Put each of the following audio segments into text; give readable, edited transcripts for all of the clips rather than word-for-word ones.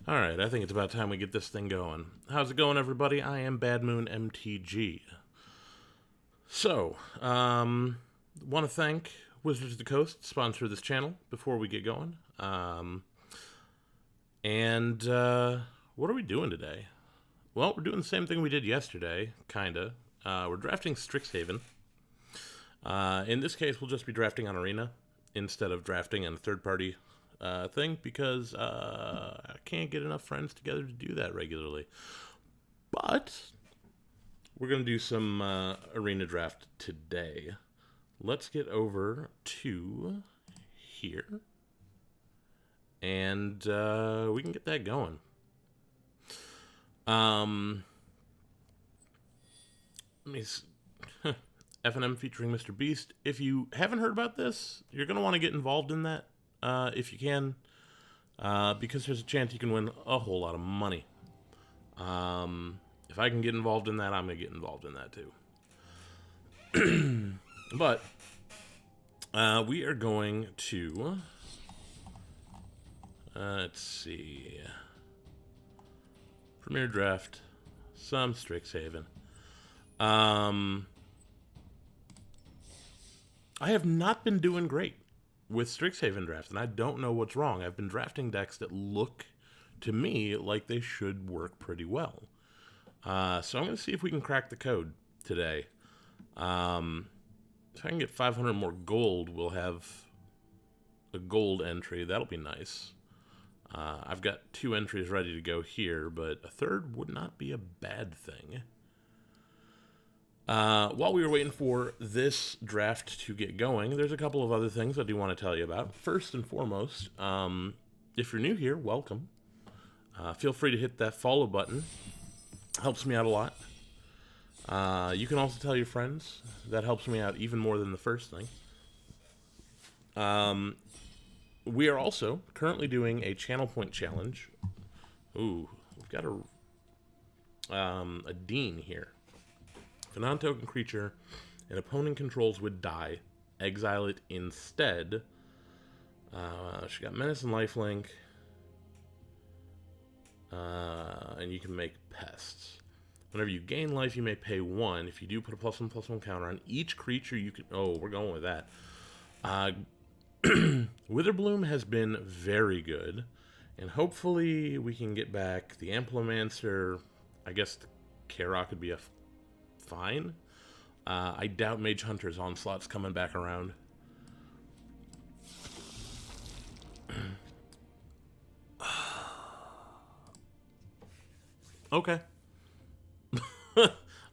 Alright, I think it's about time we get this thing going. How's it going, everybody? I am Bad Moon MTG. So, want to thank Wizards of the Coast, sponsor of this channel, before we get going. What are we doing today? Well, we're doing the same thing we did yesterday, kinda. We're drafting Strixhaven. In this case, we'll just be drafting on Arena instead of drafting on a third-party thing because I can't get enough friends together to do that regularly. But we're going to do some Arena draft today. Let's get over to here. And we can get that going. Let me F&M featuring Mr. Beast. If you haven't heard about this, you're going to want to get involved in that if you can, because there's a chance you can win a whole lot of money. If I can get involved in that, I'm going to get involved in that too. But we are going to, let's see, Premier Draft, some Strixhaven. I have not been doing great with Strixhaven draft, and I don't know what's wrong. I've been drafting decks that look, to me, like they should work pretty well. So I'm going to see if we can crack the code today. If I can get 500 more gold, we'll have a gold entry. That'll be nice. I've got 2 entries ready to go here, but a third would not be a bad thing. While we were waiting for this draft to get going, there's a couple of other things I do want to tell you about. First and foremost, if you're new here, welcome. Feel free to hit that follow button. Helps me out a lot. You can also tell your friends. That helps me out even more than the first thing. We are also currently doing a channel point challenge. Ooh, we've got a Dean here. If a non-token creature an opponent controls would die, exile it instead. She got Menace and Lifelink. And you can make pests. Whenever you gain life, you may pay 1. If you do, put a +1/+1 counter on each creature you can... Oh, we're going with that. Witherbloom has been very good. And hopefully we can get back the Amplomancer. I guess the Karok could be a fine. I doubt Mage Hunter's Onslaught's coming back around. Okay.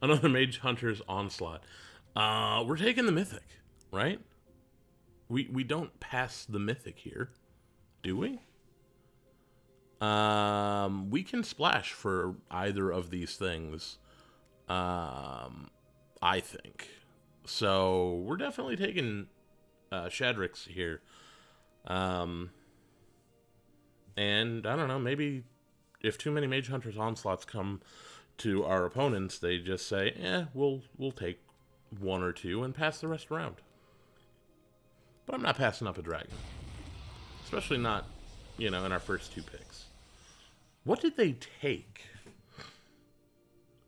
Another Mage Hunter's Onslaught. We're taking the Mythic, right? We don't pass the Mythic here, do we? We can splash for either of these things. I think. So we're definitely taking Shadrix here. And I don't know, maybe if too many Mage Hunter's Onslaughts come to our opponents, they just say, we'll take 1 or 2 and pass the rest around. But I'm not passing up a dragon. Especially not, in our first 2 picks. What did they take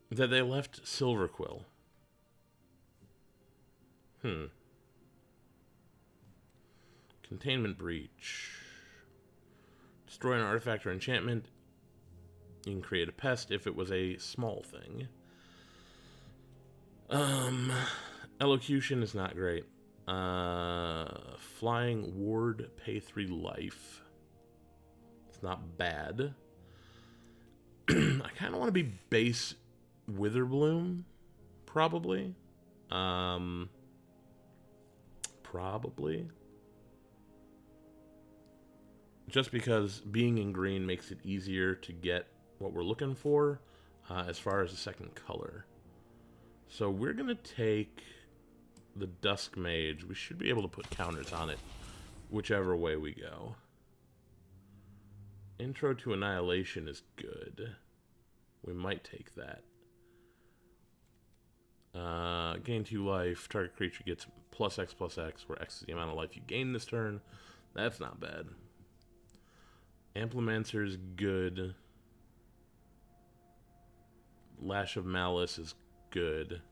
that they left Silverquill? Containment Breach. Destroy an artifact or enchantment. You can create a pest if it was a small thing. Elocution is not great. Flying Ward, pay 3 life. It's not bad. I kind of want to be base Witherbloom, probably. Probably. Just because being in green makes it easier to get what we're looking for as far as the second color. So we're going to take the Dusk Mage. We should be able to put counters on it, whichever way we go. Intro to Annihilation is good. We might take that. Gain 2 life. Target creature gets +X/+X, where X is the amount of life you gain this turn. That's not bad. Amplimancer's good. Lash of Malice is good.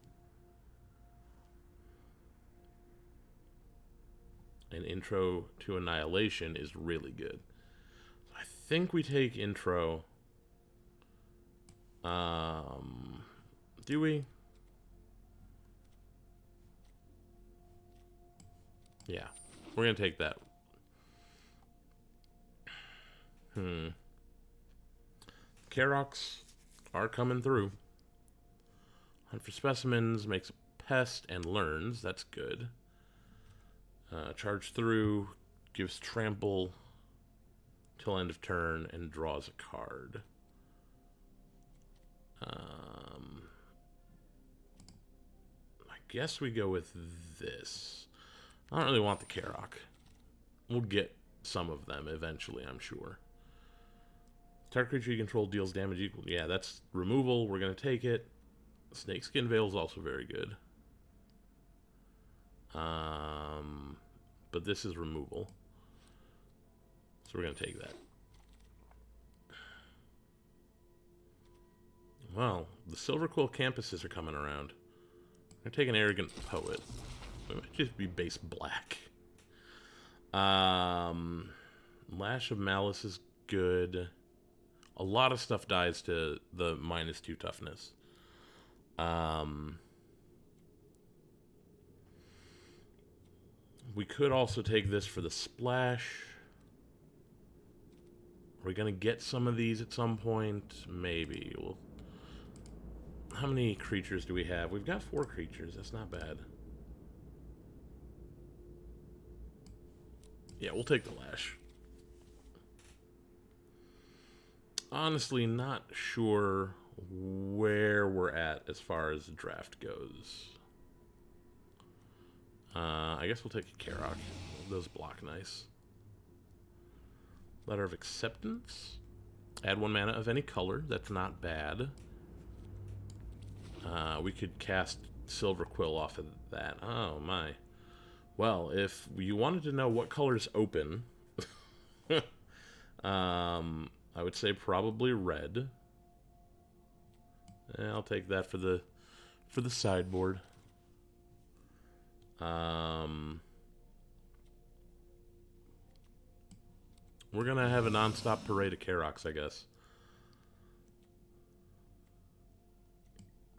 And Intro to Annihilation is really good. I think we take Intro. Do we? Yeah, we're gonna take that. Karoks are coming through. Hunt for Specimens makes a Pest and learns. That's good. Charge through, gives Trample till end of turn, and draws a card. I guess we go with this. I don't really want the Karok. We'll get some of them eventually, I'm sure. Target creature you control deals damage equal. Yeah, that's removal. We're going to take it. Snakeskin Veil is also very good. But this is removal. So we're going to take that. Well, the Silver Quill campuses are coming around. I'm going to take an Arrogant Poet. It might just be base black. Lash of Malice is good. A lot of stuff dies to the -2 toughness. We could also take this for the splash. Are we going to get some of these at some point? Maybe. How many creatures do we have? We've got 4 creatures. That's not bad. Yeah, we'll take the Lash. Honestly, not sure where we're at as far as the draft goes. I guess we'll take a Karok. Those block nice. Letter of Acceptance. Add 1 mana of any color. That's not bad. We could cast Silver Quill off of that. Oh, my. Well, if you wanted to know what colors open, I would say probably red. I'll take that for the sideboard. We're gonna have a non-stop parade of Karoks, I guess.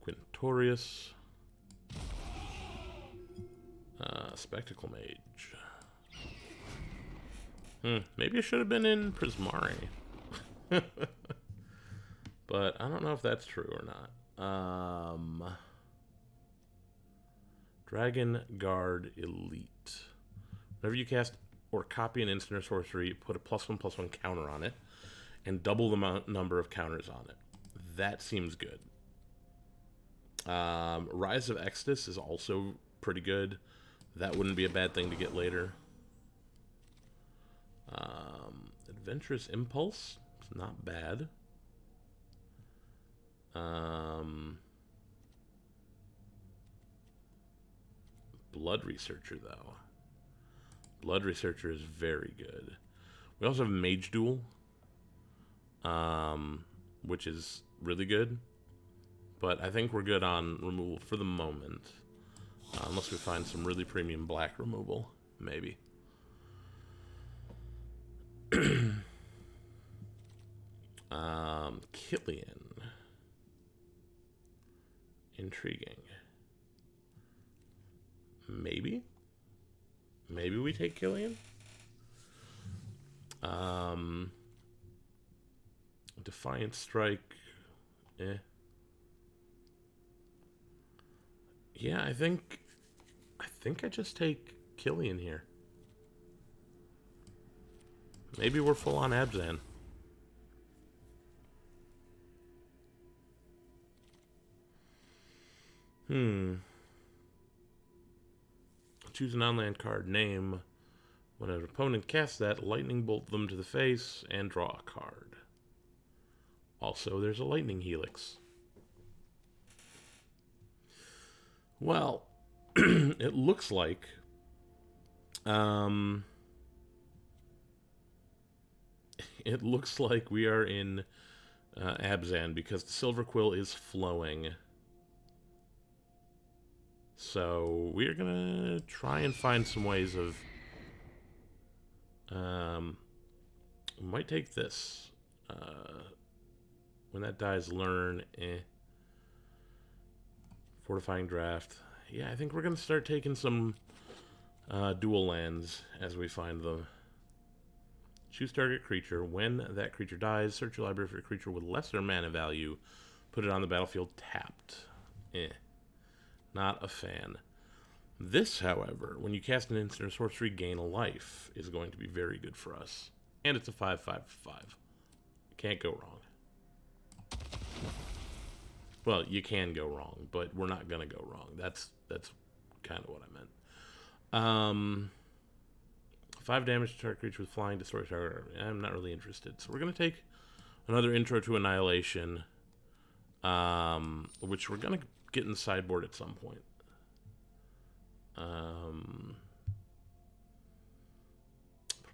Quintorius. Spectacle Mage. Maybe I should have been in Prismari. But I don't know if that's true or not. Dragon Guard Elite. Whenever you cast or copy an instant or sorcery, put a +1/+1 counter on it, and double the number of counters on it. That seems good. Rise of Exodus is also pretty good. That wouldn't be a bad thing to get later. Adventurous Impulse. It's not bad. Blood Researcher, though. Blood Researcher is very good. We also have Mage Duel, which is really good. But I think we're good on removal for the moment. Unless we find some really premium black removal. Maybe. Killian. Intriguing. Maybe? Maybe we take Killian? Defiant Strike. Yeah, I think I just take Killian here. Maybe we're full on Abzan. Choose an on-land card name. When an opponent casts that, lightning bolt them to the face and draw a card. Also, there's a lightning helix. Well, it looks like It looks like we are in Abzan because the Silver Quill is flowing. So we're gonna try and find some ways of... we might take this. When that dies, learn. Fortifying Draft. Yeah, I think we're gonna start taking some dual lands as we find them. Choose target creature. When that creature dies, search your library for a creature with lesser mana value. Put it on the battlefield tapped. Not a fan. This, however, when you cast an instant or sorcery, gain a life, is going to be very good for us. And it's a 5/5/5. Can't go wrong. Well, you can go wrong, but we're not gonna go wrong. That's kind of what I meant. 5 damage to target creature with flying, destroy target. I'm not really interested. So we're gonna take another Intro to Annihilation, which we're gonna get in the sideboard at some point.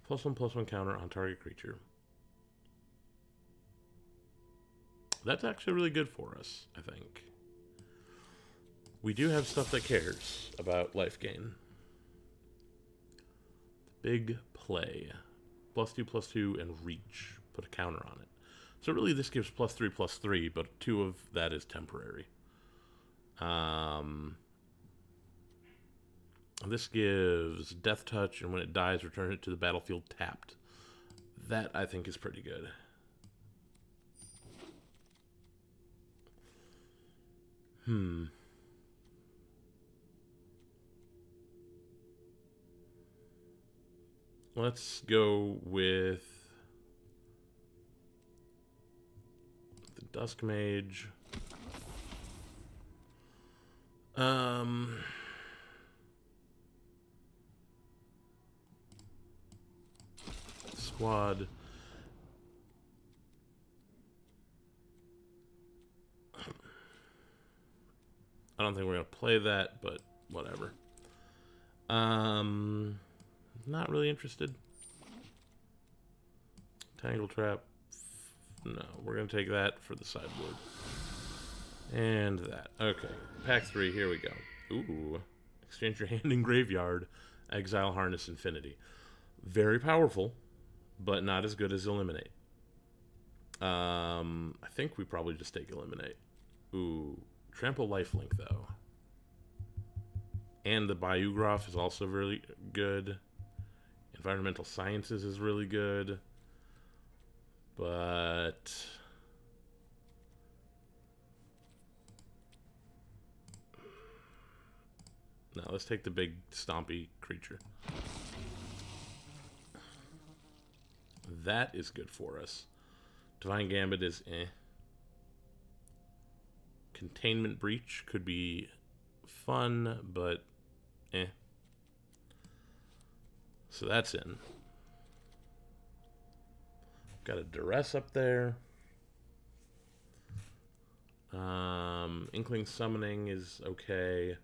+1/+1 counter on target creature. That's actually really good for us, I think. We do have stuff that cares about life gain. Big play. +2/+2 and reach. Put a counter on it. So really this gives +3/+3, but 2 of that is temporary. This gives Death Touch, and when it dies, return it to the battlefield tapped. That, I think, is pretty good. Let's go with the Dusk Mage. Squad. I don't think we're going to play that, but whatever. Not really interested. Tangle Trap. No, we're going to take that for the sideboard. And that. Okay. Pack 3, here we go. Ooh. Exchange your hand in graveyard. Exile Harness Infinity. Very powerful, but not as good as Eliminate. I think we probably just take Eliminate. Ooh. Trample Lifelink, though. And the Biograph is also really good. Environmental Sciences is really good. But... no, let's take the big stompy creature. That is good for us. Divine Gambit is eh. Containment Breach could be fun, but eh. So that's in. Got a Duress up there. Inkling Summoning is okay.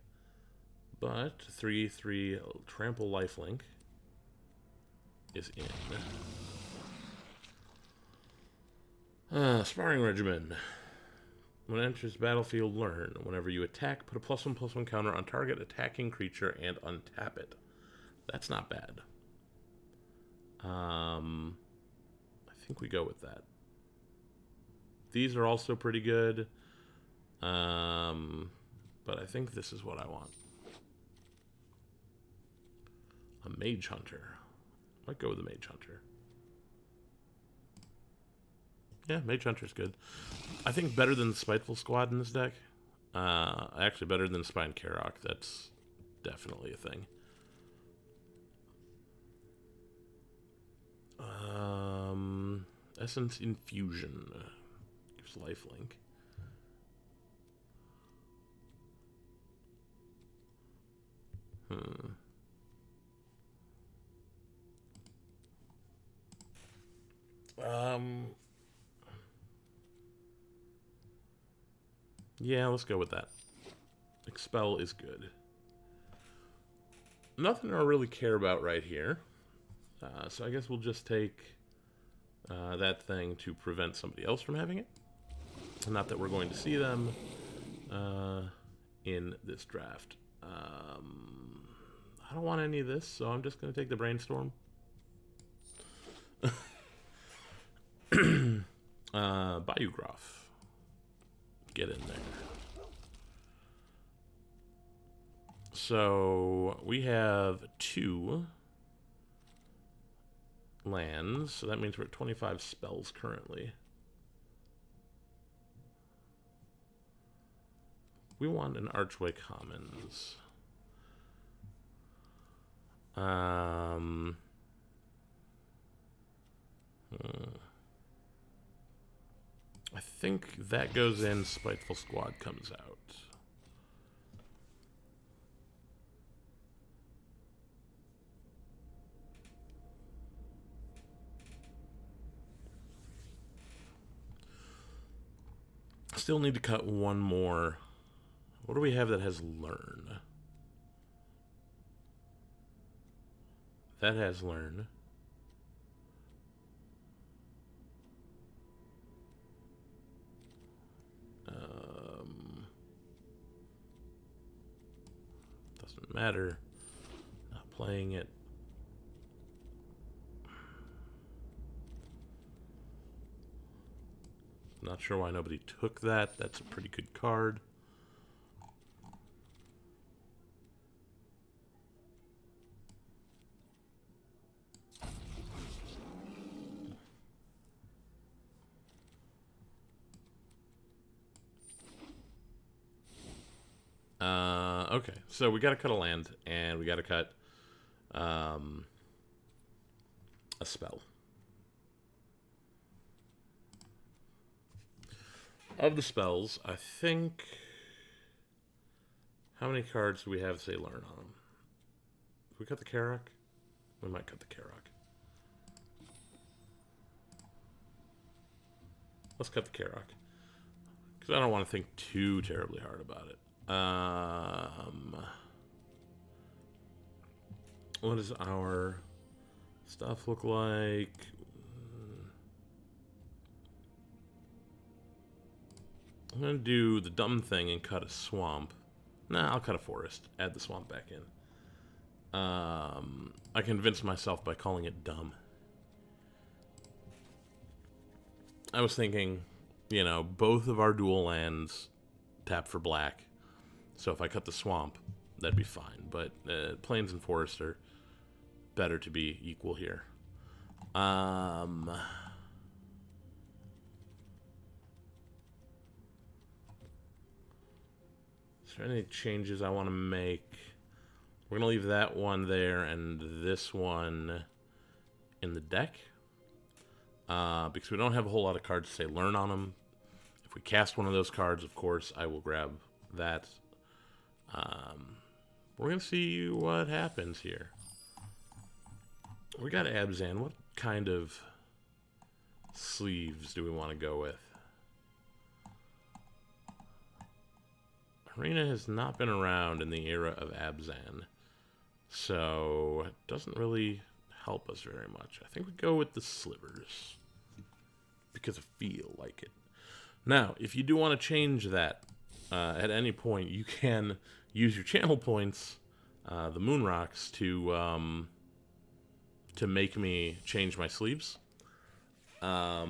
But 3/3 Trample Lifelink is in. Sparring Regimen. When it enters battlefield, learn. Whenever you attack, put a +1/+1 counter on target attacking creature and untap it. That's not bad. I think we go with that. These are also pretty good. But I think this is what I want. A Mage Hunter. Might go with a Mage Hunter. Yeah, Mage Hunter's good. I think better than the Spiteful Squad in this deck. Actually, better than Spine Karok. That's definitely a thing. Essence Infusion. Gives lifelink. Yeah, let's go with that. Expel is good. Nothing I really care about right here. So I guess we'll just take that thing to prevent somebody else from having it. Not that we're going to see them in this draft. I don't want any of this, so I'm just going to take the Brainstorm. Bayougraph. Get in there. So we have 2 lands, so that means we're at 25 spells currently. We want an Archway Commons. I think that goes in, Spiteful Squad comes out. Still need to cut one more. What do we have that has Learn? That has Learn. Doesn't matter. Not playing it. Not sure why nobody took that. That's a pretty good card. Okay, so we got to cut a land, and we got to cut a spell. Of the spells, I think... How many cards do we have say Learn on them? If we cut the Karak? We might cut the Karak. Let's cut the Karak. Because I don't want to think too terribly hard about it. What does our stuff look like? I'm going to do the dumb thing and cut a swamp. Nah, I'll cut a forest. Add the swamp back in. I convinced myself by calling it dumb. I was thinking, you know, both of our dual lands tap for black. So if I cut the swamp, that'd be fine. But plains and forests are better to be equal here. Is there any changes I want to make? We're going to leave that one there and this one in the deck. Because we don't have a whole lot of cards to say Learn on them. If we cast one of those cards, of course, I will grab that. We're going to see what happens here. We got Abzan. What kind of sleeves do we want to go with? Arena has not been around in the era of Abzan, so it doesn't really help us very much. I think we go with the slivers because I feel like it. Now, if you do want to change that at any point, you can use your channel points, the moon rocks, to make me change my sleeves. But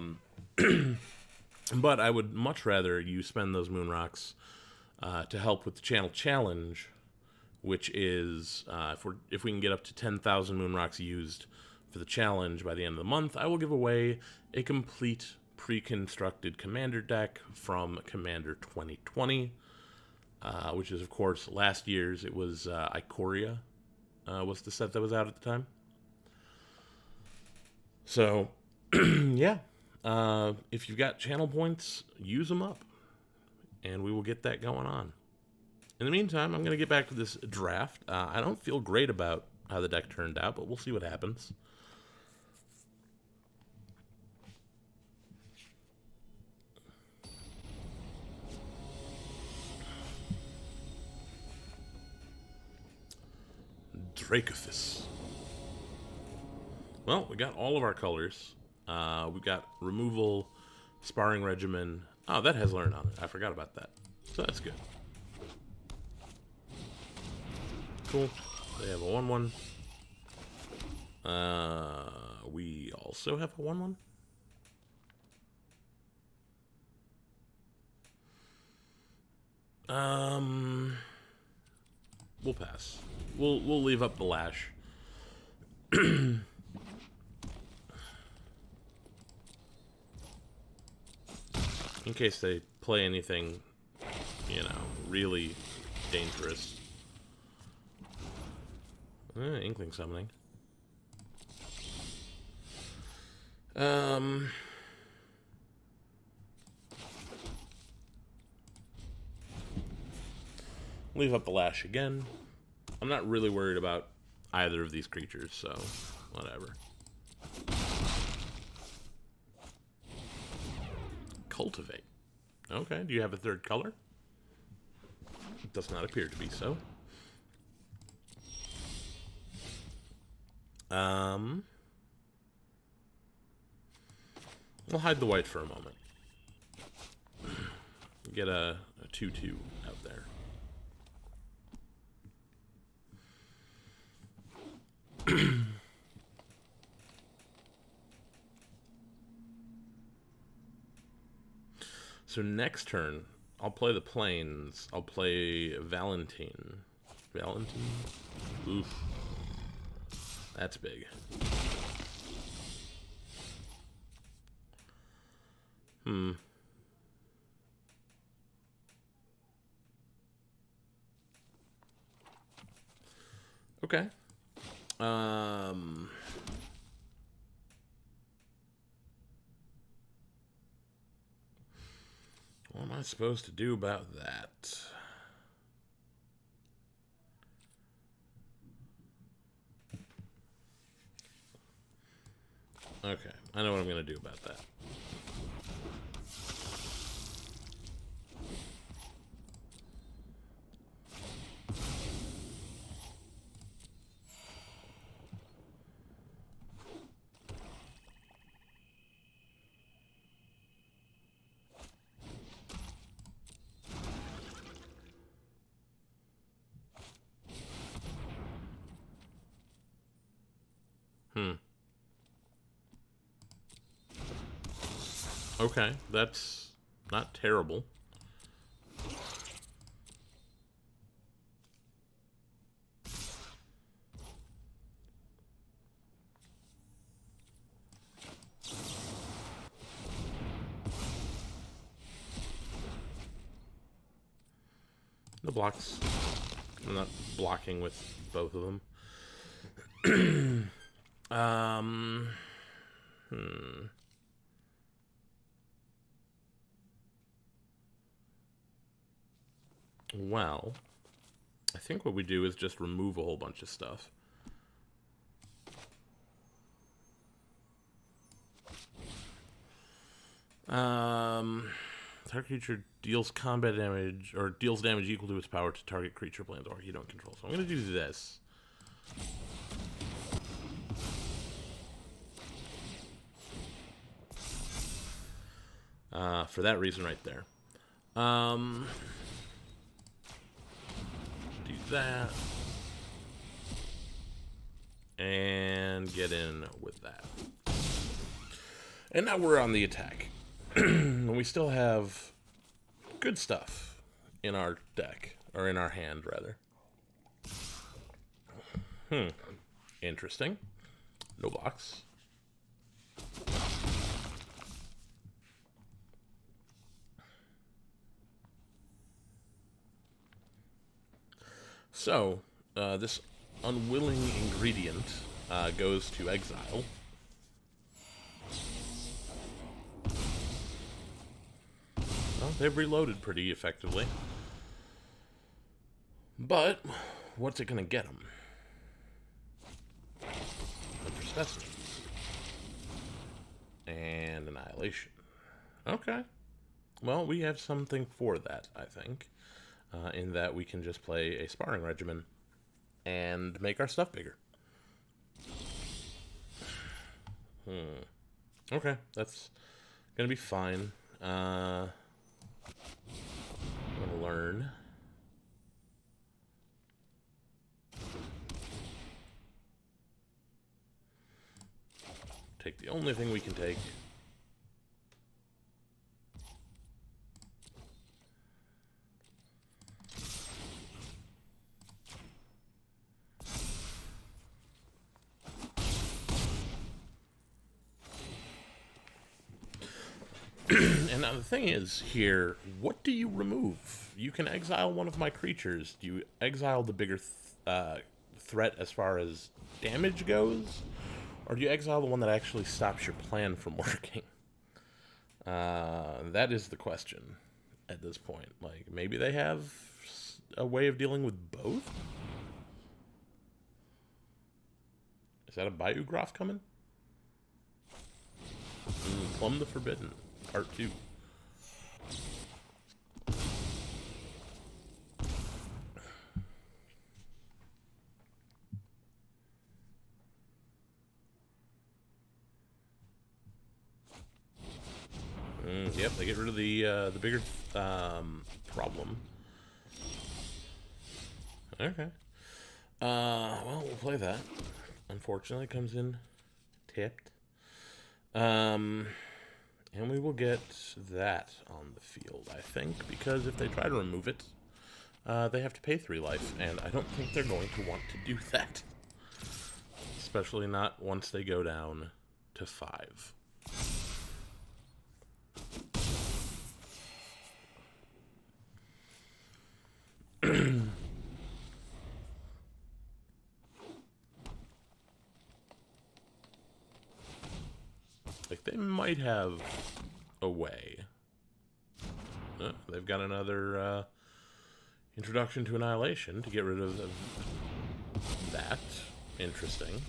I would much rather you spend those moon rocks to help with the channel challenge, which is if we can get up to 10,000 moon rocks used for the challenge by the end of the month, I will give away a complete pre-constructed commander deck from Commander 2020, which is, of course, last year's. It was Ikoria was the set that was out at the time. So, yeah, if you've got channel points, use them up, and we will get that going on. In the meantime, I'm going to get back to this draft. I don't feel great about how the deck turned out, but we'll see what happens. Dracothus. Well, we got all of our colors. We've got removal, sparring regimen. Oh, that has learn on it. I forgot about that. So that's good. Cool. They have a 1/1. We also have a 1/1. We'll pass. We'll leave up the lash. In case they play anything, you know, really dangerous. Inkling summoning. Leave up the lash again. I'm not really worried about either of these creatures, so whatever. Cultivate. Okay, do you have a third color? It does not appear to be so. We'll hide the white for a moment. Get a 2/2 out there. So next turn, I'll play the plains. I'll play Valentine. Valentine? Oof. That's big. Okay. What am I supposed to do about that? Okay, I know what I'm going to do about that. Okay, that's not terrible. No blocks. I'm not blocking with both of them. Well, I think what we do is just remove a whole bunch of stuff. Target creature deals combat damage, or deals damage equal to its power to target creature, planes, or you don't control. So I'm going to do this. For that reason right there. Do that. And get in with that. And now we're on the attack. We still have good stuff in our deck, or in our hand, rather. Interesting. No blocks. So, this unwilling ingredient goes to exile. Well, they've reloaded pretty effectively. But, what's it going to get them? Hunter Specimens. And Annihilation. Okay. Well, we have something for that, I think. In that we can just play a sparring regimen and make our stuff bigger. Okay, that's gonna be fine. I'm gonna learn. Take the only thing we can take. And now the thing is here, what do you remove? You can exile one of my creatures. Do you exile the bigger threat as far as damage goes? Or do you exile the one that actually stops your plan from working? That is the question at this point. Like, maybe they have a way of dealing with both? Is that a Bayou Groff coming? Plumb the Forbidden, Part 2. Yep, they get rid of the bigger problem. Okay. Well, we'll play that. Unfortunately, it comes in tipped. And we will get that on the field, I think, because if they try to remove it, they have to pay 3 life, and I don't think they're going to want to do that. Especially not once they go down to 5. Like, they might have a way. They've got another Introduction to Annihilation to get rid of that. Interesting.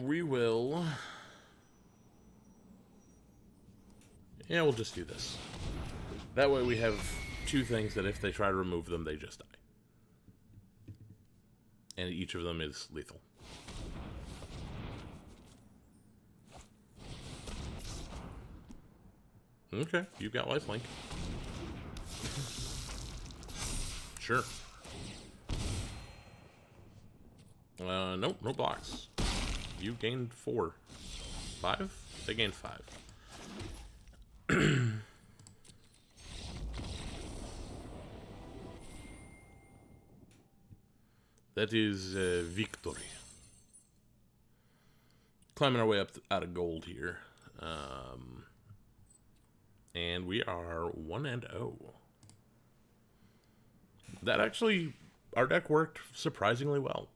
We will... Yeah, we'll just do this. That way we have 2 things that if they try to remove them, they just die. And each of them is lethal. Okay, you've got lifelink. Sure. Nope, no blocks. You gained 4. 5? They gained 5. That is victory. Climbing our way up out of gold here. And we are 1-0. That actually, our deck worked surprisingly well.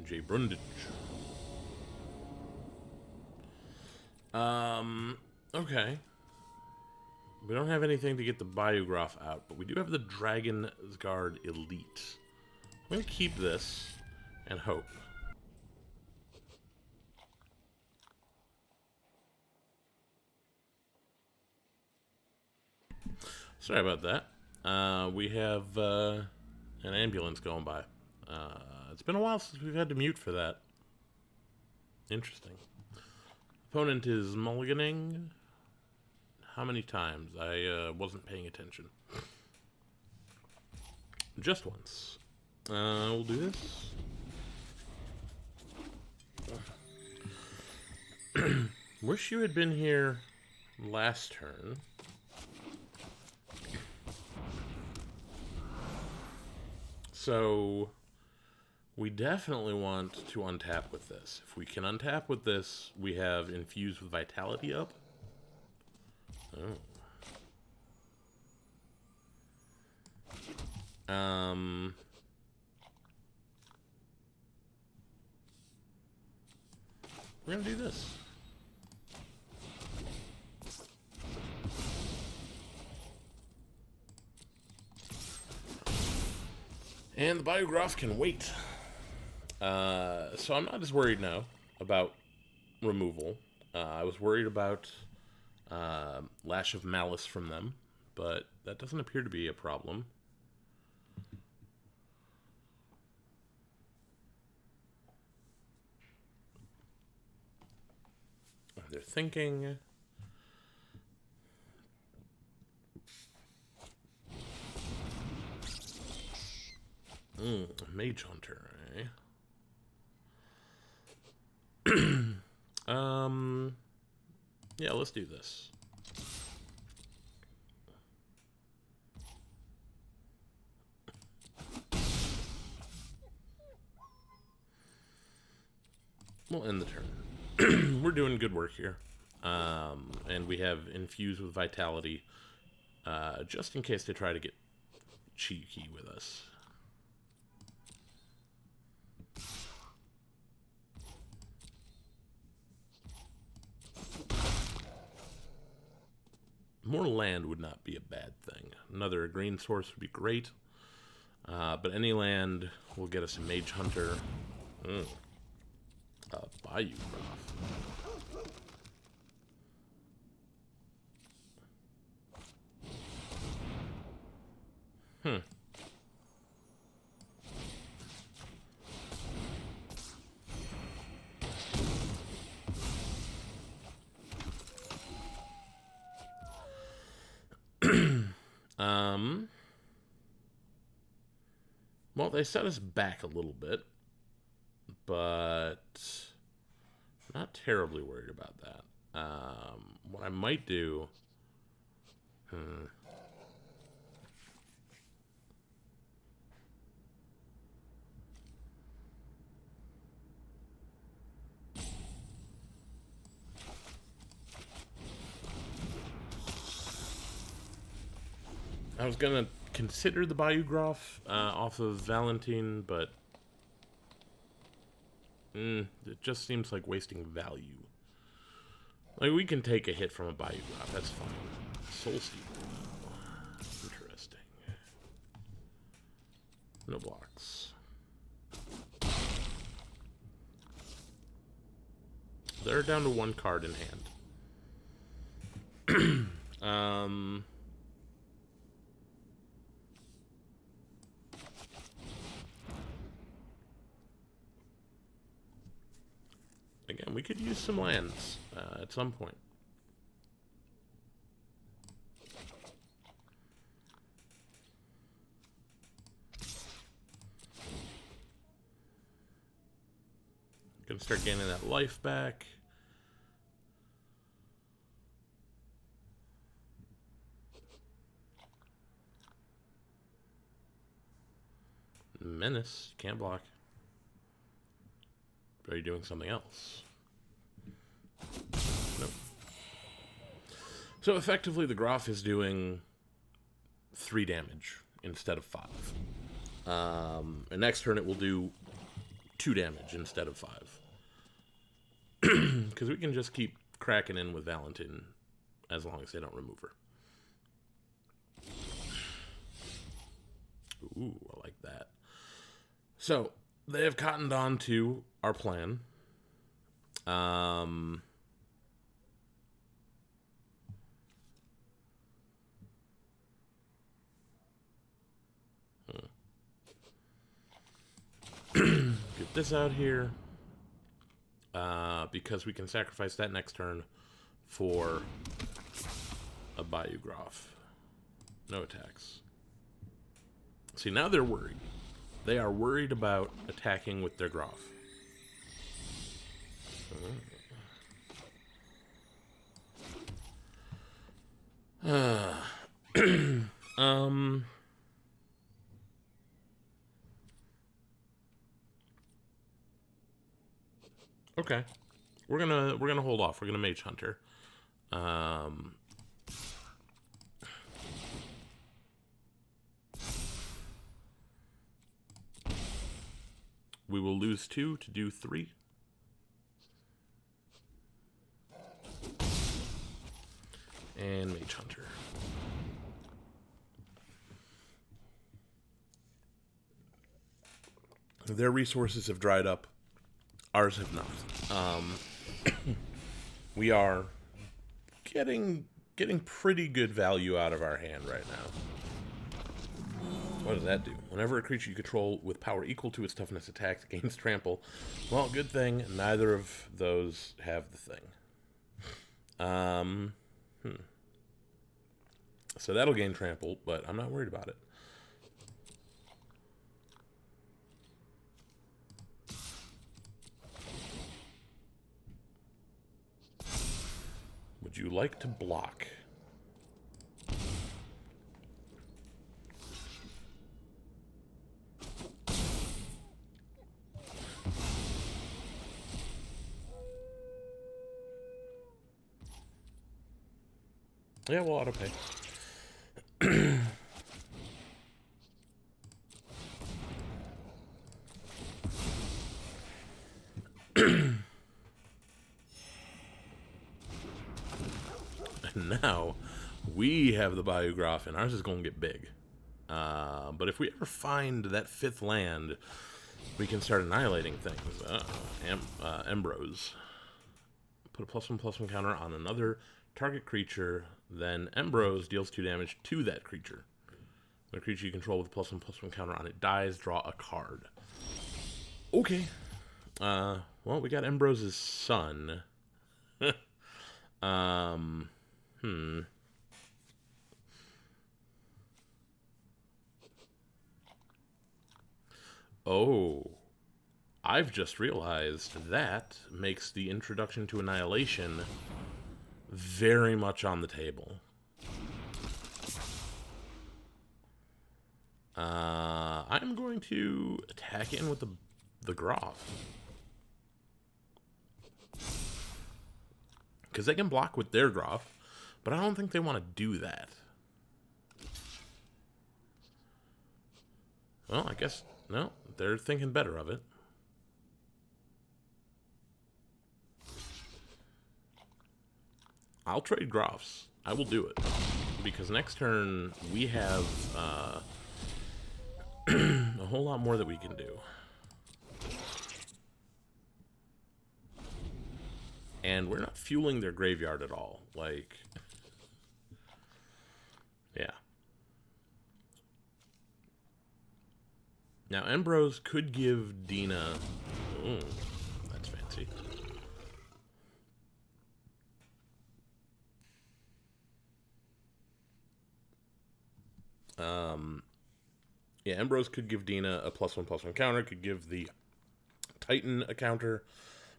J. Brundage. Okay. We don't have anything to get the Bayou Groff out, but we do have the Dragon's Guard Elite. I'm going to keep this and hope. Sorry about that. We have an ambulance going by. It's been a while since we've had to mute for that. Interesting. Opponent is mulliganing. How many times? I wasn't paying attention. Just once. We'll do this. Wish you had been here last turn. So, we definitely want to untap with this. If we can untap with this, we have Infused with Vitality up. Oh. We're gonna do this. And the Biograph can wait. So I'm not as worried now about removal. I was worried about Lash of Malice from them, but that doesn't appear to be a problem. They're thinking. Mage Hunter, eh? Yeah, let's do this. We'll end the turn. We're doing good work here. And we have Infused with Vitality, just in case they try to get cheeky with us. More land would not be a bad thing. Another green source would be great. But any land will get us a Mage Hunter. Bayou Graph. Well, they set us back a little bit, but not terribly worried about that. What I might do... I was gonna consider the Bayou Graph off of Valentine, but it just seems like wasting value. Like, we can take a hit from a Bayou Graph, that's fine. Soul Steeper. Interesting. No blocks. They're down to one card in hand. Again, we could use some lands at some point. Gonna start gaining that life back. Menace, can't block. Are you doing something else? Nope. So effectively, the Graph is doing 3 damage instead of 5. And next turn it will do 2 damage instead of 5. Because we can just keep cracking in with Valentine as long as they don't remove her. Ooh, I like that. So, they have cottoned on to our plan. Get this out here. Because we can sacrifice that next turn for a Bayou Graph. No attacks. See, now they're worried. They are worried about attacking with their Graph. Okay. We're gonna hold off. We're gonna Mage Hunter. We will lose 2 to do 3. And Mage Hunter. Their resources have dried up. Ours have not. We are getting pretty good value out of our hand right now. What does that do? Whenever a creature you control with power equal to its toughness attacks gains trample. Well, good thing neither of those have the thing. So that'll gain trample, but I'm not worried about it. Would you like to block? Yeah, we'll auto pay. And now we have the Biograph, and ours is going to get big. But if we ever find that 5th land, we can start annihilating things. Embrose. Put a +1/+1 counter on another target creature, then Embrose deals 2 damage to that creature. The creature you control with a +1/+1 counter on it dies, draw a card. Okay. Well, we got Embrose's son. Oh. I've just realized that makes the introduction to Annihilation very much on the table. I'm going to attack in with the Graph. Because they can block with their Graph, but I don't think they want to do that. Well, I guess, no, they're thinking better of it. I'll trade Graphs. I will do it. Because next turn, we have a whole lot more that we can do. And we're not fueling their graveyard at all. Like, yeah. Now, Embrose could give Dina... Ooh, that's fancy. Yeah, Embrose could give Dina a +1/+1 counter, could give the Titan a counter.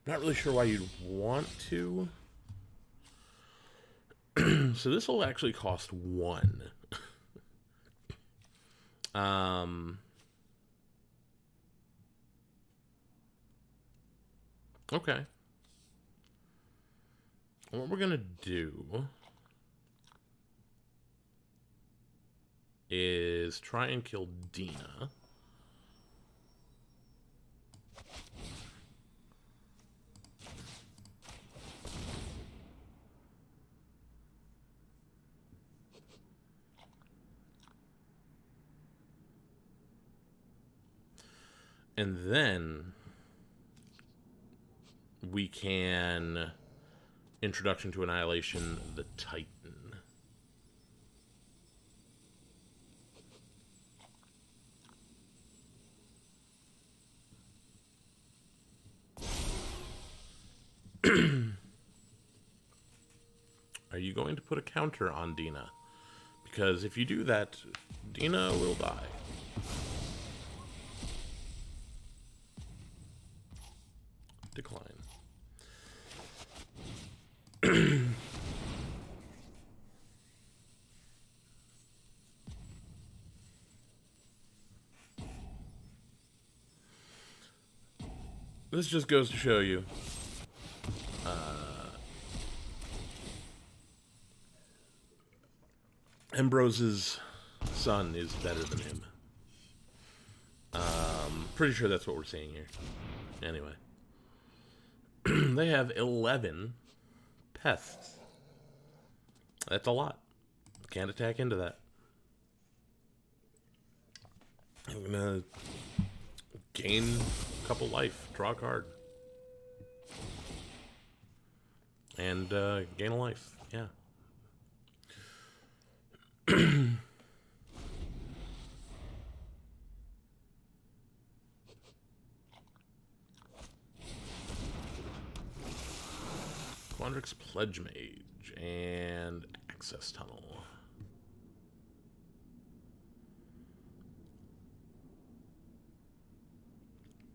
I'm not really sure why you'd want to. So this will actually cost 1. Okay. What we're gonna do is try and kill Dina. And then we can Introduction to Annihilation the Titan. Are you going to put a counter on Dina? Because if you do that, Dina will die. Decline. This just goes to show you Ambrose's son is better than him. Pretty sure that's what we're seeing here. Anyway. They have 11 pests. That's a lot. Can't attack into that. I'm gonna gain a couple life, draw a card. And gain a life, yeah. Quandrix Pledge Mage and Access Tunnel.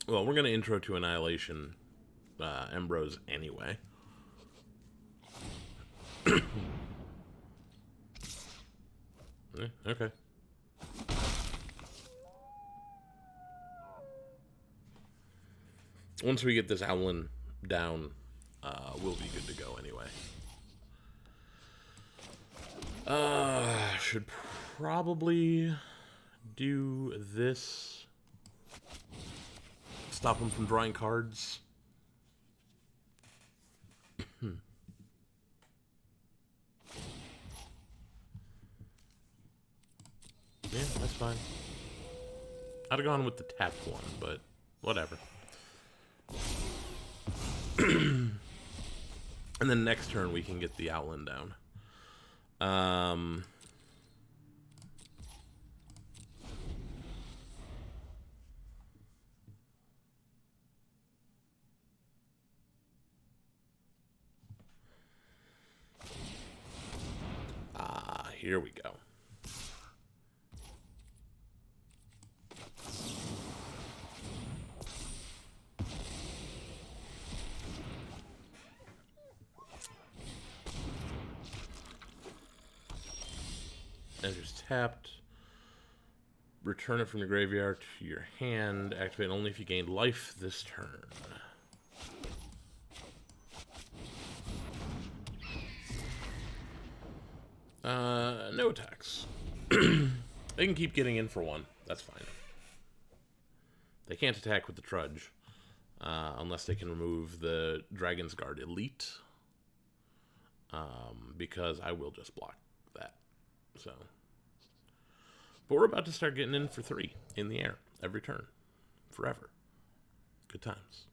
Well, we're going to intro to Annihilation Embrose anyway. Okay. Once we get this Owlin down, we'll be good to go anyway. Should probably do this. Stop him from drawing cards. Yeah, that's fine. I'd have gone with the tapped one, but whatever. And then next turn we can get the Owlin down. Here we go. Enters tapped. Return it from your graveyard to your hand. Activate only if you gain life this turn. No attacks. They can keep getting in for one. That's fine. They can't attack with the Trudge. Unless they can remove the Dragon's Guard Elite. Because I will just block that. So. But we're about to start getting in for 3 in the air every turn. Forever. Good times.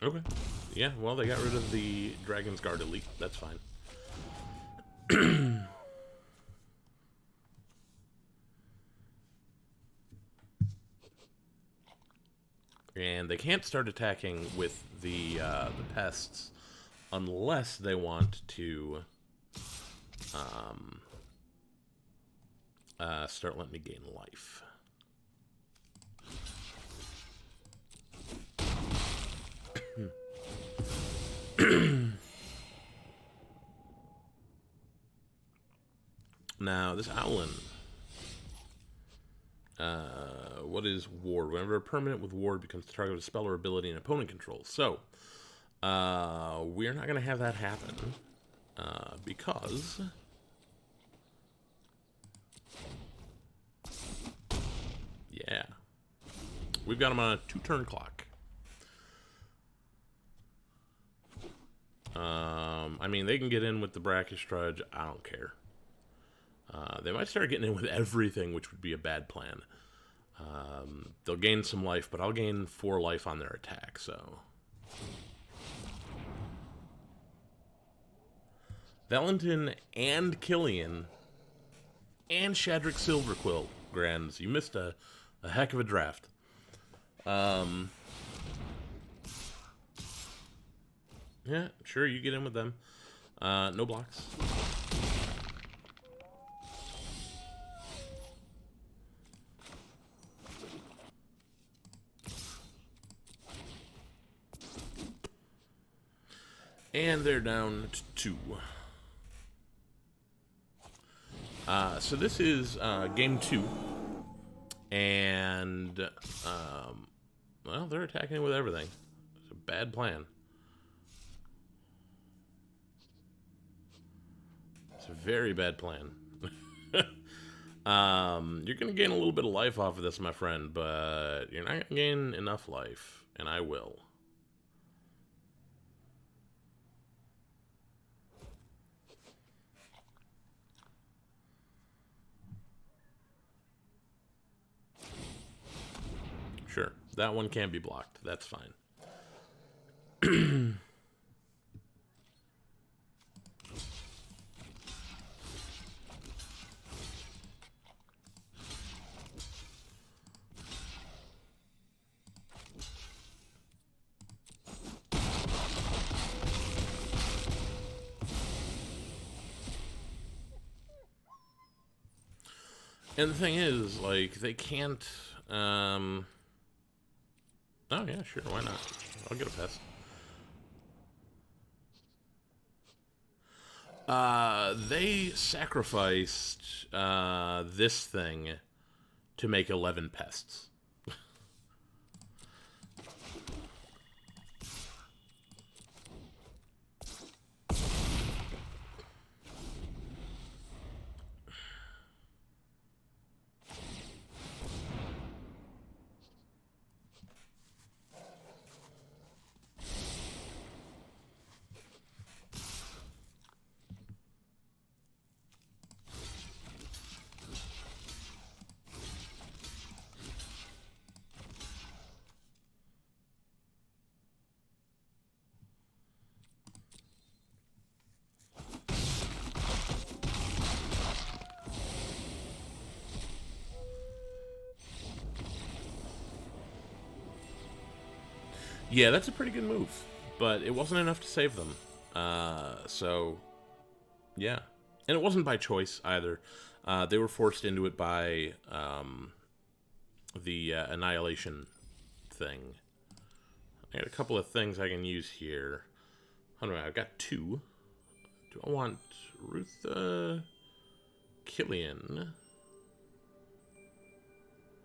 Okay. Yeah, well, they got rid of the Dragon's Guard Elite. That's fine. And they can't start attacking with the pests unless they want to start letting me gain life. Now, this Owlin. What is Ward? Whenever a permanent with Ward becomes the target of a spell or ability an opponent controls. So, we're not going to have that happen. Because... yeah. We've got them on a 2-turn clock. I mean, they can get in with the Brackish Trudge. I don't care. They might start getting in with everything, which would be a bad plan. They'll gain some life, but I'll gain 4 life on their attack, so... Valentin and Killian and Shadrick Silverquill, Grands. You missed a heck of a draft. Yeah, sure, you get in with them. No blocks. And they're down to 2. So this is game 2. And, well, they're attacking with everything. It's a bad plan. It's a very bad plan. You're going to gain a little bit of life off of this, my friend, but you're not going to gain enough life, and I will. Sure, that one can't be blocked. That's fine. And the thing is, like, they can't, oh yeah, sure, why not? I'll get a pest. They sacrificed, this thing to make 11 pests. Yeah, that's a pretty good move, but it wasn't enough to save them. So, yeah. And it wasn't by choice, either. They were forced into it by the Annihilation thing. I got a couple of things I can use here. Hold on, I've got two. Do I want Ruth Killian?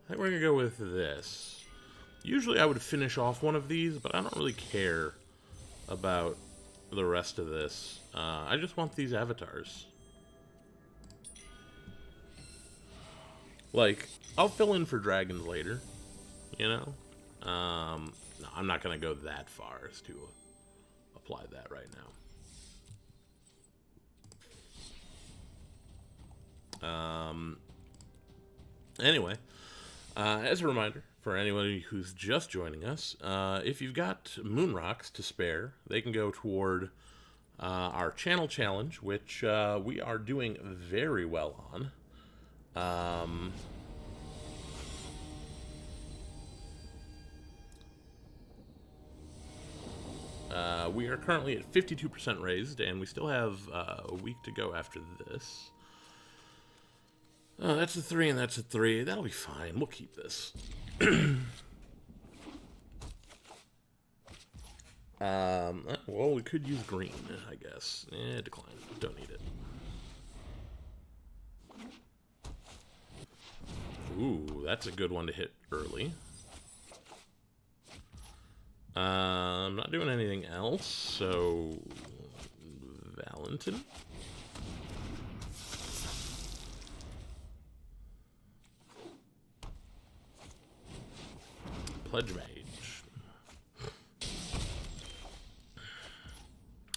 I think we're going to go with this. Usually I would finish off one of these, but I don't really care about the rest of this. I just want these avatars. Like, I'll fill in for dragons later, you know? No, I'm not going to go that far as to apply that right now. Anyway, as a reminder, for anyone who's just joining us, if you've got moon rocks to spare, they can go toward our channel challenge, which we are doing very well on. We are currently at 52% raised, and we still have a week to go after this. Oh, that's a 3 and that's a 3. That'll be fine. We'll keep this. Well, we could use green, I guess. Decline. Don't need it. Ooh, that's a good one to hit early. I'm not doing anything else, so Valentin. Pledge Mage.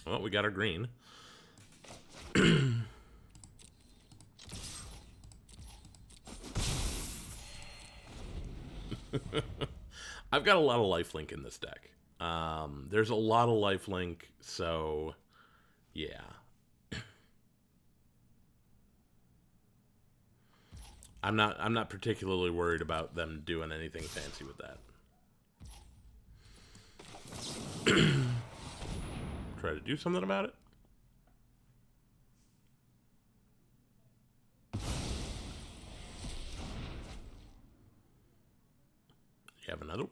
Well, we got our green. I've got a lot of lifelink in this deck. There's a lot of lifelink, so yeah. I'm not particularly worried about them doing anything fancy with that. Try to do something about it. You have another one?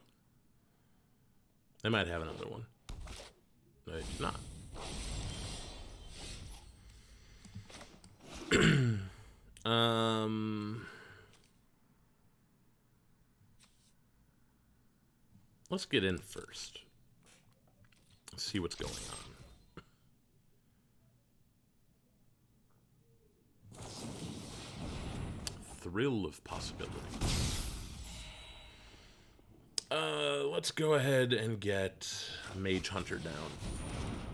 They might have another one. No, they do not. Let's get in first. See what's going on. thrill of possibility. Let's go ahead and get Mage Hunter down.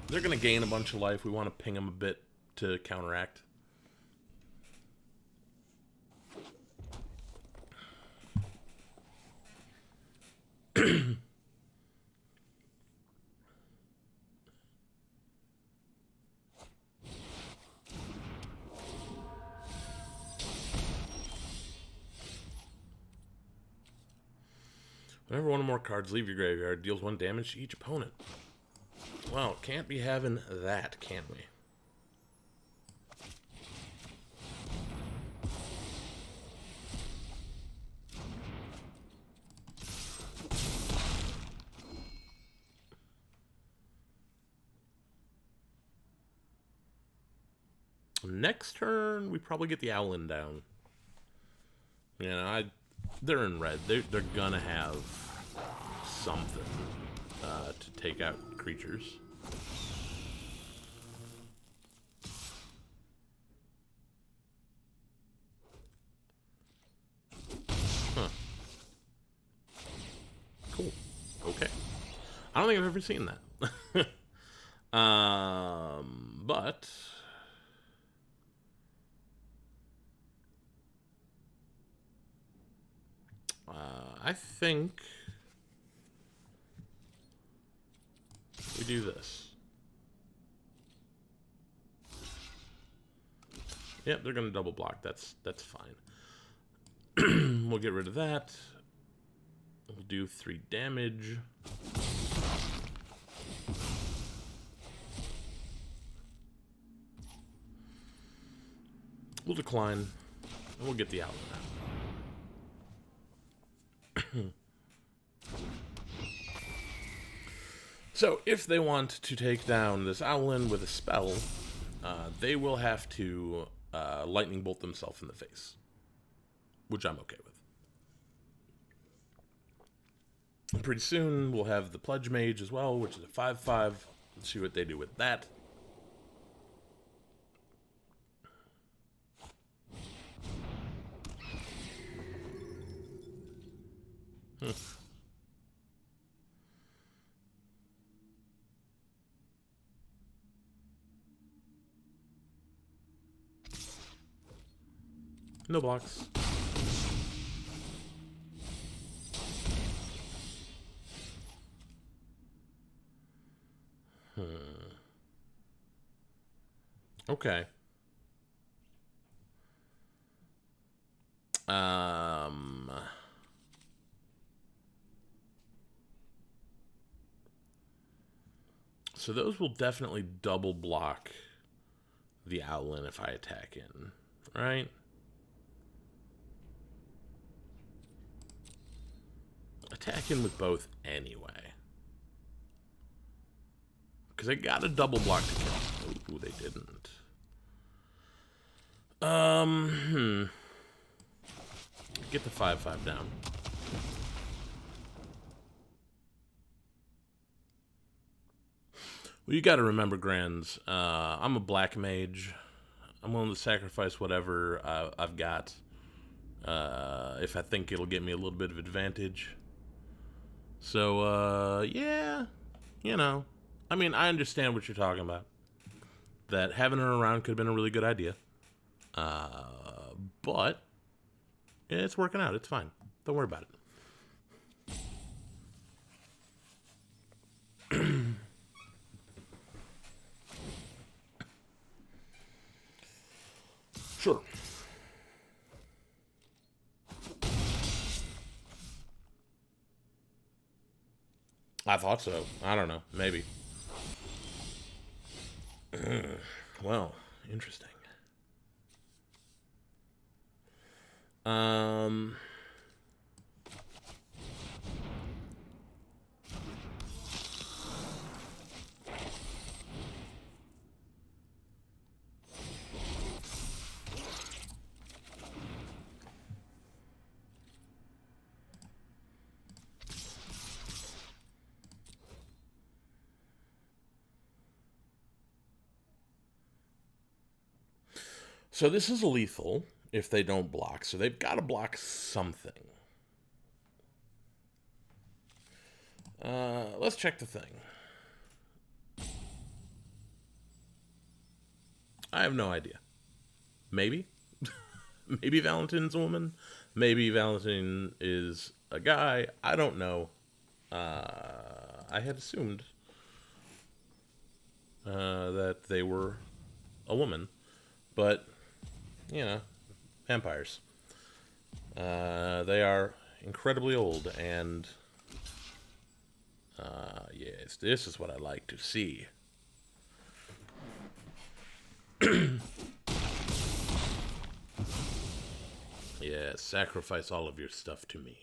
They're going to gain a bunch of life. We want to ping them a bit to counteract. Whenever one or more cards leave your graveyard, deals 1 damage to each opponent. Well, can't be having that, can we? Next turn, we probably get the Owlin down. You know, they're in red. They're gonna have something to take out creatures. Huh. Cool. Okay. I don't think I've ever seen that. But I think we do this. Yep, they're going to double block. That's fine. We'll get rid of that. We'll do 3 damage. We'll decline. And we'll get the Owlin out. So, if they want to take down this Owlin with a spell, they will have to lightning bolt themselves in the face, which I'm okay with. And pretty soon, we'll have the Pledge Mage as well, which is a 5/5. Let's see what they do with that. No blocks. Okay. So those will definitely double block the Owlin if I attack in, right? Attack in with both anyway. Because I got a double block to kill. Ooh, they didn't. Get the 5/5 down. Well, you got to remember, Grands, I'm a black mage. I'm willing to sacrifice whatever I've got if I think it'll get me a little bit of advantage. So, yeah, you know. I mean, I understand what you're talking about. That having her around could have been a really good idea. But it's working out. It's fine. Don't worry about it. Sure. I thought so. I don't know. Maybe. Well, interesting. So this is a lethal. if they don't block. So they've got to block something. Let's check the thing. I have no idea. Maybe. Maybe Valentine's a woman. Maybe Valentine is a guy. I don't know. I had assumed that they were a woman. But, you know, vampires. They are incredibly old, and yes, this is what I like to see. Yeah, sacrifice all of your stuff to me.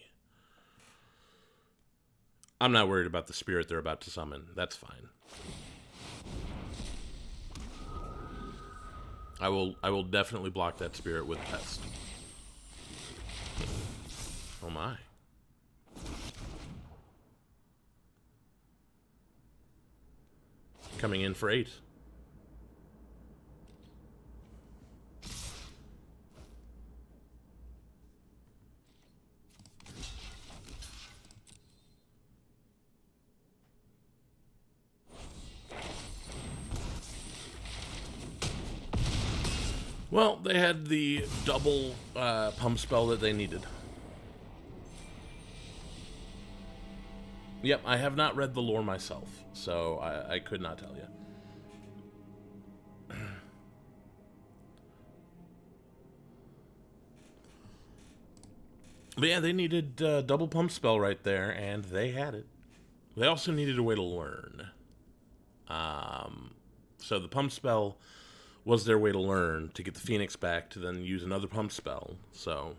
I'm not worried about the spirit they're about to summon. That's fine. I will definitely block that spirit with Pest. Oh my. Coming in for 8. Well, they had the double pump spell that they needed. Yep, I have not read the lore myself, so I could not tell you. But yeah, they needed double pump spell right there, and they had it. They also needed a way to learn. So the pump spell was their way to learn, to get the Phoenix back, to then use another pump spell. So,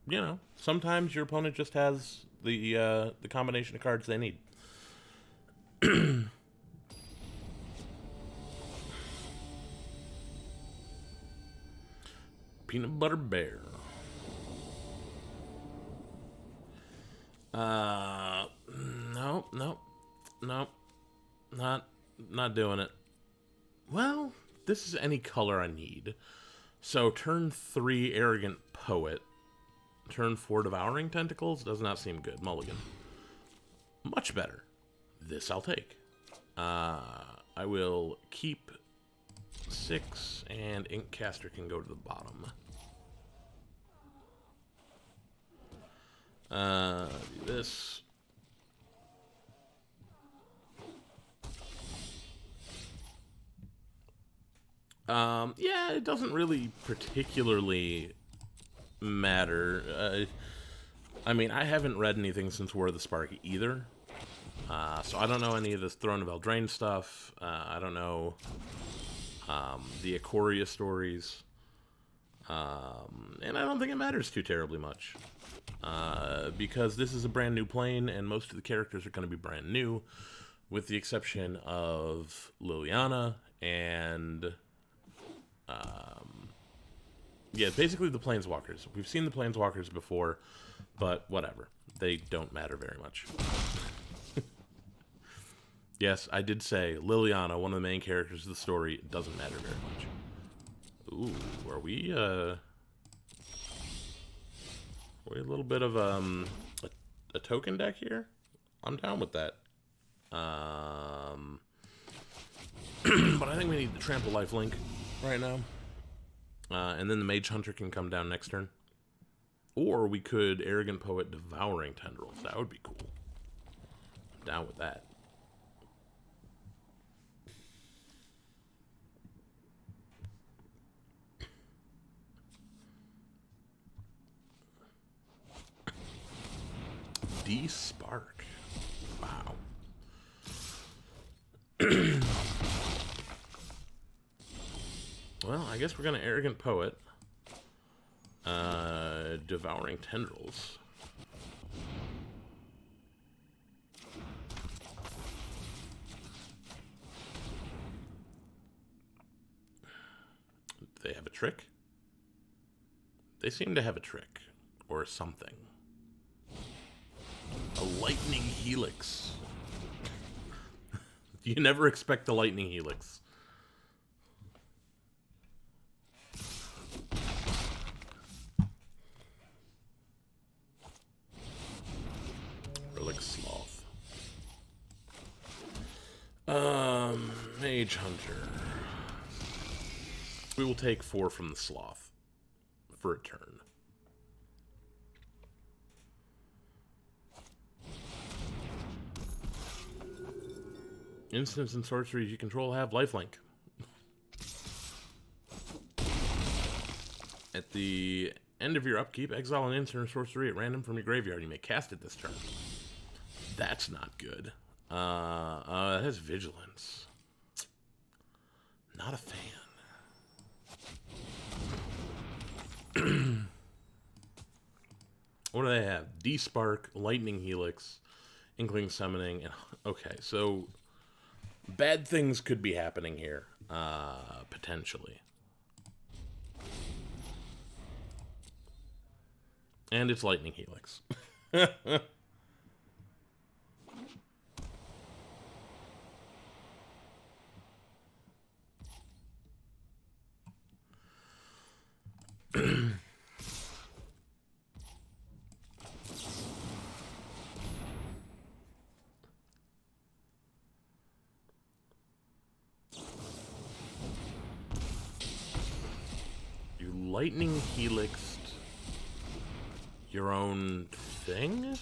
you know, sometimes your opponent just has the combination of cards they need. Peanut Butter Bear. No, not doing it. Well, this is any color I need. So turn 3, Arrogant Poet. Turn 4, Devouring Tentacles. Does not seem good. Mulligan. Much better. This I'll take. I will keep 6, and Inkcaster can go to the bottom. Do this. Yeah, it doesn't really particularly matter. I mean, I haven't read anything since War of the Spark either. So I don't know any of this Throne of Eldraine stuff. I don't know the Ikoria stories. And I don't think it matters too terribly much. Because this is a brand new plane, and most of the characters are going to be brand new, with the exception of Liliana and... yeah, basically the Planeswalkers. We've seen the Planeswalkers before, but whatever. They don't matter very much. Yes, I did say Liliana, one of the main characters of the story, doesn't matter very much. Ooh, are we a little bit of a token deck here? I'm down with that. But I think we need the Trample Lifelink right now. And then the Mage Hunter can come down next turn. Or we could Arrogant Poet Devouring Tendrils. That would be cool. I'm down with that. D-Spark. Wow. Well, I guess we're going to Arrogant Poet. Devouring Tendrils. They have a trick? They seem to have a trick. Or something. A Lightning Helix. You never expect the Lightning Helix. like Sloth. Mage Hunter. We will take 4 from the Sloth for a turn. Instants and sorceries you control have lifelink. At the end of your upkeep, exile an instant or sorcery at random from your graveyard. You may cast it this turn. That's not good. It has vigilance. Not a fan. What do they have? D-Spark, Lightning Helix, Inkling Summoning, and okay, so bad things could be happening here, potentially. And it's Lightning Helix. You Lightning Helixed your own thing?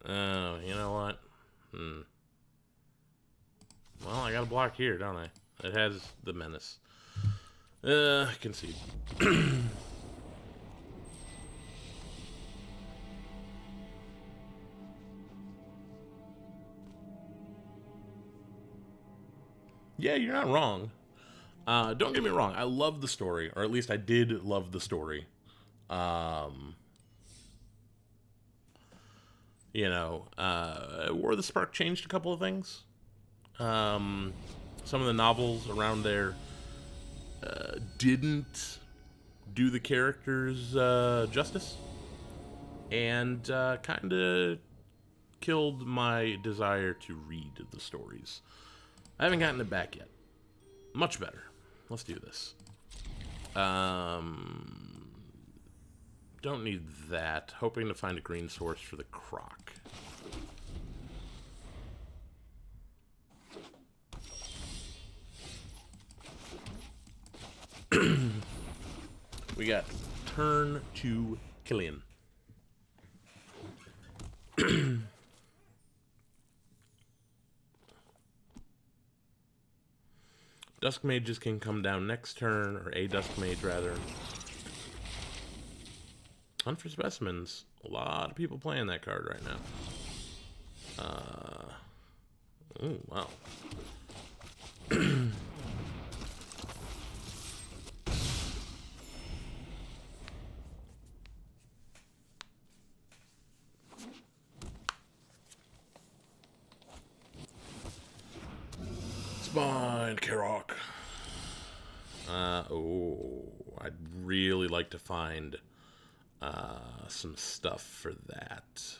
Oh, you know what? Well, I got a block here, don't I? It has the Menace. Concede. Yeah, you're not wrong. Don't get me wrong. I love the story, or at least I did love the story. You know, War of the Spark changed a couple of things. Some of the novels around there didn't do the characters justice, and kind of killed my desire to read the stories. I haven't gotten it back yet. Much better. Let's do this. Don't need that. Hoping to find a green source for the Croc. We got turn to Killian. Dusk Mages can come down next turn, or a Dusk Mage rather. Hunt for Specimens. A lot of people playing that card right now. Oh, wow. Spine Karok. I'd really like to find some stuff for that.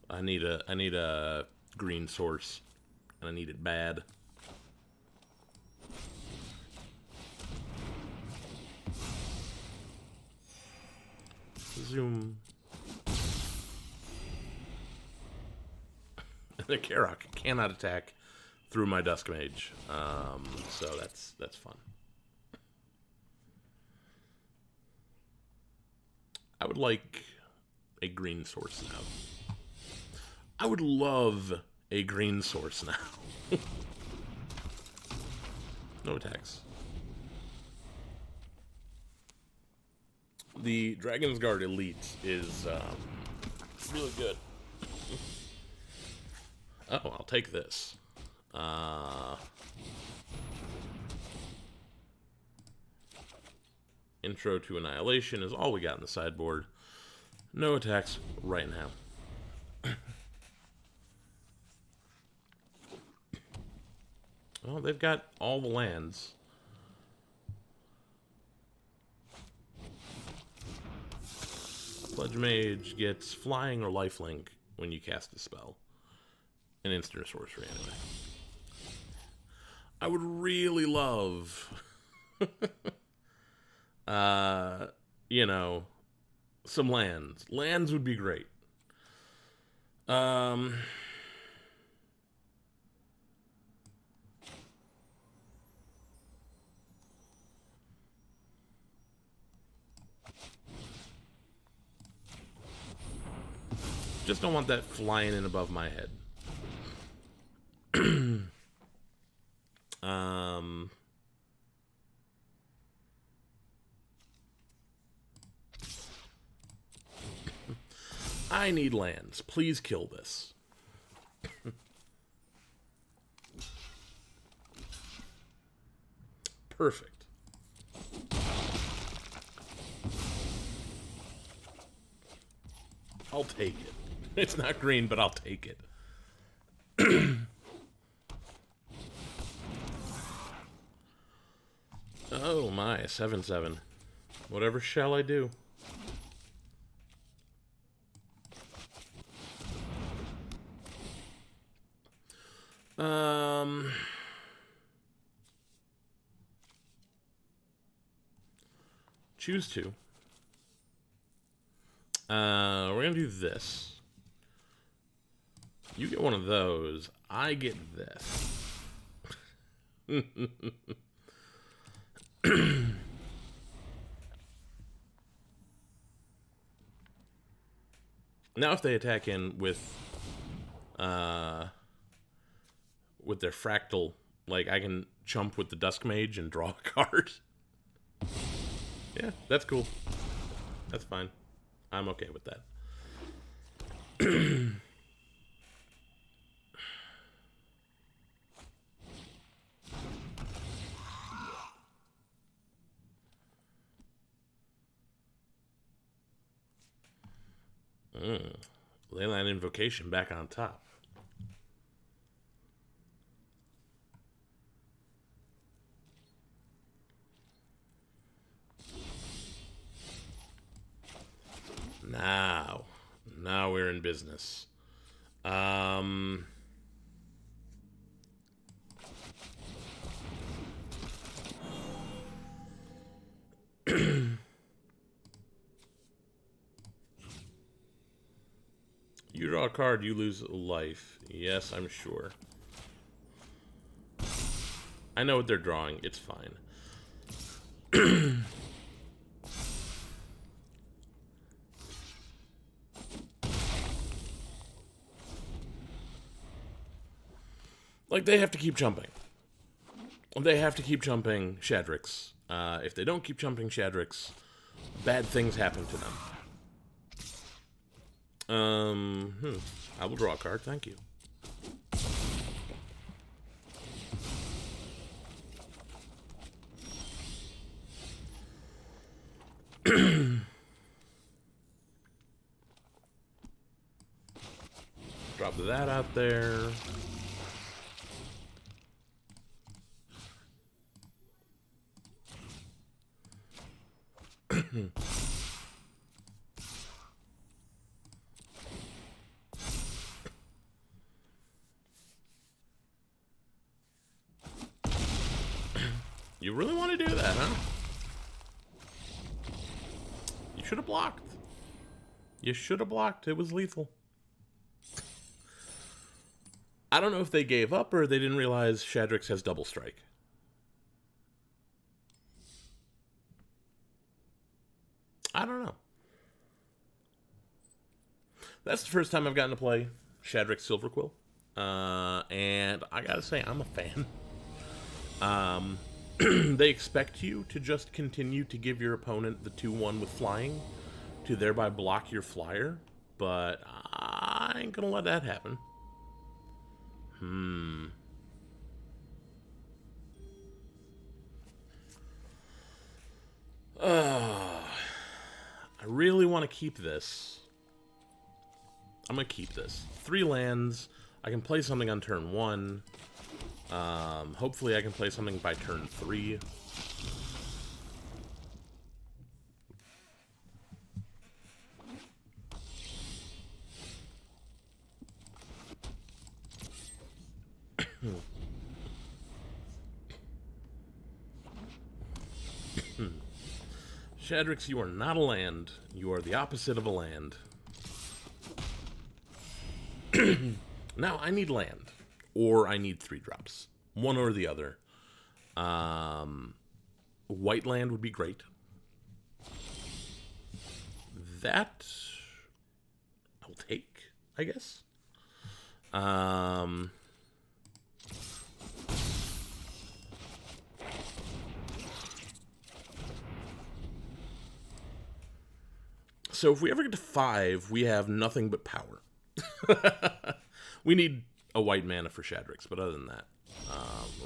I need a green source, and I need it bad. Zoom. The Karok cannot attack through my Dusk Mage, so that's fun. I would like a green source now. I would love a green source now. No attacks. The Dragon's Guard Elite is really good. Oh, I'll take this. Intro to Annihilation is all we got in the sideboard. No attacks right now. Well, they've got all the lands. Pledge Mage gets flying or lifelink when you cast a spell. An instant or sorcery, anyway. I would really love, you know, some lands. Lands would be great. Just don't want that flying in above my head. I need lands. Please kill this. Perfect. I'll take it. It's not green, but I'll take it. Oh my, 7/7. Whatever shall I do? Choose to. We're gonna do this. You get one of those. I get this. Now if they attack in with their fractal, like I can chump with the Dusk Mage and draw a card. Yeah, that's cool. That's fine. I'm okay with that. Leyline Invocation back on top. Now we're in business. You draw a card, you lose a life. Yes, I'm sure. I know what they're drawing. It's fine. Like, they have to keep jumping. They have to keep jumping Shadrix. If they don't keep jumping Shadrix, bad things happen to them. I will draw a card, thank you. Drop that out there. You really want to do that, huh? You should have blocked. You should have blocked. It was lethal. I don't know if they gave up or they didn't realize Shadrix has double strike. I don't know. That's the first time I've gotten to play Shadrix Silverquill. And I gotta say, I'm a fan. They expect you to just continue to give your opponent the 2/1 with flying to thereby block your flyer, but I ain't gonna let that happen. I really want to keep this. I'm gonna keep this. 3 lands. I can play something on turn 1. Hopefully I can play something by turn 3. Shadrix, you are not a land. You are the opposite of a land. Now, I need land. Or I need 3-drops. One or the other. White land would be great. That I'll take, I guess. So if we ever get to 5, we have nothing but power. We need a white mana for Shadrix, but other than that,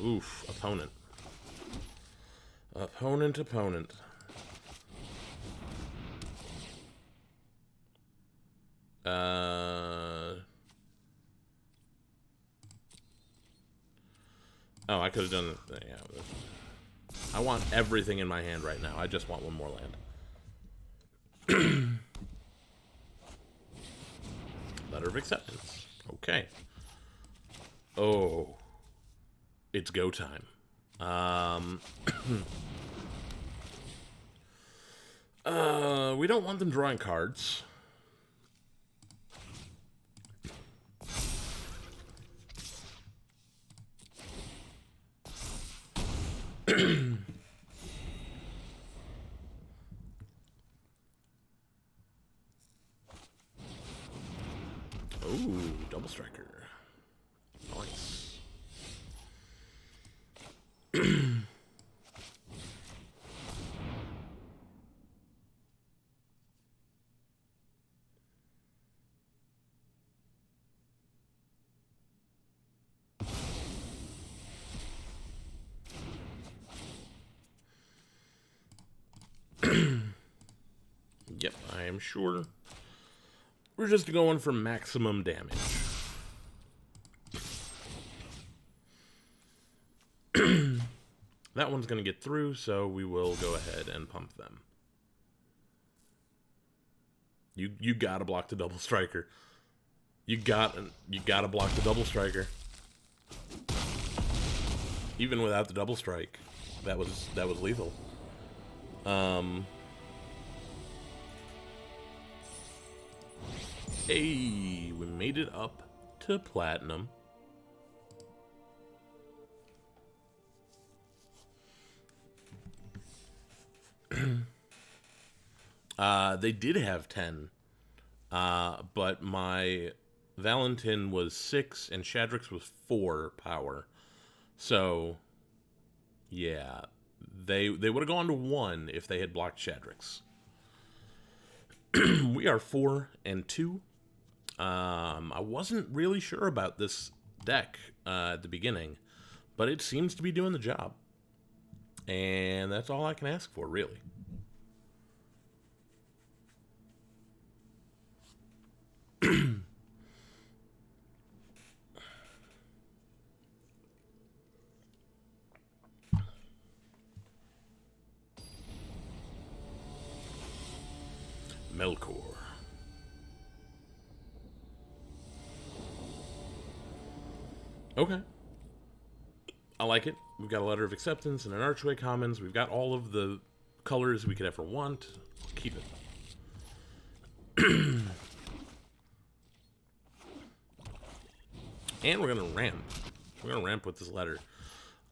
oof, opponent. Opponent. Oh, I could have done it. Yeah. I want everything in my hand right now. I just want one more land. Letter of acceptance. Okay. Oh. It's go time. We don't want them drawing cards. Ooh, double striker. Nice. Yep, I am sure. We're just going for maximum damage. That one's going to get through, so we will go ahead and pump them. You gotta block the double striker. You gotta block the double striker. Even without the double strike, that was lethal. Hey, we made it up to platinum. They did have 10, but my Valentin was 6 and Shadrix was 4 power. So, yeah, they would have gone to 1 if they had blocked Shadrix. We are 4 and 2. I wasn't really sure about this deck at the beginning, but it seems to be doing the job. And that's all I can ask for, really. Melkor. Okay. I like it. We've got a letter of acceptance and an archway commons. We've got all of the colors we could ever want. Keep it. And we're going to ramp. We're going to ramp with this letter.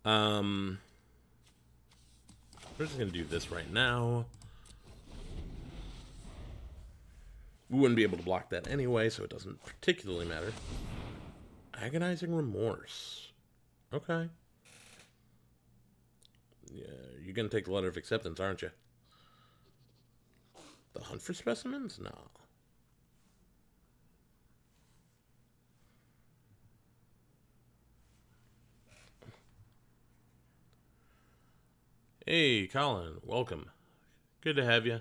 We're just going to do this right now. We wouldn't be able to block that anyway, so it doesn't particularly matter. Agonizing Remorse. Okay. Yeah, you're going to take the letter of acceptance, aren't you? The hunt for specimens? No. Hey, Colin. Welcome. Good to have you.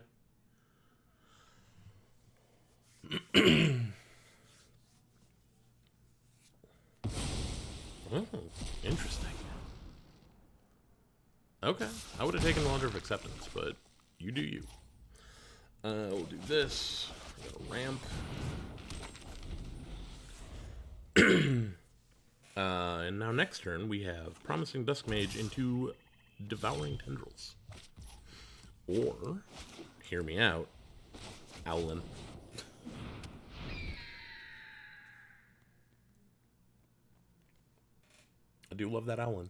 Oh, interesting. Okay, I would have taken the letter of acceptance, but you do you. We'll do this. We've got a ramp. And now next turn we have Promising Dusk Mage into Devouring Tendrils. Or hear me out, Owlin. I do love that Owlin.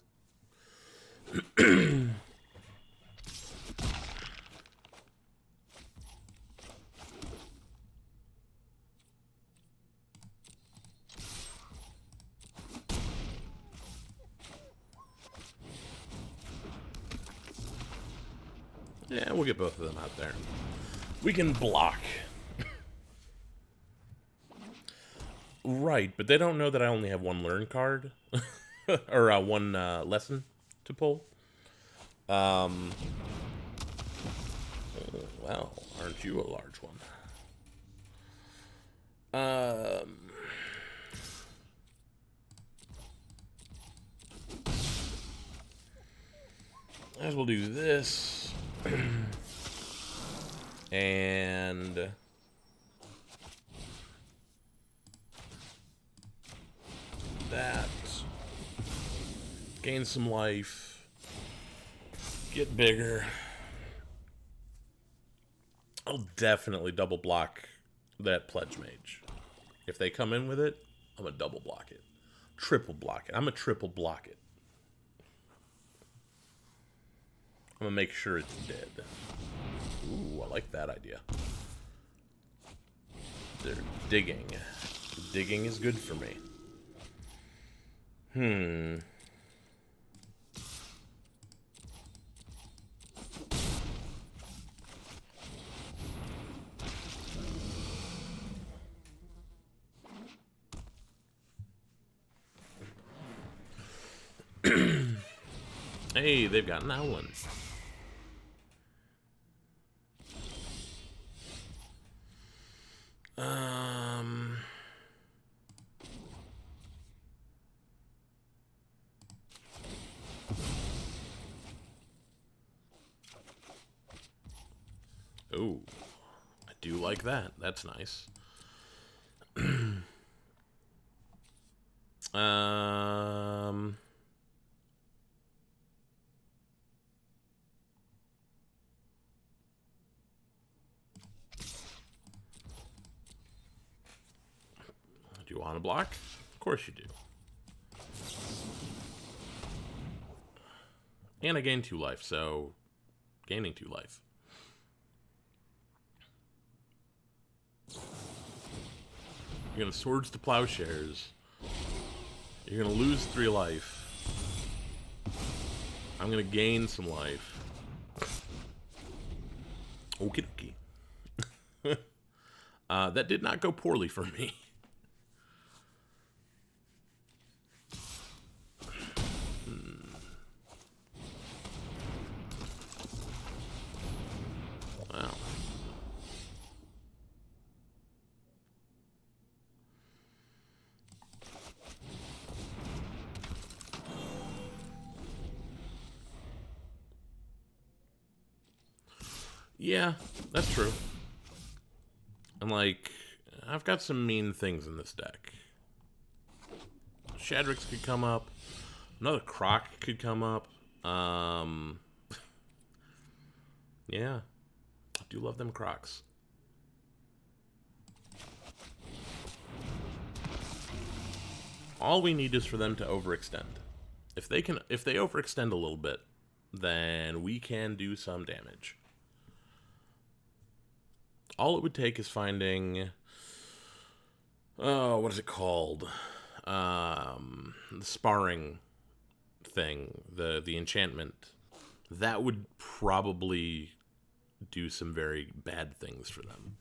Yeah, we'll get both of them out there. We can block. Right, but they don't know that I only have one learn card. or one lesson to pull. Well, aren't you a large one? As we'll do this. And that. Gain some life. Get bigger. I'll definitely double block that Pledge Mage. If they come in with it, I'm going to double block it. Triple block it. I'm going to triple block it. I'm going to make sure it's dead. Ooh, I like that idea. They're digging. Digging is good for me. Hey, they've got an Owlin. Ooh, I do like that. That's nice. Do you want to block? Of course you do. And I gain 2 life, so gaining 2 life. You're gonna Swords to Plowshares. You're gonna lose 3 life. I'm gonna gain some life. Okie dokie. That did not go poorly for me. Wow. Yeah, that's true. And like, I've got some mean things in this deck. Shadrix could come up. Another Croc could come up. Yeah. I do love them Crocs. All we need is for them to overextend. If they overextend a little bit, then we can do some damage. All it would take is finding, oh, what is it called? The sparring thing, the enchantment. That would probably do some very bad things for them.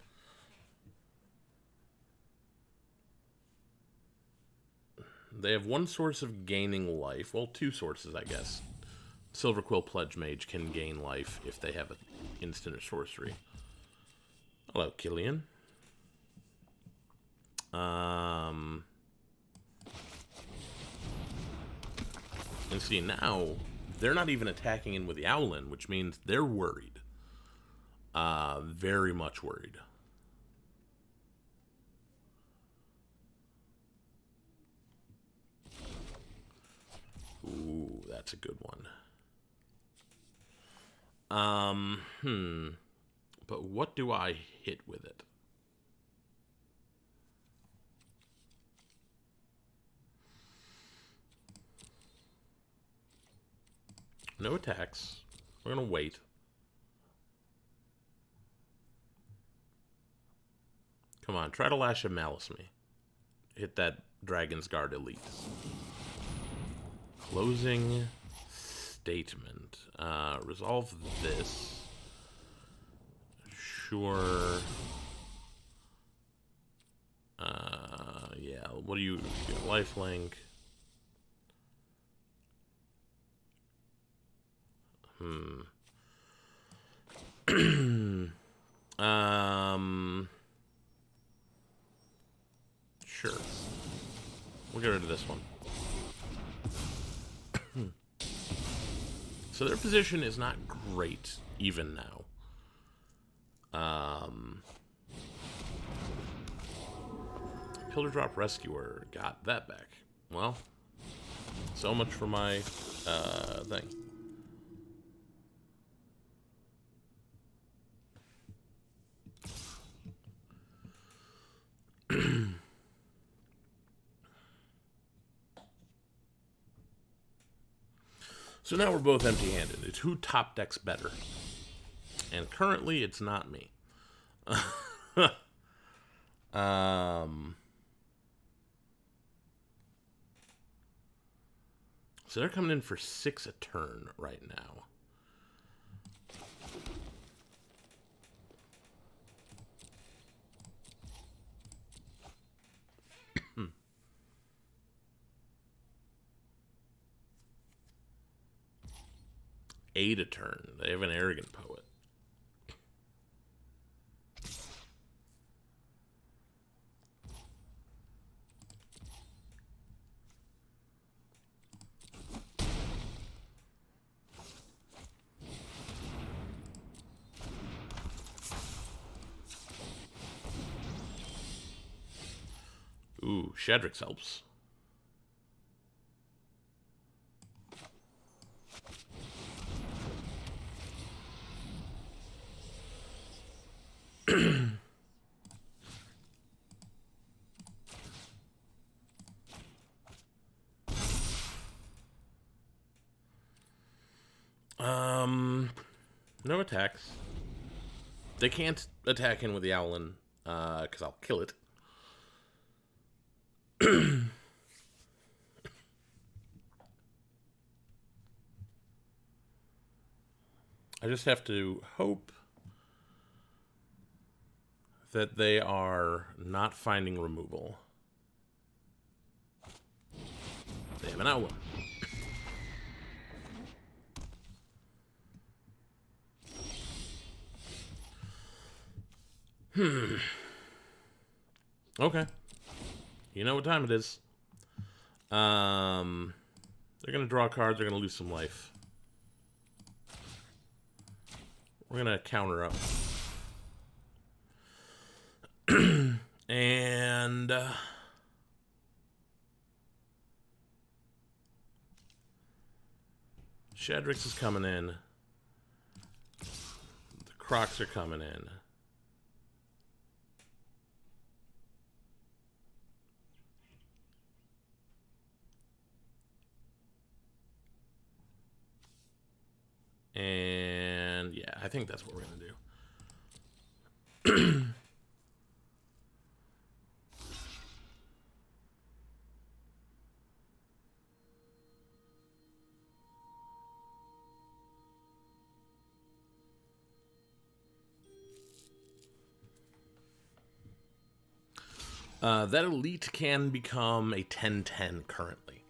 They have one source of gaining life. Well, 2 sources, I guess. Silverquill Pledge Mage can gain life if they have an instant or sorcery. Hello, Killian. And see, now, they're not even attacking in with the Owlin, which means they're worried. Very much worried. Ooh, that's a good one. But what do I hit with it? No attacks. We're going to wait. Come on, try to Lash of Malice me. Hit that Dragon's Guard Elite. Closing statement. Resolve this. Sure. Yeah, what do you get? Lifelink. Sure. We'll get rid of this one. So their position is not great even now. Pillar Drop Rescuer. Got that back. Well, so much for my thing. So now we're both empty-handed. It's who top decks better. And currently, it's not me. So they're coming in for 6 a turn right now. Eight a turn. They have an Arrogant Poet. Ooh, Shadrix helps. No attacks. They can't attack in with the Owlin, because I'll kill it. I just have to hope that they are not finding removal. They have an Owlin. Okay. You know what time it is. They're going to draw cards. They're going to lose some life. We're going to counter up. And... Shadrix is coming in. The Crocs are coming in. And yeah, I think that's what we're going to do. That elite can become a 10-10 currently.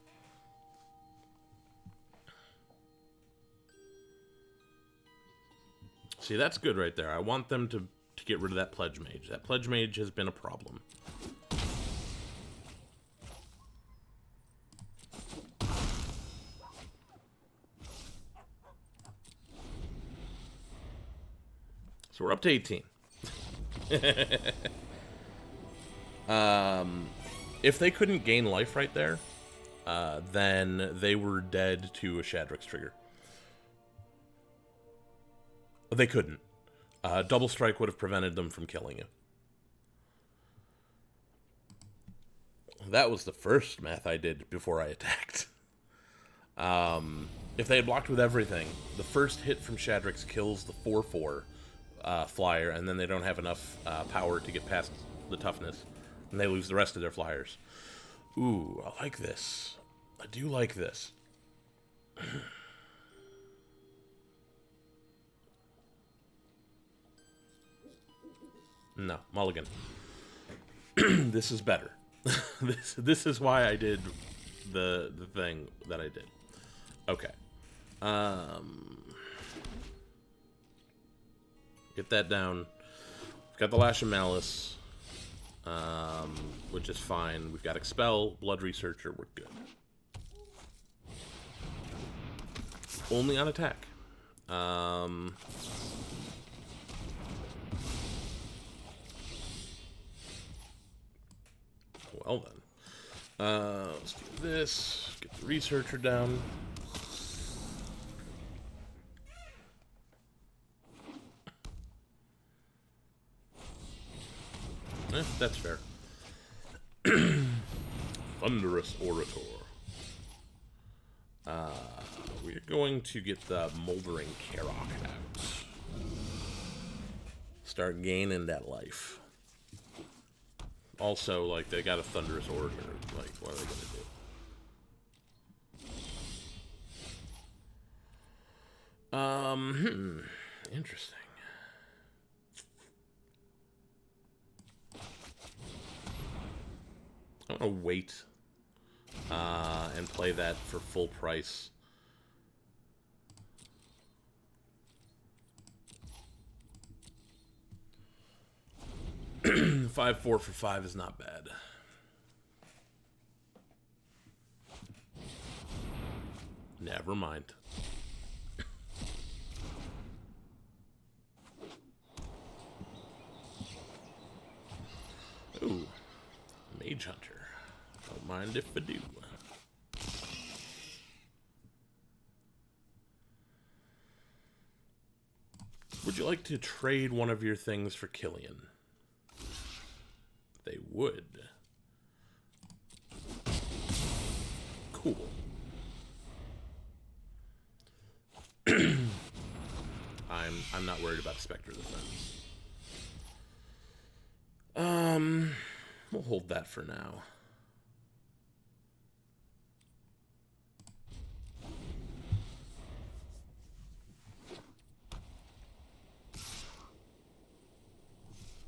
See, that's good right there. I want them to get rid of that Pledge Mage. That Pledge Mage has been a problem. So we're up to 18. If they couldn't gain life right there, then they were dead to a Shadrix trigger. They couldn't. Double strike would have prevented them from killing you. That was the first math I did before I attacked. If they had blocked with everything, the first hit from Shadrix kills the 4/4 flyer, and then they don't have enough power to get past the toughness, and they lose the rest of their flyers. Ooh, I like this. I do like this. No, mulligan. This is better. This is why I did the thing that I did. Okay. Get that down. We've got the Lash of Malice, which is fine. We've got Expel, Blood Researcher. We're good. Only on attack. Well then. Let's do this. Get the Researcher down. That's fair. Thunderous Orator. We're going to get the Moldering Karok out. Start gaining that life. Also, like, they got a Thunderous Orator. Like, what are they gonna do? Interesting. I'm gonna wait and play that for full price. $5-4 for 5 is not bad. Never mind. Ooh, Mage Hunter. Don't mind if I do. Would you like to trade one of your things for Killian? They would. Cool. I'm not worried about Spectre Defense. We'll hold that for now.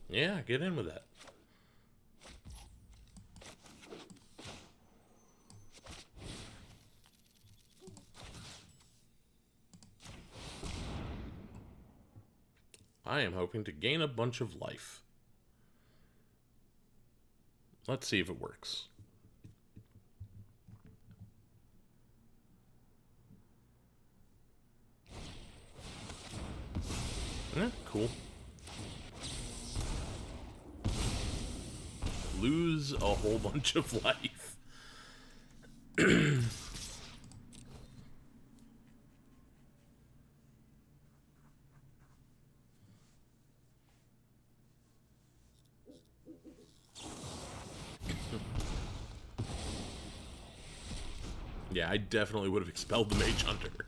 Yeah, get in with that. I am hoping to gain a bunch of life. Let's see if it works. Yeah, cool. Lose a whole bunch of life. Yeah, I definitely would have expelled the Mage Hunter.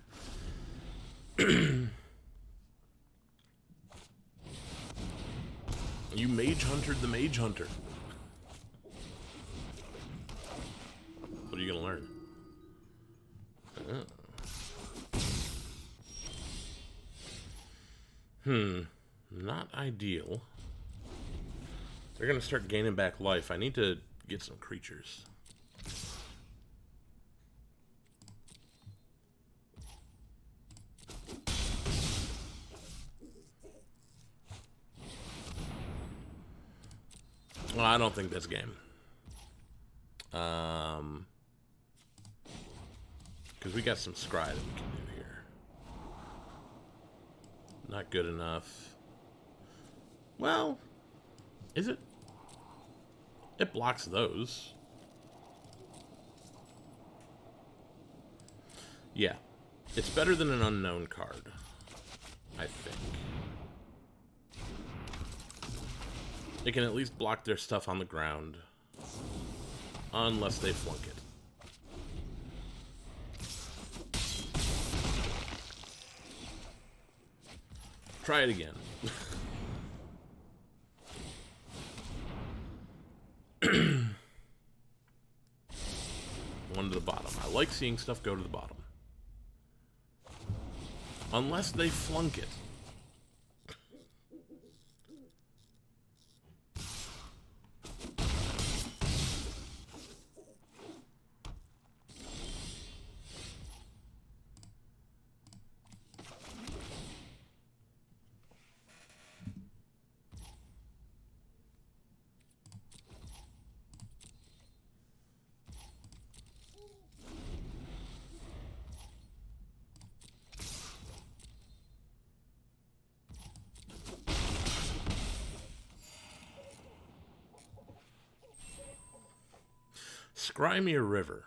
You Mage Huntered the Mage Hunter. What are you gonna learn? Not ideal. They're gonna start gaining back life. I need to get some creatures. Well, I don't think that's game. Because we got some scry that we can do here. Not good enough. Well, is it? It blocks those. Yeah. It's better than an unknown card, I think. it can at least block their stuff on the ground. Unless they flunk it. Try it again. One to the bottom. I like seeing stuff go to the bottom. Unless they flunk it. Scrimey River.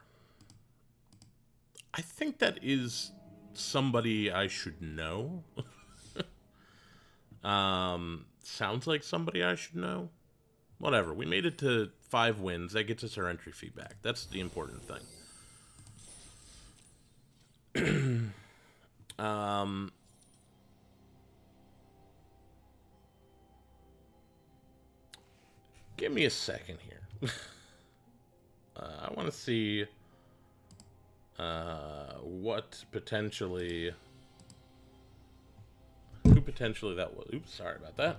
I think that is somebody I should know. Sounds like somebody I should know. Whatever. We made it to 5 wins. That gets us our entry fee back. That's the important thing. Give me a second here. I want to see what potentially... Who potentially that was. Oops, sorry about that.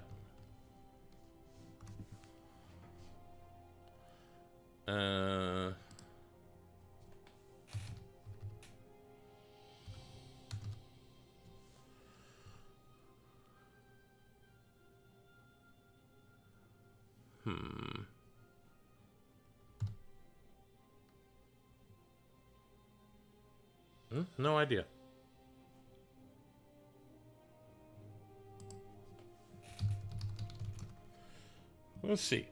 No idea. Let's see.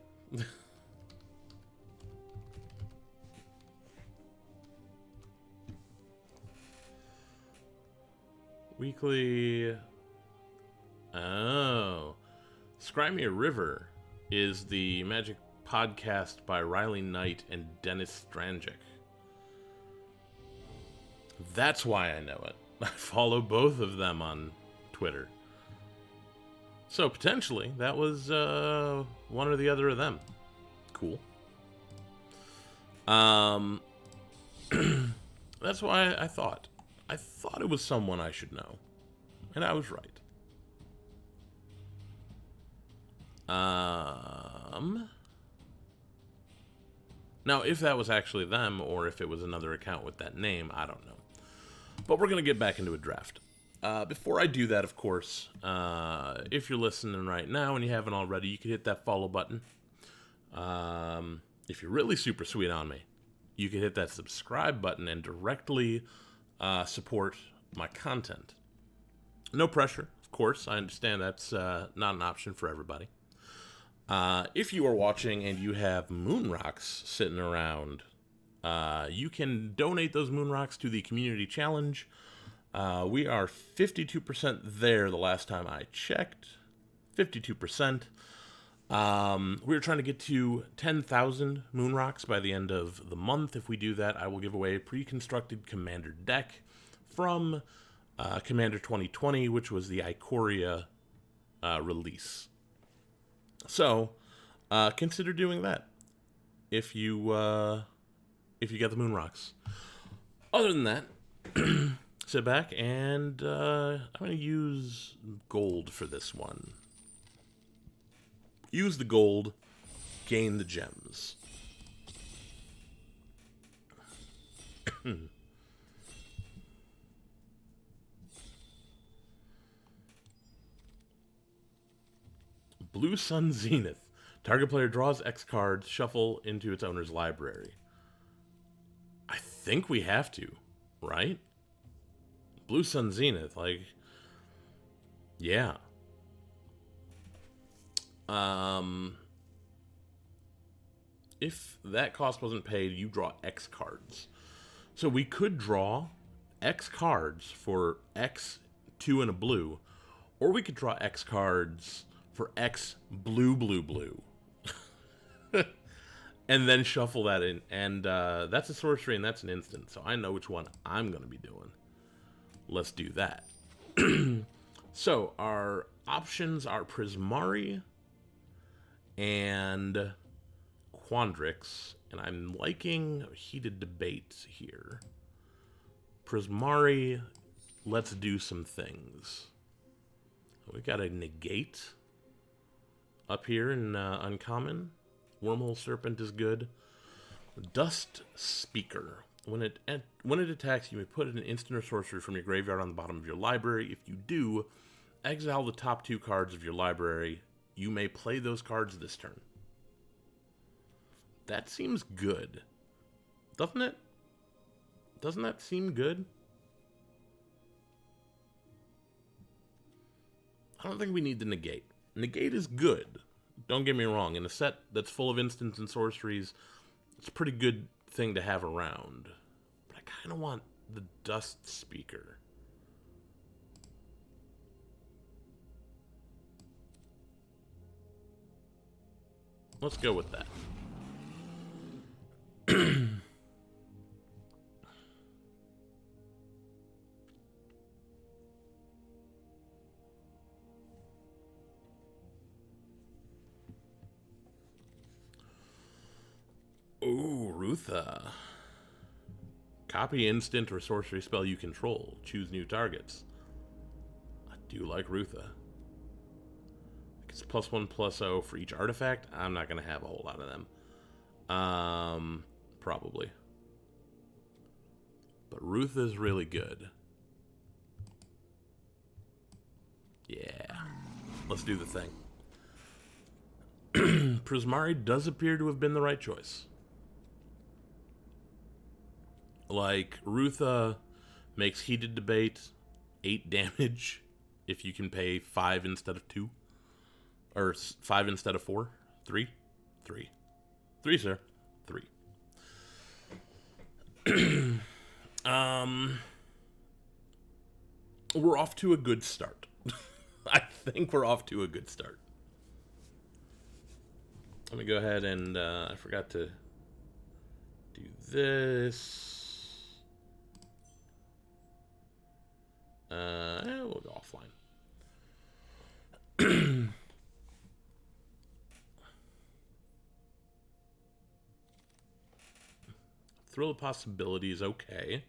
Weekly. Oh. Scrimey River is the Magic podcast by Riley Knight and Dennis Strangic. That's why I know it. I follow both of them on Twitter. So potentially, that was one or the other of them. Cool. That's why I thought. I thought it was someone I should know. And I was right. Now, if that was actually them, or if it was another account with that name, I don't know. But we're going to get back into a draft. Before I do that, of course, if you're listening right now and you haven't already, you can hit that follow button. If you're really super sweet on me, you can hit that subscribe button and directly support my content. No pressure, of course. I understand that's not an option for everybody. If you are watching and you have moon rocks sitting around, you can donate those moon rocks to the community challenge. We are 52% there the last time I checked. 52%. We were trying to get to 10,000 moon rocks by the end of the month. If we do that, I will give away a pre-constructed Commander deck from Commander 2020, which was the Ikoria release. So, consider doing that if you get the moon rocks. Other than that, sit back and I'm going to use gold for this one. Use the gold, gain the gems. Blue Sun Zenith. Target player draws X cards, shuffle into its owner's library. I think we have to, right? Blue Sun Zenith, like, yeah. If that cost wasn't paid, you draw X cards. So we could draw X cards for X, 2 and a blue, or we could draw X cards for X blue, blue, blue. and then shuffle that in. And that's a sorcery, and that's an instant. So I know which one I'm going to be doing. Let's do that. So our options are Prismari and Quandrix. And I'm liking heated debates here. Prismari, let's do some things. We got a negate up here in uncommon. Wormhole Serpent is good. Dust Speaker. When it attacks, you may put an instant or sorcery from your graveyard on the bottom of your library. If you do, exile the top 2 cards of your library. You may play those cards this turn. That seems good, doesn't it? Doesn't that seem good? I don't think we need the negate. Negate is good. Don't get me wrong. In a set that's full of instants and sorceries, it's a pretty good thing to have around. But I kind of want the Dust Speaker. Let's go with that. Ooh, Rutha. Copy instant or sorcery spell you control. Choose new targets. I do like Rutha. It's +1/+0 for each artifact. I'm not going to have a whole lot of them. Probably. But Rutha is really good. Yeah. Let's do the thing. Prismari does appear to have been the right choice. Like, Rutha makes heated debate 8 damage if you can pay 5 instead of 2. Or 5 instead of 4. 3? 3. 3, sir. 3. We're off to a good start. I think we're off to a good start. Let me go ahead and, I forgot to do this. We'll go offline. Thrill of Possibilities, okay.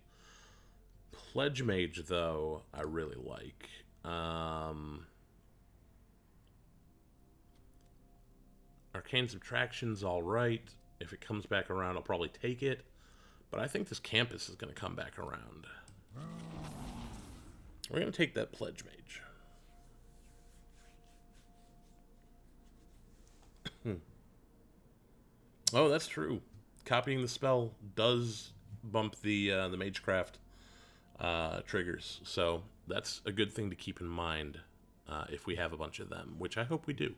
Pledge Mage, though, I really like. Arcane Subtraction's alright. If it comes back around, I'll probably take it. But I think this Campus is going to come back around. We're going to take that Pledge Mage. Oh, that's true. Copying the spell does bump the Magecraft triggers. So that's a good thing to keep in mind if we have a bunch of them, which I hope we do.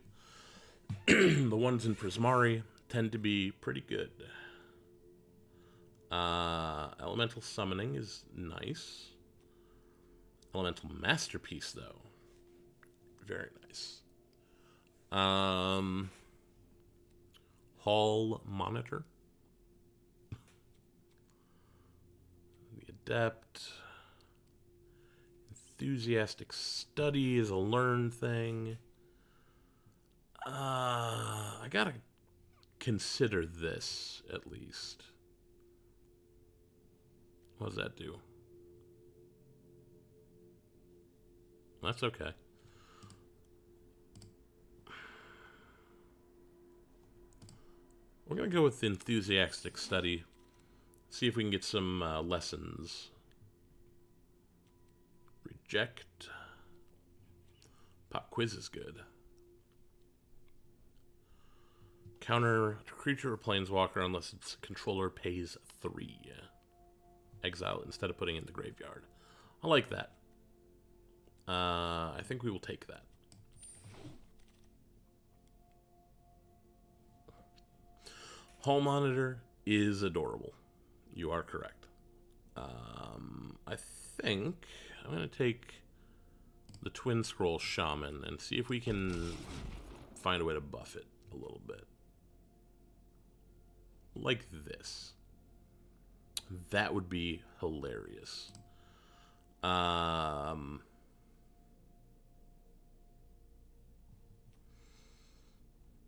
The ones in Prismari tend to be pretty good. Elemental Summoning is nice. Elemental Masterpiece, though. Very nice. Hall Monitor. The Adept. Enthusiastic Study is a learn thing. I gotta consider this, at least. What does that do? That's okay. We're going to go with Enthusiastic Study. See if we can get some lessons. Reject. Pop Quiz is good. Counter creature or planeswalker unless its controller pays 3. Exile it instead of putting it in the graveyard. I like that. I think we will take that. Hall Monitor is adorable. You are correct. I think I'm going to take the Twin Scroll Shaman and see if we can find a way to buff it a little bit. like this. That would be hilarious.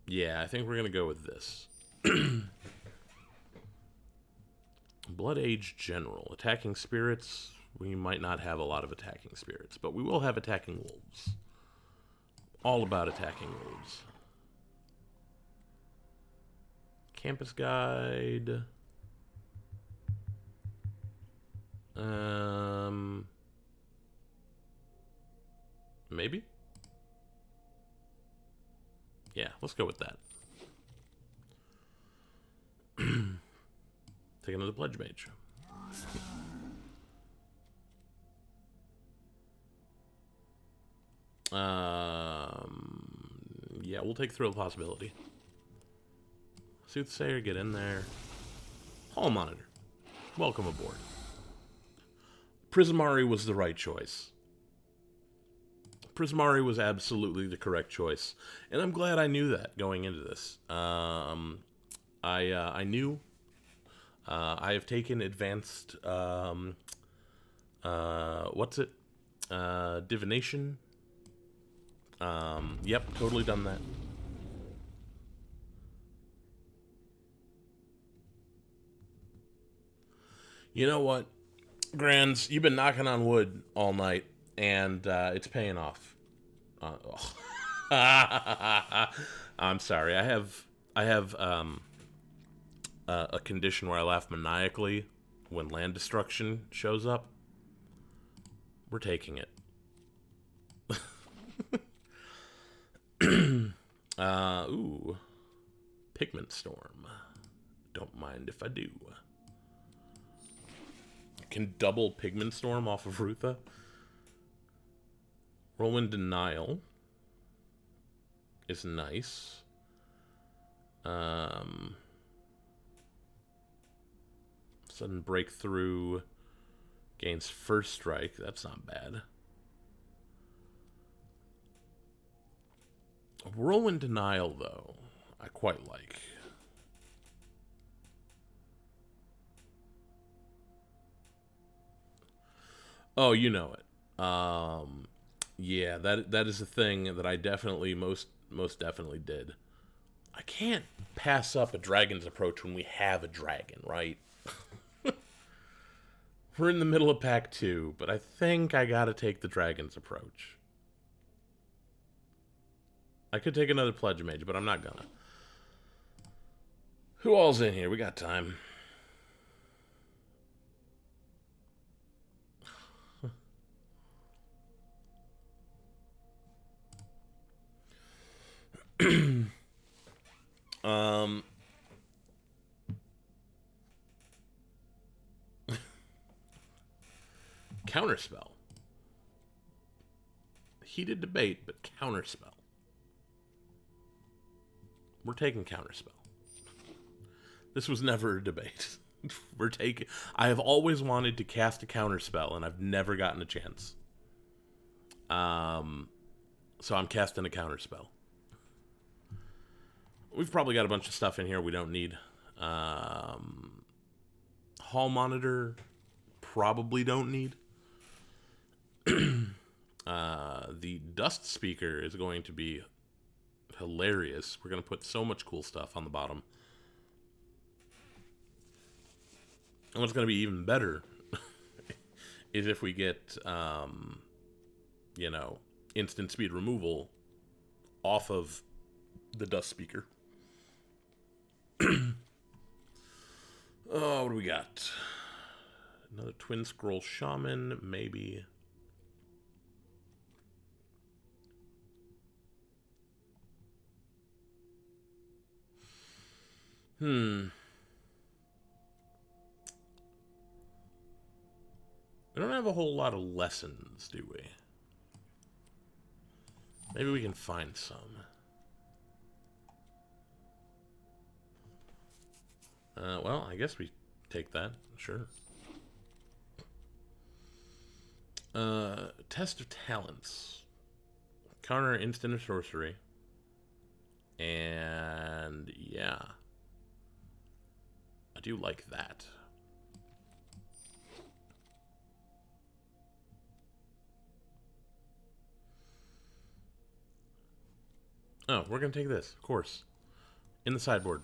Yeah, I think we're going to go with this. Blood Age General. Attacking spirits. We might not have a lot of attacking spirits, but we will have attacking wolves. All about attacking wolves. Campus Guide. Maybe? Yeah, let's go with that. Take another Pledge Mage. Yeah, we'll take Thrill Possibility. Soothsayer, get in there. Hall Monitor. Welcome aboard. Prismari was the right choice. Prismari was absolutely the correct choice. And I'm glad I knew that going into this. I knew. I have taken advanced, what's it? Divination. Yep, totally done that. You know what, Grands, you've been knocking on wood all night, and it's paying off. I'm sorry. I have a condition where I laugh maniacally when land destruction shows up. We're taking it. Ooh. Pigment Storm. Don't mind if I do. Can double Pigment Storm off of Rutha. Whirlwind Denial is nice. Sudden Breakthrough gains first strike. That's not bad. Whirlwind Denial, though, I quite like. Oh, you know it. Yeah, that is a thing that I definitely most definitely did. I can't pass up a dragon's approach when we have a dragon, right? We're in the middle of pack 2, but I think I gotta take the dragon's approach. I could take another Pledge Mage, but I'm not gonna. Who all's in here? We got time. Counterspell. Heated debate, but Counterspell. We're taking Counterspell. This was never a debate. We're taking. I have always wanted to cast a Counterspell, and I've never gotten a chance. So I'm casting a Counterspell. We've probably got a bunch of stuff in here we don't need. Hall Monitor, probably don't need. The Dust Speaker is going to be hilarious. We're going to put so much cool stuff on the bottom. And what's going to be even better is if we get, you know, instant speed removal off of the Dust Speaker. Oh, what do we got? Another Twin Scroll Shaman, maybe. We don't have a whole lot of lessons, do we? Maybe we can find some. Well, I guess we take that. Sure. Test of Talents. Counter instant or sorcery. And yeah. do like that. Oh, we're going to take this, of course. In the sideboard.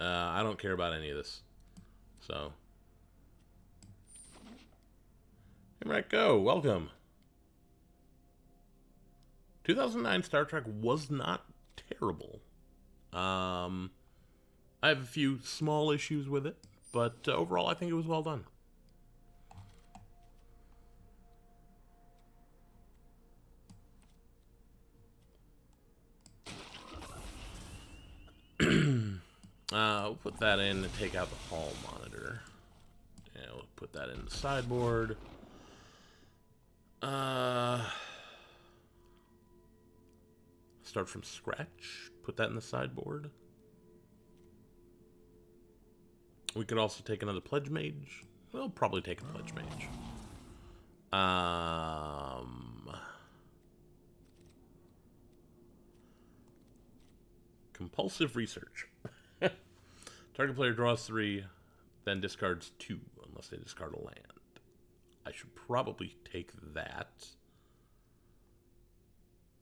I don't care about any of this. So. Hey, Marco, welcome. 2009 Star Trek was not terrible. I have a few small issues with it, but overall I think it was well done. We'll put that in to take out the hall monitor. Yeah, we'll put that in the sideboard. Start from scratch. Put that in the sideboard. We could also take another Pledge Mage. We'll probably take a Pledge Mage. Compulsive Research. Target player draws 3, then discards 2, unless they discard a land. I should probably take that.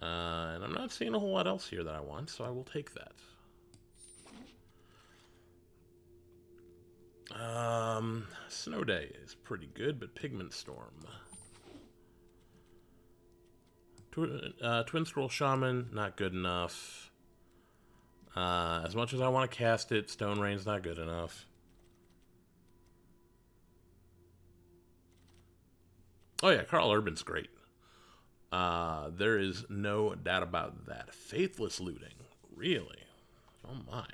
And I'm not seeing a whole lot else here that I want, so I will take that. Snow Day is pretty good, but Pigment Storm. Twin Scroll Shaman, not good enough. As much as I want to cast it, Stone Rain's not good enough. Oh yeah, Carl Urban's great. There is no doubt about that. Faithless Looting, really? Oh my.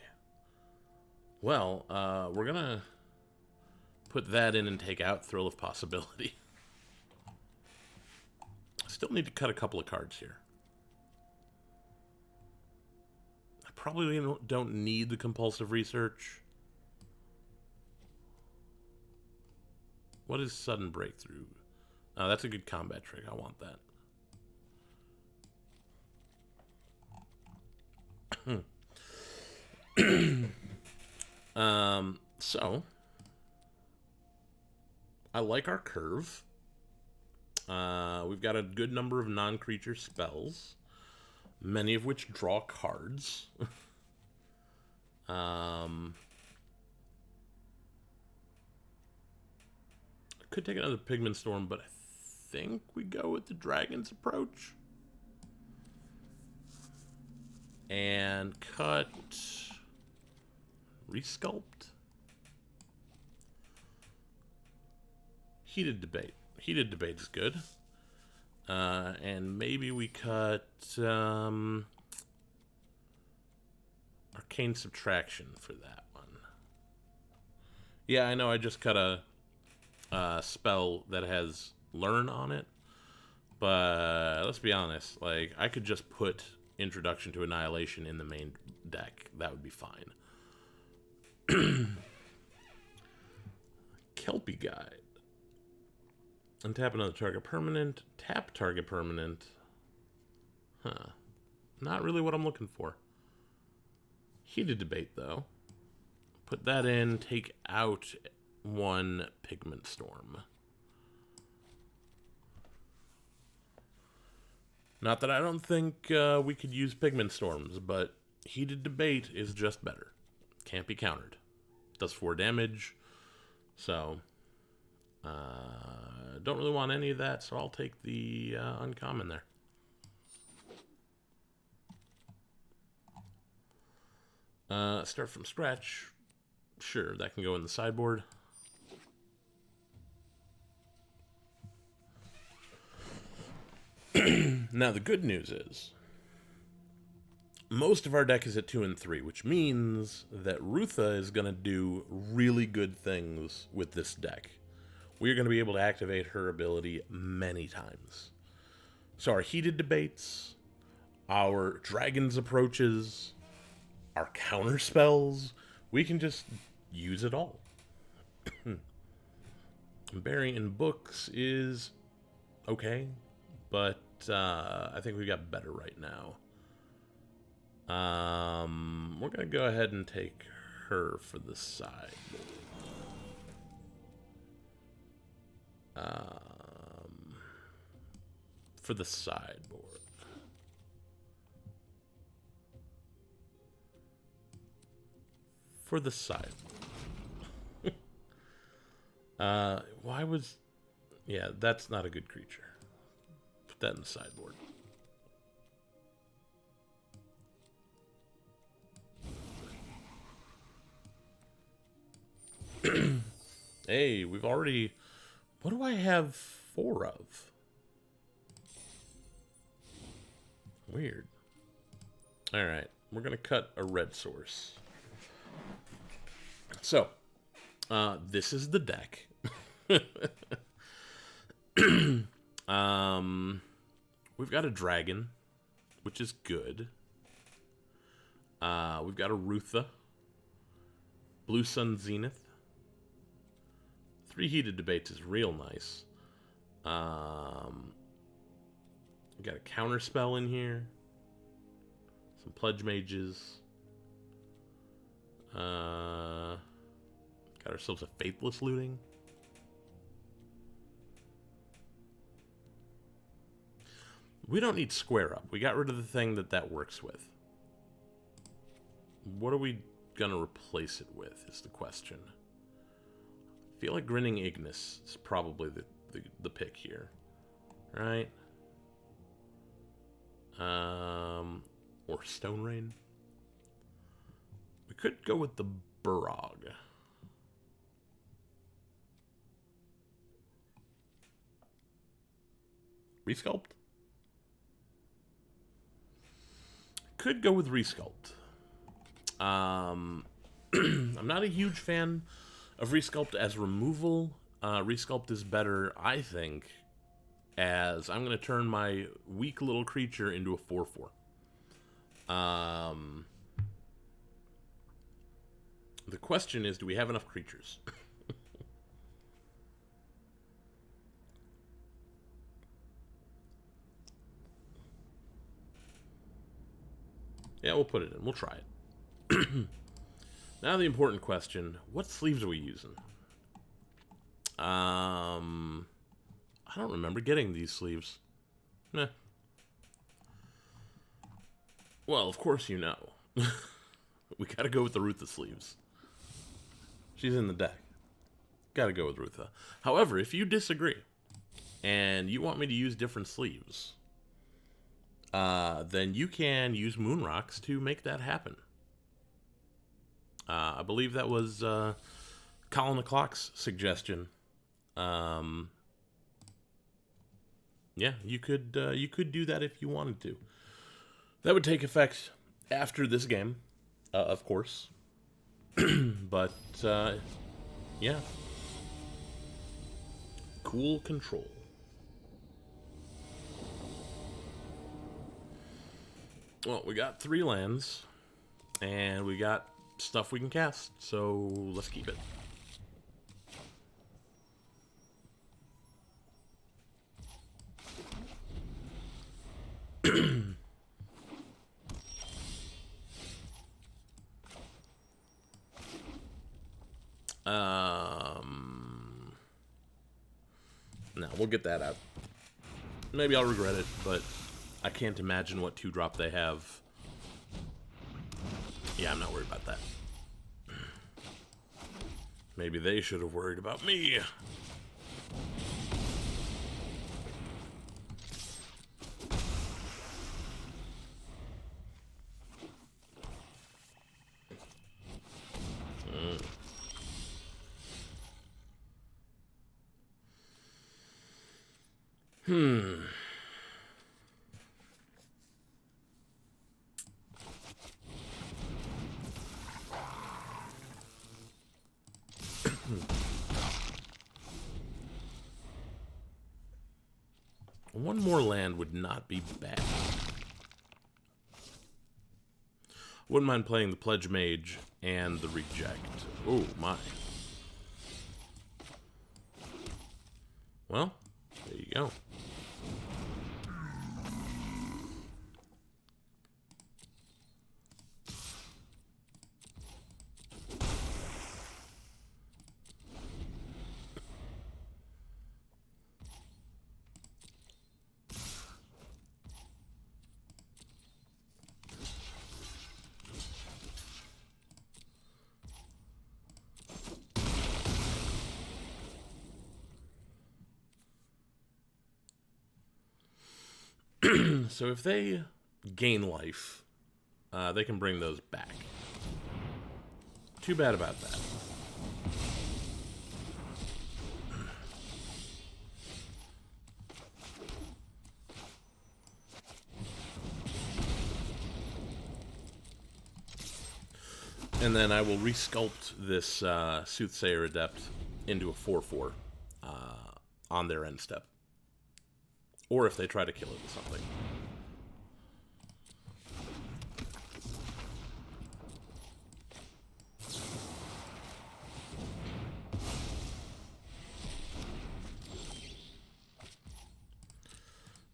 Well, we're gonna put that in and take out Thrill of Possibility. Still need to cut a couple of cards here. I probably don't need the Compulsive Research. What is Sudden Breakthrough? Oh, that's a good combat trick. I want that. So I like our curve. We've got a good number of non-creature spells, many of which draw cards. Could take another Pigment Storm, but I think we go with the Dragon's Approach. And cut Resculpt. Heated Debate. Heated Debate is good. And maybe we cut Arcane Subtraction for that one. Yeah, I know I just cut a spell that has Learn on it. But let's be honest, like, I could just put Introduction to Annihilation in the main deck. That would be fine. Kelpie Guide. Untap another target permanent. Tap target permanent. Huh. Not really what I'm looking for. Heated Debate, though. Put that in. Take out one Pigment Storm. Not that I don't think we could use Pigment Storms, but Heated Debate is just better. Can't be countered. Does 4 damage. So, don't really want any of that, so I'll take the uncommon there. Start from scratch. Sure, that can go in the sideboard. Now, the good news is most of our deck is at 2 and 3, which means that Rutha is going to do really good things with this deck. We are going to be able to activate her ability many times. So our Heated Debates, our Dragon's Approaches, our counter spells, we can just use it all. Bury in Books is okay, but I think we got better right now. We're going to go ahead and take her for the sideboard. For the sideboard. For the sideboard. Why was... Yeah, that's not a good creature. Put that in the sideboard. Hey, we've already... What do I have 4 of? Weird. Alright, we're going to cut a red source. So, this is the deck. We've got a dragon, which is good. We've got a Rutha. Blue Sun Zenith. 3 Heated Debates is real nice. We got a counter spell in here. Some Pledge Mages. Got ourselves a Faithless Looting. We don't need Square Up. We got rid of the thing that works with. What are we gonna replace it with is the question. I feel like Grinning Ignis is probably the pick here. Right? Or Stone Rain. We could go with the Burrog. Resculpt? Could go with Resculpt. I'm not a huge fan of Resculpt as removal. Resculpt is better, I think, as I'm going to turn my weak little creature into a 4/4. The question is, do we have enough creatures? Yeah, we'll put it in. We'll try it. Now the important question, what sleeves are we using? I don't remember getting these sleeves. Nah. Well, of course you know. We gotta go with the Rutha sleeves. She's in the deck. Gotta go with Rutha. However, if you disagree, and you want me to use different sleeves, then you can use Moon Rocks to make that happen. I believe that was Colin O'Clock's suggestion. Yeah, you could do that if you wanted to. That would take effect after this game, of course. But yeah, cool control. Well, we got 3 lands, and we got stuff we can cast, so let's keep it. No, we'll get that out. Maybe I'll regret it, but I can't imagine what 2-drop they have. Yeah, I'm not worried about that. Maybe they should have worried about me. One more land would not be bad. Wouldn't mind playing the Pledge Mage and the Reject. Oh, my. Well, there you go. So if they gain life, they can bring those back. Too bad about that. And then I will resculpt this Soothsayer Adept into a 4/4 on their end step. Or if they try to kill it with something.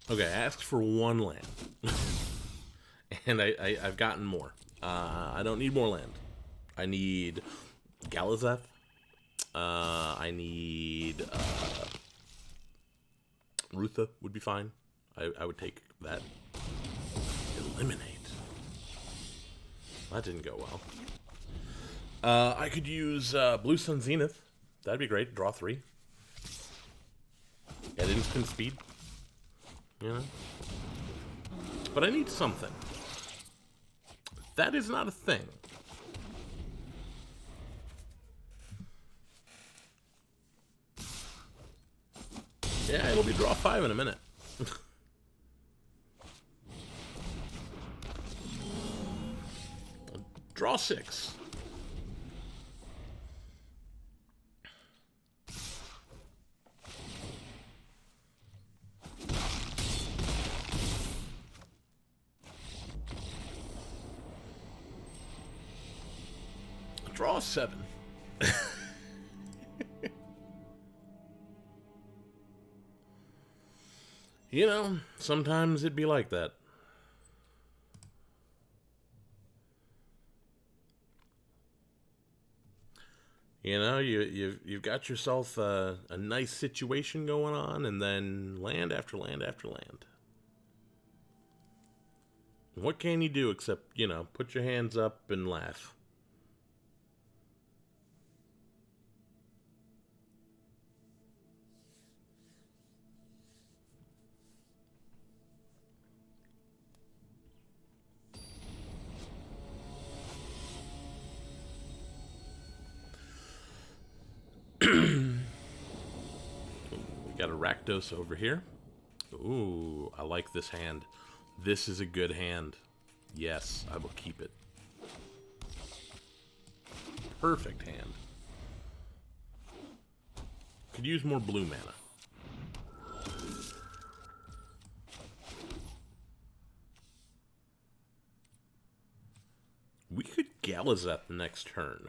Okay, I asked for one land. And I've gotten more. I don't need more land. I need Galazeth. I need Rutha would be fine. I would take that. Eliminate. That didn't go well. I could use Blue Sun Zenith. That'd be great. Draw 3. At instant speed. You know? But I need something. That is not a thing. Yeah, it'll be draw 5 in a minute. Draw 6. Draw 7. You know, sometimes it'd be like that. You know, you've got yourself a nice situation going on, and then land after land after land. What can you do except, you know, put your hands up and laugh? We got a Rakdos over here. Ooh, I like this hand. This is a good hand. Yes, I will keep it. Perfect hand. Could use more blue mana. We could Galazeth the next turn.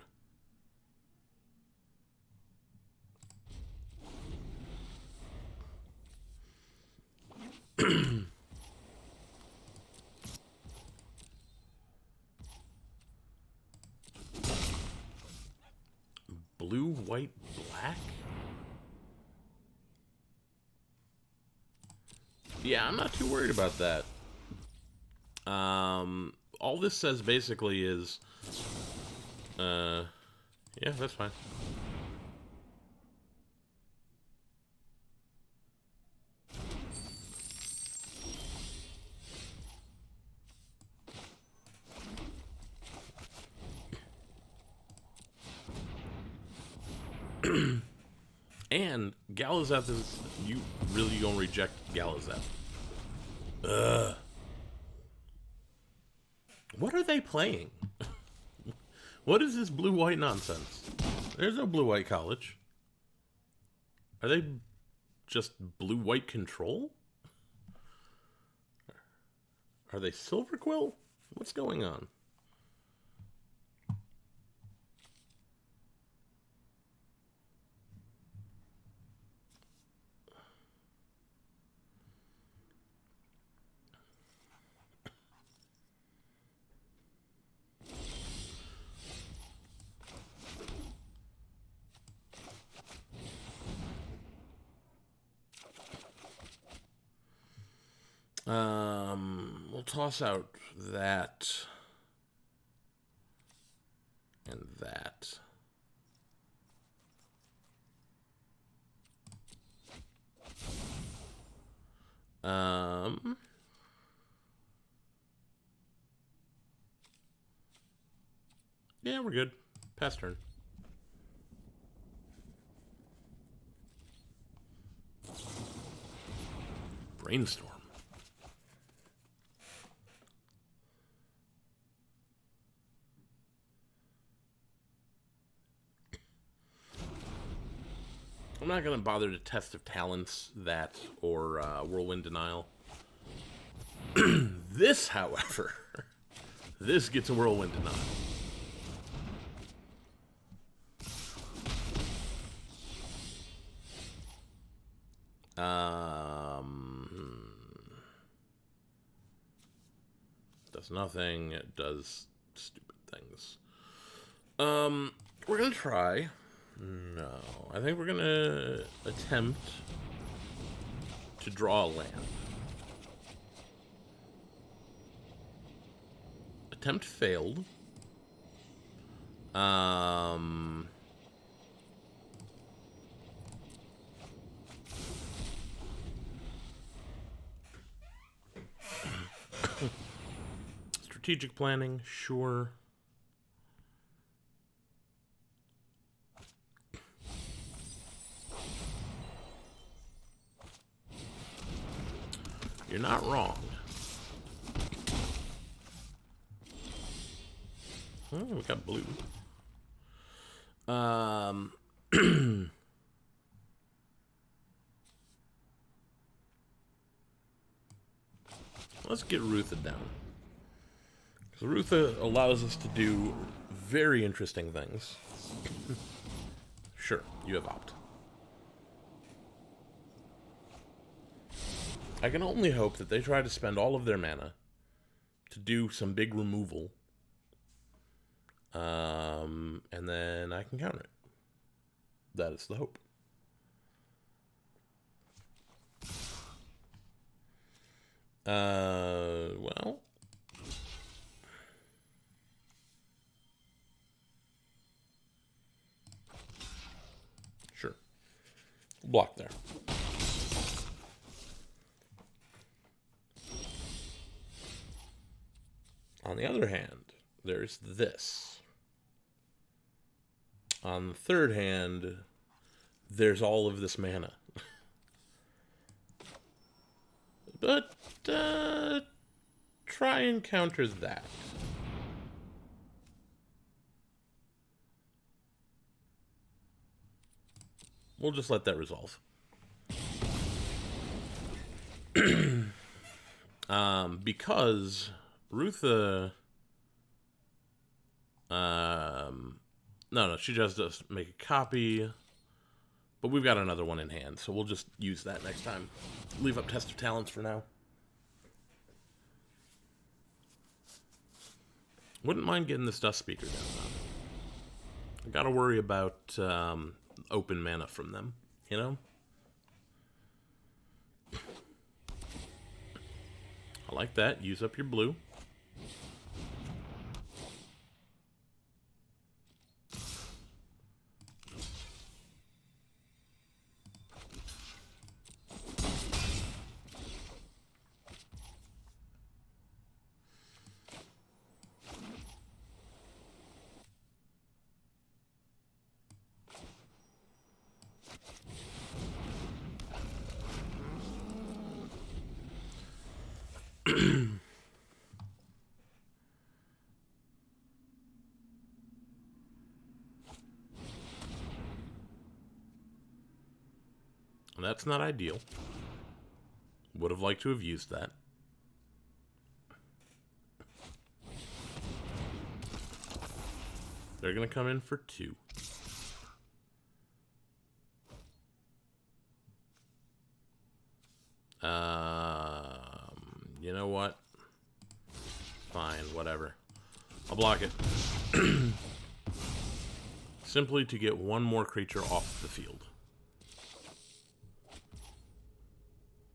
Blue, white, black? Yeah, I'm not too worried about that. All this says basically is... yeah, that's fine. And Galazeth is... You really gonna reject Galazeth? Ugh. What are they playing? What is this blue-white nonsense? There's no blue-white college. Are they just blue-white control? Are they Silver Quill? What's going on? We'll toss out that and that. Yeah, we're good. Pass turn. Brainstorm. I'm not going to bother to test of talents that or whirlwind denial. This, however, this gets a whirlwind denial. Does nothing. It does stupid things. We're gonna try. No, I think we're gonna attempt to draw a land. Attempt failed. Strategic planning, sure. You're not wrong. Oh, we got blue. Let's get Rutha down. Because Rutha allows us to do very interesting things. Sure, you have opt. I can only hope that they try to spend all of their mana to do some big removal. And then I can counter it. That is the hope. Well. Sure. Block there. On the other hand, there's this. On the third hand, there's all of this mana. But, try and counter that. We'll just let that resolve. Because Rutha... No, she just does make a copy. But we've got another one in hand, so we'll just use that next time. Leave up Test of Talents for now. Wouldn't mind getting this Dust Speaker down, though. I gotta worry about open mana from them, you know? I like that. Use up your blue. That's not ideal. Would have liked to have used that. They're going to come in for 2. You know what? Fine, whatever. I'll block it. Simply to get one more creature off the field.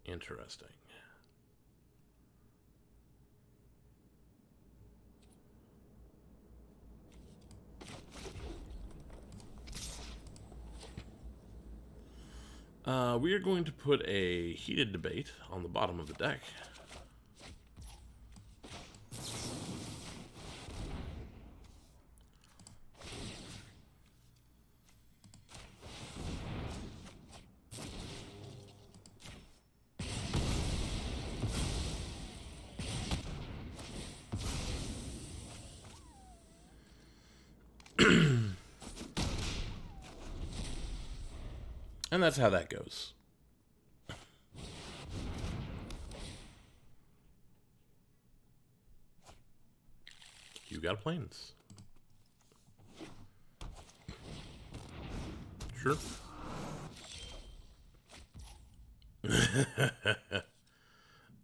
Interesting. We are going to put a heated debate on the bottom of the deck. And that's how that goes. You got planes. Sure. We're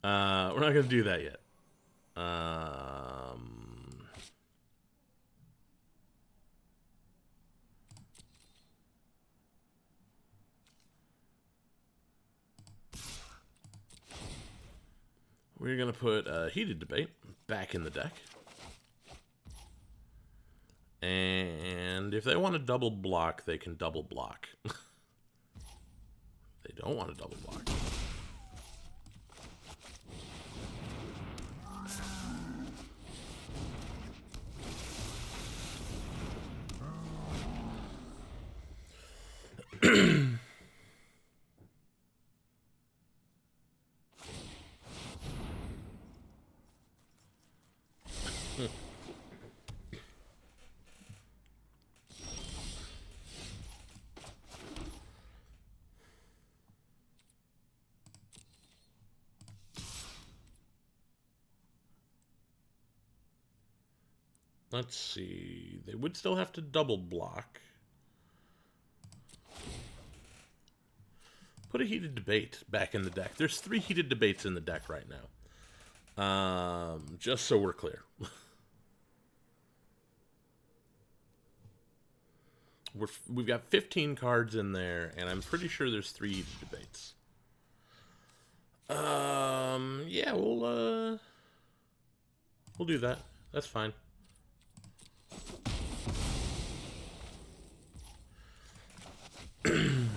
not gonna do that yet. We're gonna put Heated Debate back in the deck. And if they want to double block, they can double block. They don't want to double block. Let's see. They would still have to double block. Put a Heated Debate back in the deck. There's 3 Heated Debates in the deck right now. Just so we're clear. We've got 15 cards in there, and I'm pretty sure there's 3 Heated Debates. Yeah, we'll do that. That's fine. You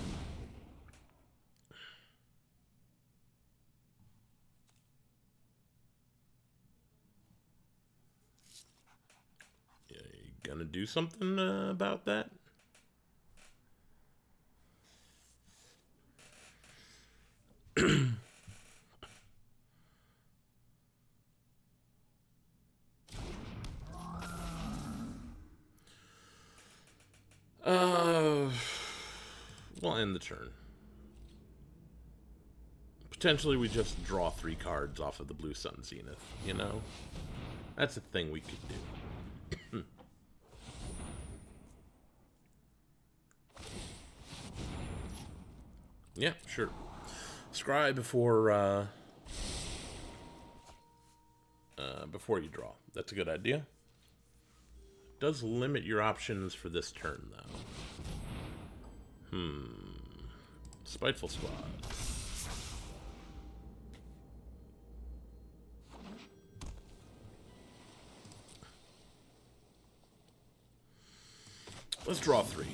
gonna do something about that? We'll end the turn. Potentially we just draw 3 cards off of the Blue Sun Zenith, you know? That's a thing we could do. Yeah, sure. Scry before you draw. That's a good idea. Does limit your options for this turn, though. Spiteful Squad. Let's draw 3.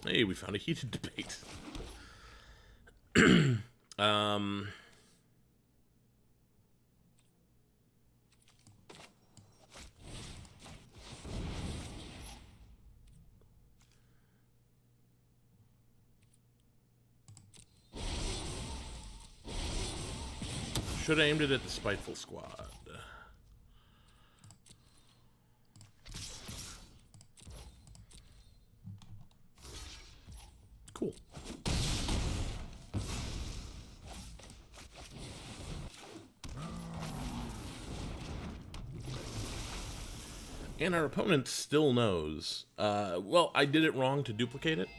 Hey, we found a Heated Debate. Should have aimed it at the Spiteful Squad. Cool. And our opponent still knows. Well, I did it wrong to duplicate it.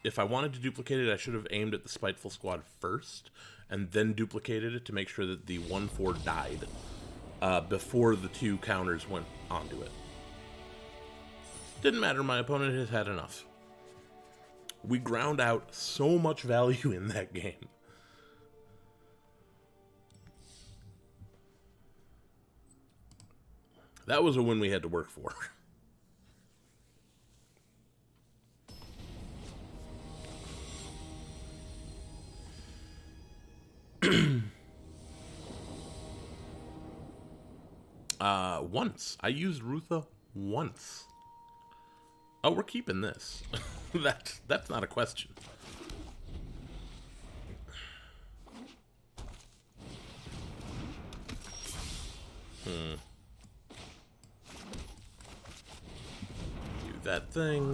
If I wanted to duplicate it, I should have aimed at the Spiteful Squad first, and then duplicated it to make sure that the 1/4 died before the 2 counters went onto it. Didn't matter, my opponent has had enough. We ground out so much value in that game. That was a win we had to work for. Once. I used Rutha once. Oh, we're keeping this. That's not a question. Do that thing.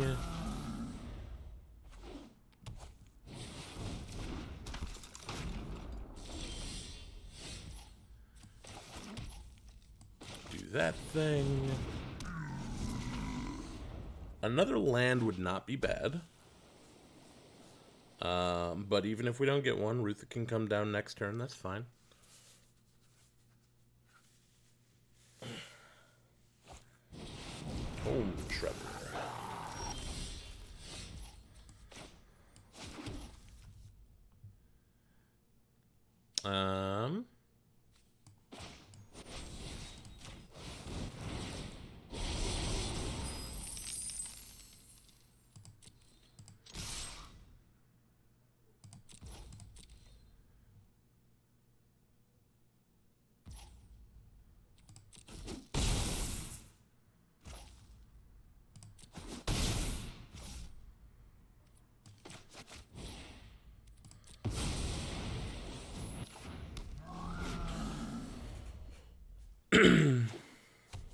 Do that thing. Another land would not be bad. But even if we don't get one, Rutha can come down next turn. That's fine. Home Shredder.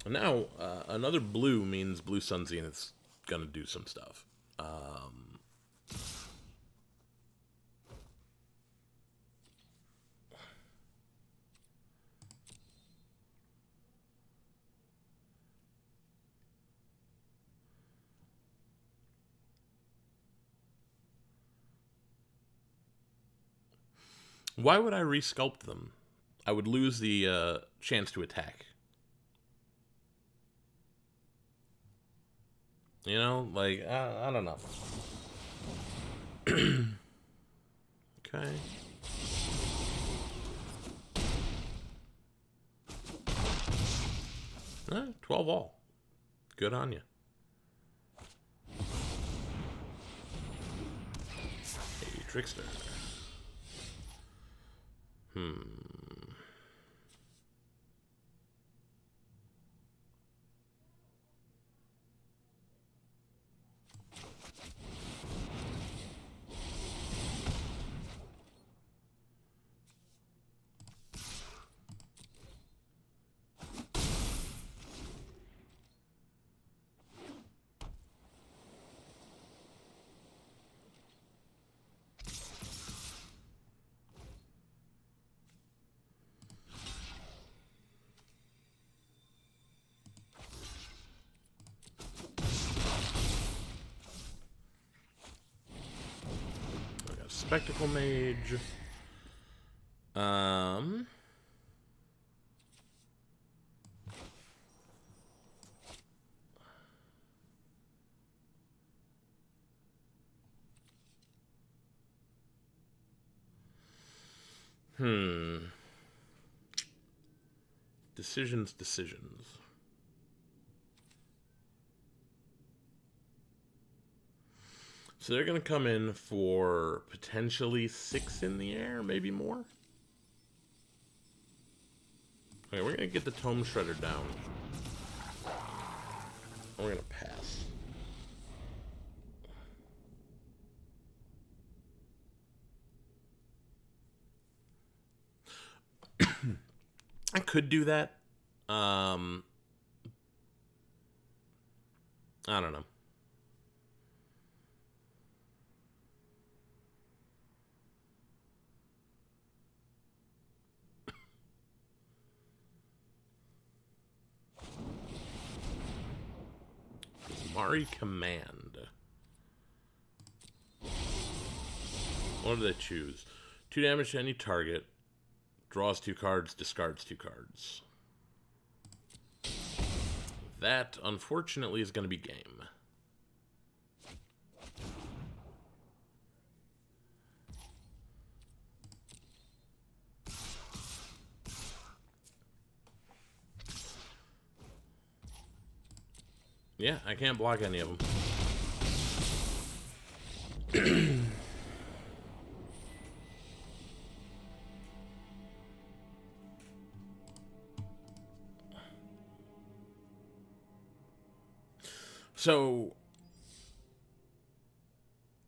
Now, another blue means Blue Sun Zenith's gonna do some stuff. Why would I resculpt them? I would lose the chance to attack. You know, like, I don't know. Okay. All right, 12 all. Good on you. Hey, Trickster. Spectacle Mage. Decisions. So they're going to come in for potentially 6 in the air, maybe more. Okay, we're going to get the Tome Shredder down. We're going to pass. I could do that. I don't know. Mari Command. What do they choose? 2 damage to any target. Draws 2 cards, discards 2 cards. That, unfortunately, is going to be game. Yeah, I can't block any of them. So,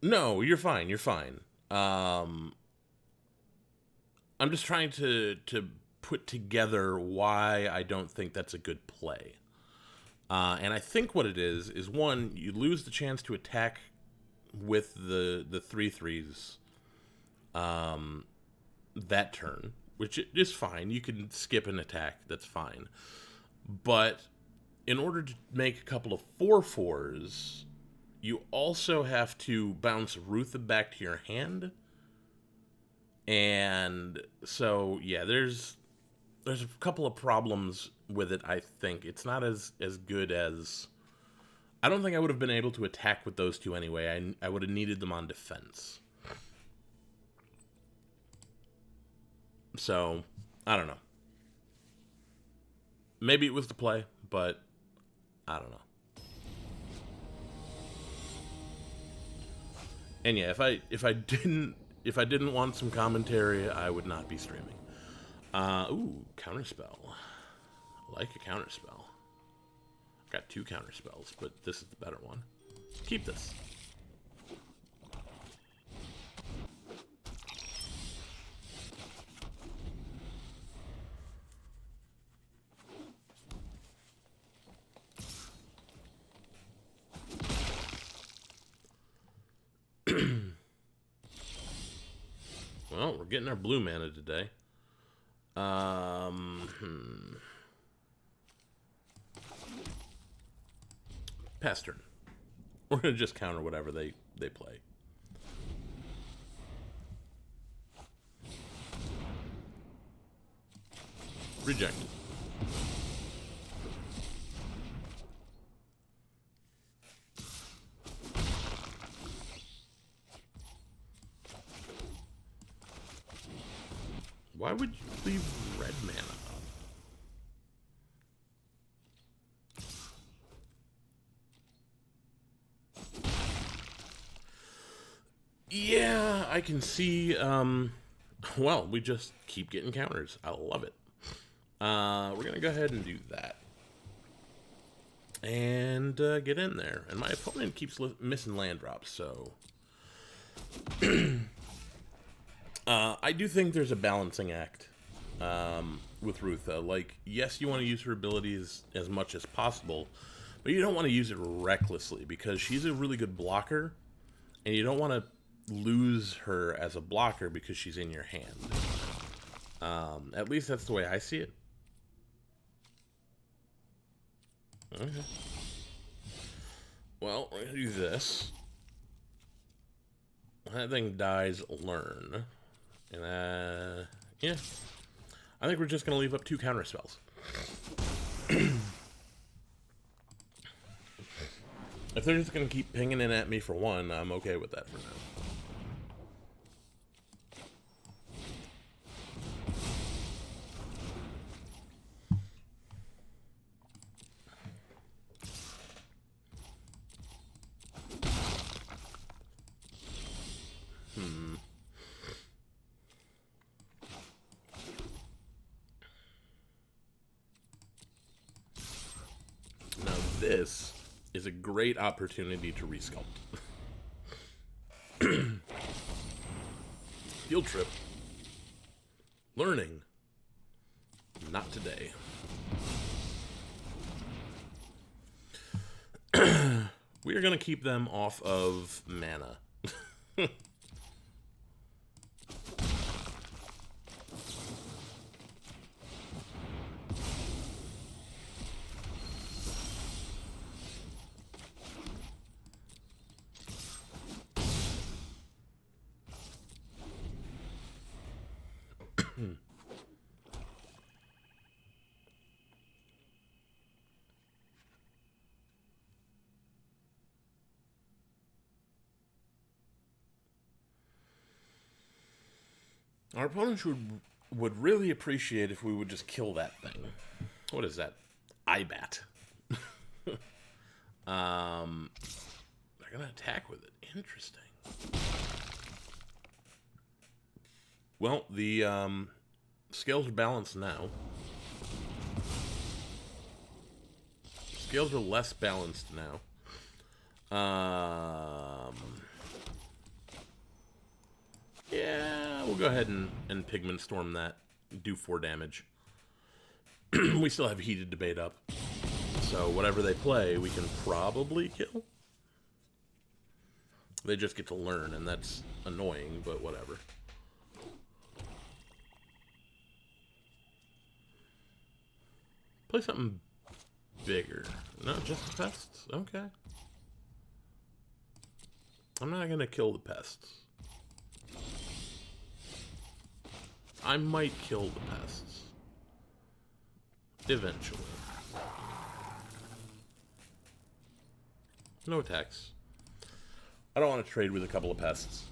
no, you're fine. I'm just trying to put together why I don't think that's a good play. And I think what it is one, you lose the chance to attack with the 3/3s that turn, which is fine. You can skip an attack, that's fine. But in order to make a couple of 4/4s, you also have to bounce Rutha back to your hand. And so, yeah, there's a couple of problems with it, I think. It's not as good as... I don't think I would have been able to attack with those two anyway. I would have needed them on defense. So, I don't know. Maybe it was the play, but I don't know. And yeah, if I didn't want some commentary, I would not be streaming. Ooh, counterspell. I like a counterspell. I've got 2 counterspells, but this is the better one. Keep this. Well, we're getting our blue mana today. Pass turn. We're gonna just counter whatever they play. Rejected. Why would you leave red mana up? Yeah, I can see, well, we just keep getting counters. I love it. We're gonna go ahead and do that. And, get in there. And my opponent keeps missing land drops, so... I do think there's a balancing act with Rutha. Like, yes, you want to use her abilities as much as possible, but you don't want to use it recklessly because she's a really good blocker, and you don't want to lose her as a blocker because she's in your hand. At least that's the way I see it. Okay. Well, we're going to do this. That thing dies, learn. And, yeah. I think we're just going to leave up 2 counter spells. If they're just going to keep pinging in at me for 1, I'm okay with that for now. This is a great opportunity to resculpt. Field trip. Learning. Not today. We are going to keep them off of mana. Our opponents would really appreciate if we would just kill that thing. What is that? Ibat. They're gonna attack with it. Interesting. Well, the scales are balanced now. Scales are less balanced now. Yeah, we'll go ahead and Pigment Storm that. do 4 damage. We still have heated debate up. So whatever they play, we can probably kill. They just get to learn, and that's annoying, but whatever. Play something bigger. No, just the pests? Okay. I'm not gonna kill the pests. I might kill the pests. Eventually. No attacks. I don't want to trade with a couple of pests.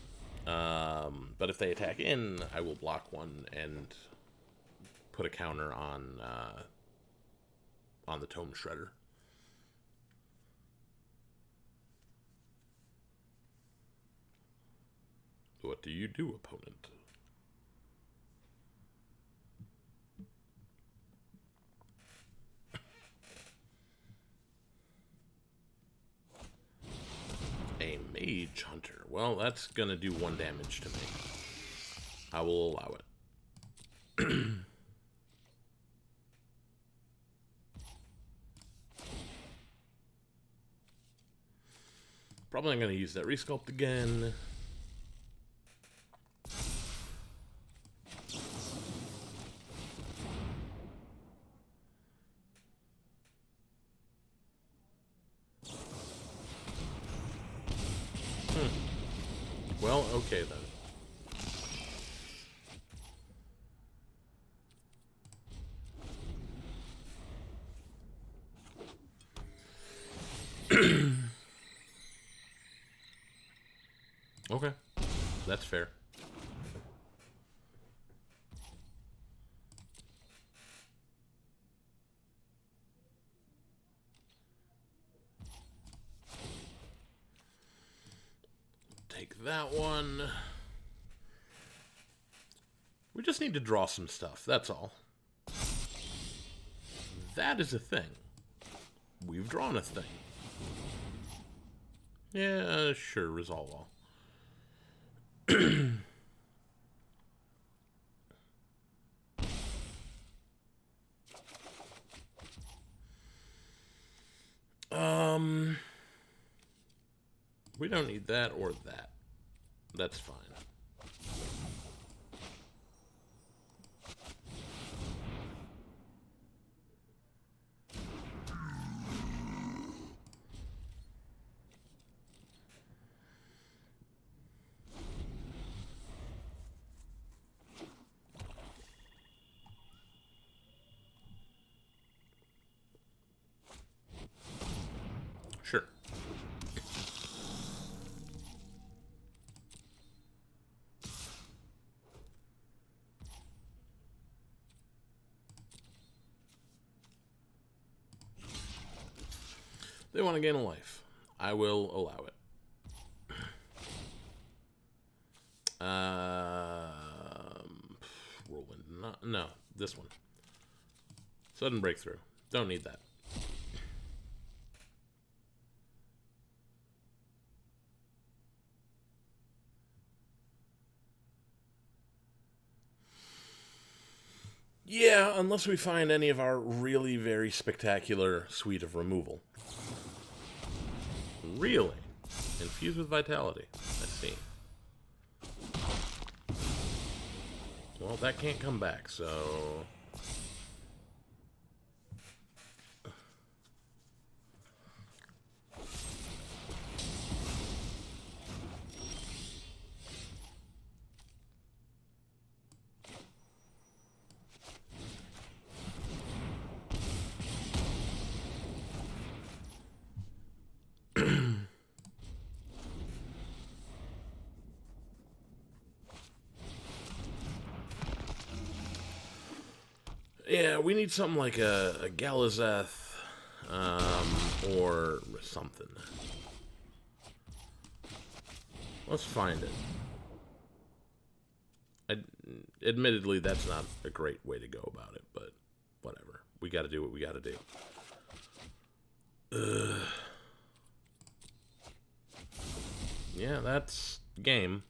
But if they attack in, I will block one and put a counter on the Tome Shredder. What do you do, opponent? A Mage Hunter. Well, that's gonna do 1 damage to me. I will allow it. Probably not gonna use that resculpt again. Well, okay then. Okay, that's fair. Take that one. We just need to draw some stuff, that's all. That is a thing. We've drawn a thing. Yeah, sure, resolve all. We don't need that or that. That's fine. Sure. They want to gain a life. I will allow it. Whirlwind. No, this one. Sudden breakthrough. Don't need that. Yeah, unless we find any of our really very spectacular suite of removal. Really? Infused with vitality. I see. Well, that can't come back, so... Yeah, we need something like a Galazeth, or something. Let's find it. Admittedly, that's not a great way to go about it, but whatever. We gotta do what we gotta do. Yeah, that's game.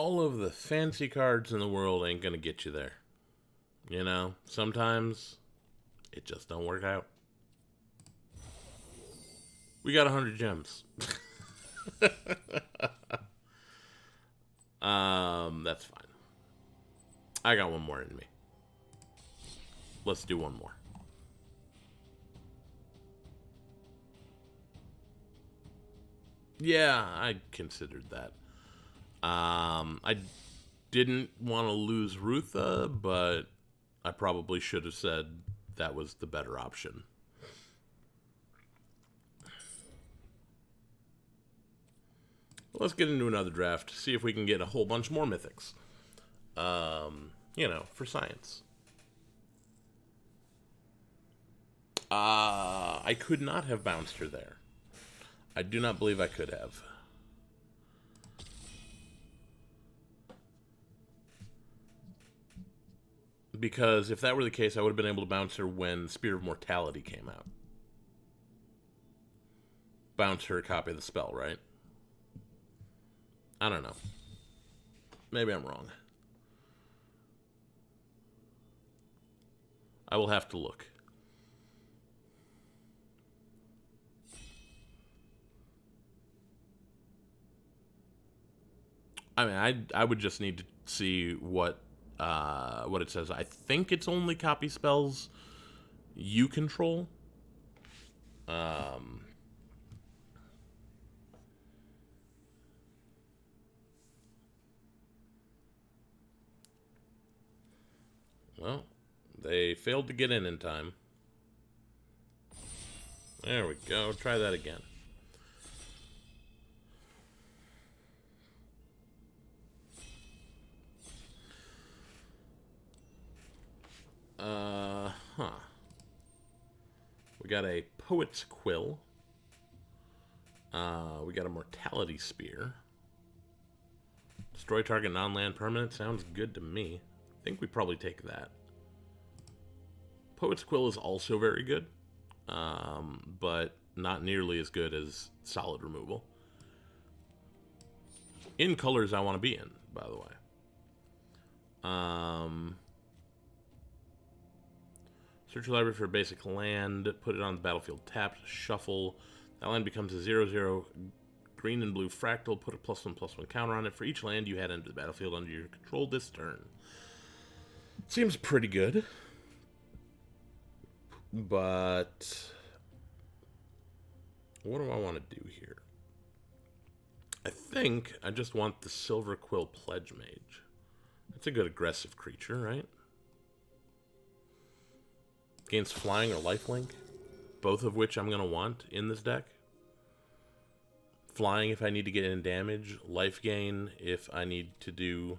all of the fancy cards in the world ain't gonna get you there. You know, sometimes it just don't work out. We got 100 gems. That's fine. I got one more in me. Let's do one more. Yeah, I considered that. I didn't want to lose Rutha, but I probably should have said that was the better option. Let's get into another draft, see if we can get a whole bunch more mythics. You know, for science. I could not have bounced her there. I do not believe I could have. Because if that were the case, I would have been able to bounce her when Spear of Mortality came out. Bounce her, copy the spell, right? I don't know. Maybe I'm wrong. I will have to look. I mean, I would just need to see what it says. I think it's only copy spells you control. Well, they failed to get in time. There we go. Try that again. We got a Poet's Quill. We got a Mortality Spear. Destroy target non-land permanent. Sounds good to me. I think we probably take that. Poet's Quill is also very good, but not nearly as good as solid removal. In colors I want to be in, by the way. Search your library for a basic land, put it on the battlefield tapped, shuffle. That land becomes a 0/0 green and blue fractal, put a +1/+1 counter on it for each land you had into the battlefield under your control this turn. Seems pretty good. But what do I want to do here? I think I just want the Silver Quill Pledge Mage. That's a good aggressive creature, right? Gains flying or lifelink, both of which I'm going to want in this deck. Flying if I need to get in damage, life gain if I need to do...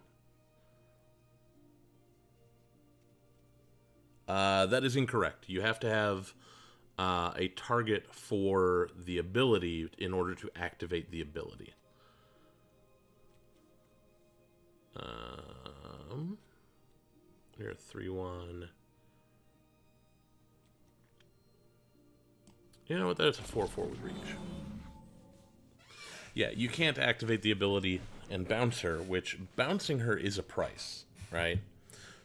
that is incorrect. You have to have a target for the ability in order to activate the ability. Here, 3/1. You know what? That's a 4/4 with reach. Yeah, you can't activate the ability and bounce her, which bouncing her is a price, right?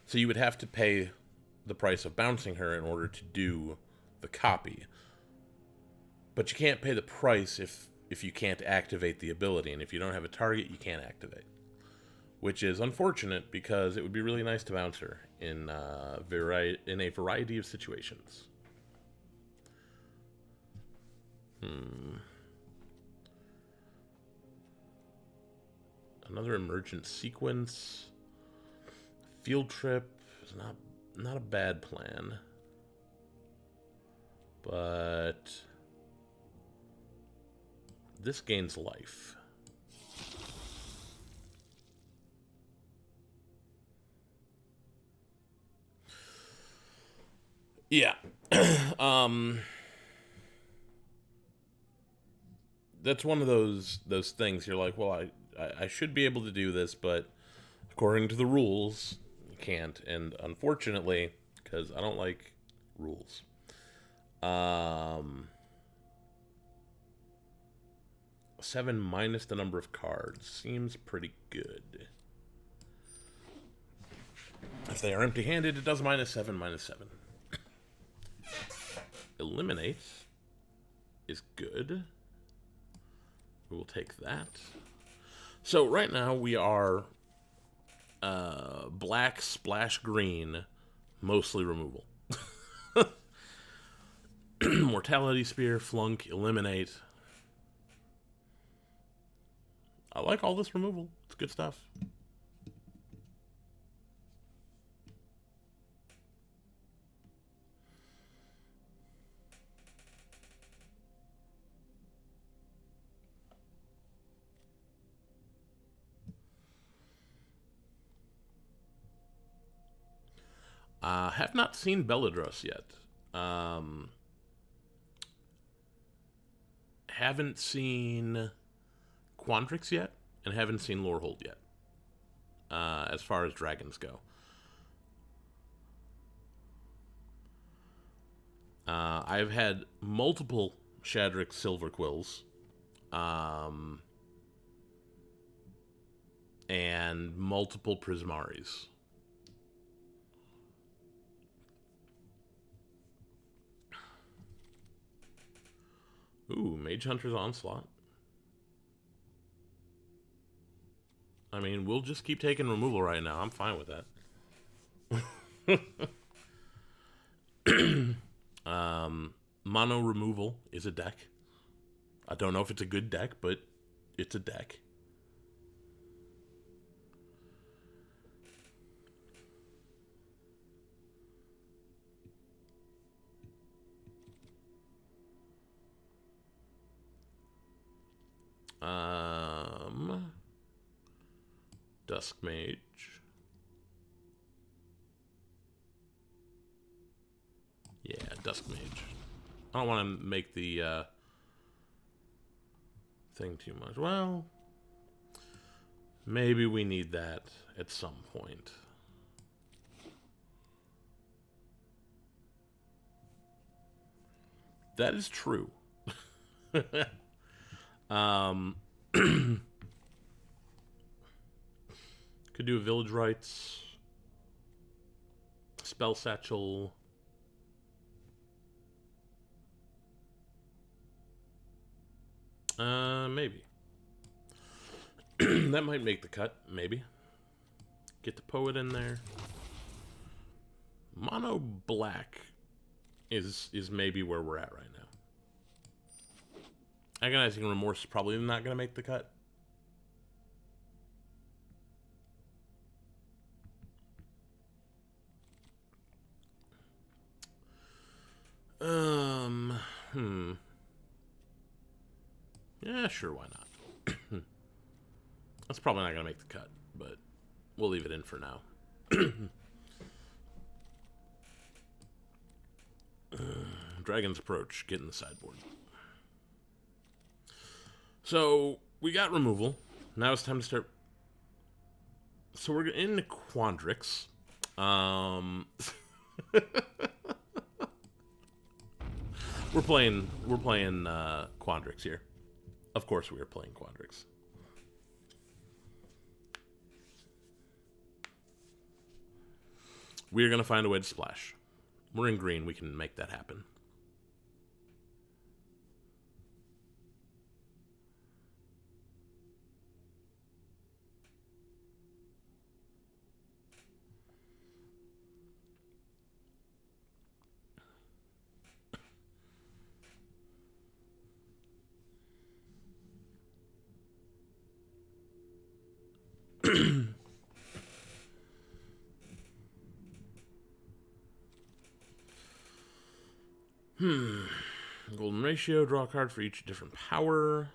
So you would have to pay the price of bouncing her in order to do the copy. But you can't pay the price if you can't activate the ability, and if you don't have a target, you can't activate. Which is unfortunate because it would be really nice to bounce her in a variety of situations. Another emergent sequence. Field trip is not a bad plan. But this gains life. Yeah. That's one of those things you're like, well, I should be able to do this, but according to the rules, you can't. And unfortunately, because I don't like rules, 7 minus the number of cards seems pretty good. If they are empty-handed, it does -7, -7. Eliminate is good. We will take that. So right now we are black, splash green, mostly removal. Mortality Spear, Flunk, Eliminate. I like all this removal. It's good stuff. Have not seen Belladros yet. Haven't seen Quandrix yet, and haven't seen Lorehold yet. As far as dragons go. I've had multiple Shadrick Silver Quills. And multiple Prismaris. Ooh, Mage Hunter's Onslaught. I mean, we'll just keep taking removal right now. I'm fine with that. Mono removal is a deck. I don't know if it's a good deck, but it's a deck. Dusk Mage. Yeah, Dusk Mage. I don't want to make the thing too much. Well, maybe we need that at some point. That is true. Could do a Village Rites, Spell Satchel. Maybe. That might make the cut, maybe. Get the Poet in there. Mono black is maybe where we're at right now. Agonizing Remorse is probably not going to make the cut. Yeah, sure, why not? That's probably not going to make the cut, but we'll leave it in for now. Dragon's Approach, get in the sideboard. So, we got removal. Now it's time to start. So we're in Quandrix. We're playing Quandrix here. Of course we are playing Quandrix. We're going to find a way to splash. We're in green. We can make that happen. Golden Ratio, draw a card for each different power.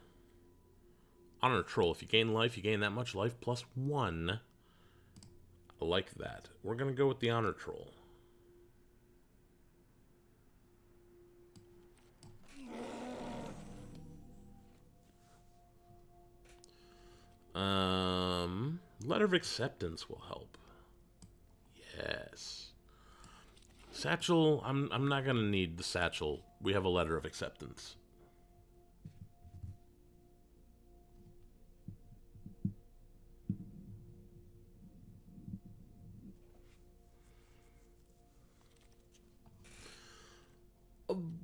Honor Troll, if you gain life, you gain that much life plus 1. I like that. We're going to go with the Honor Troll. Letter of Acceptance will help. Yes. Satchel, I'm not going to need the Satchel. We have a Letter of Acceptance.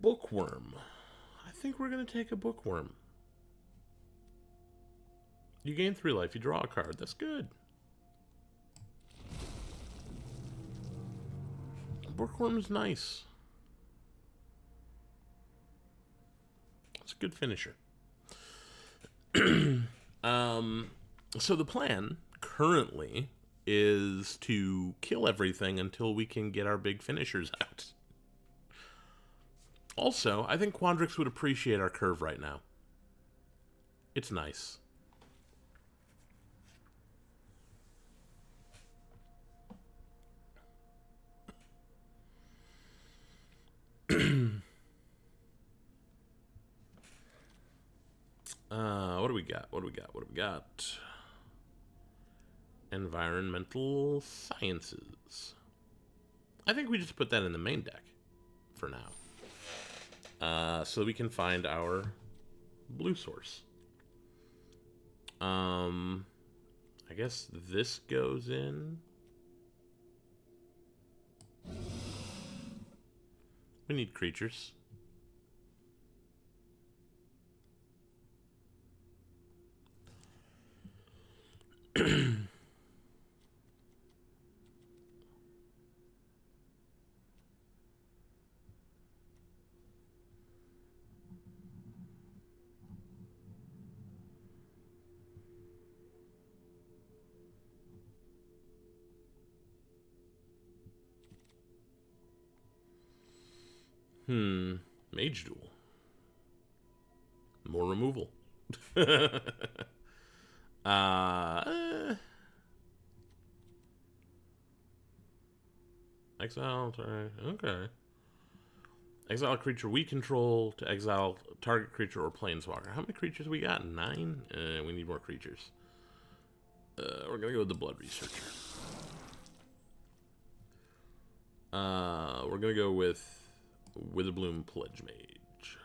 Bookworm. I think we're going to take a Bookworm. You gain 3 life. You draw a card. That's good. Bookworm's nice. It's a good finisher. So the plan currently is to kill everything until we can get our big finishers out. Also, I think Quandrix would appreciate our curve right now. It's nice. What do we got? What do we got? What do we got? Environmental Sciences. I think we just put that in the main deck for now. So we can find our blue source. I guess this goes in. We need creatures. Mage Duel. More removal. Exile, okay. Exile a creature we control to exile target creature or planeswalker. How many creatures we got? 9? We need more creatures. We're gonna go with the Blood Researcher. We're gonna go with Witherbloom Pledge Mage.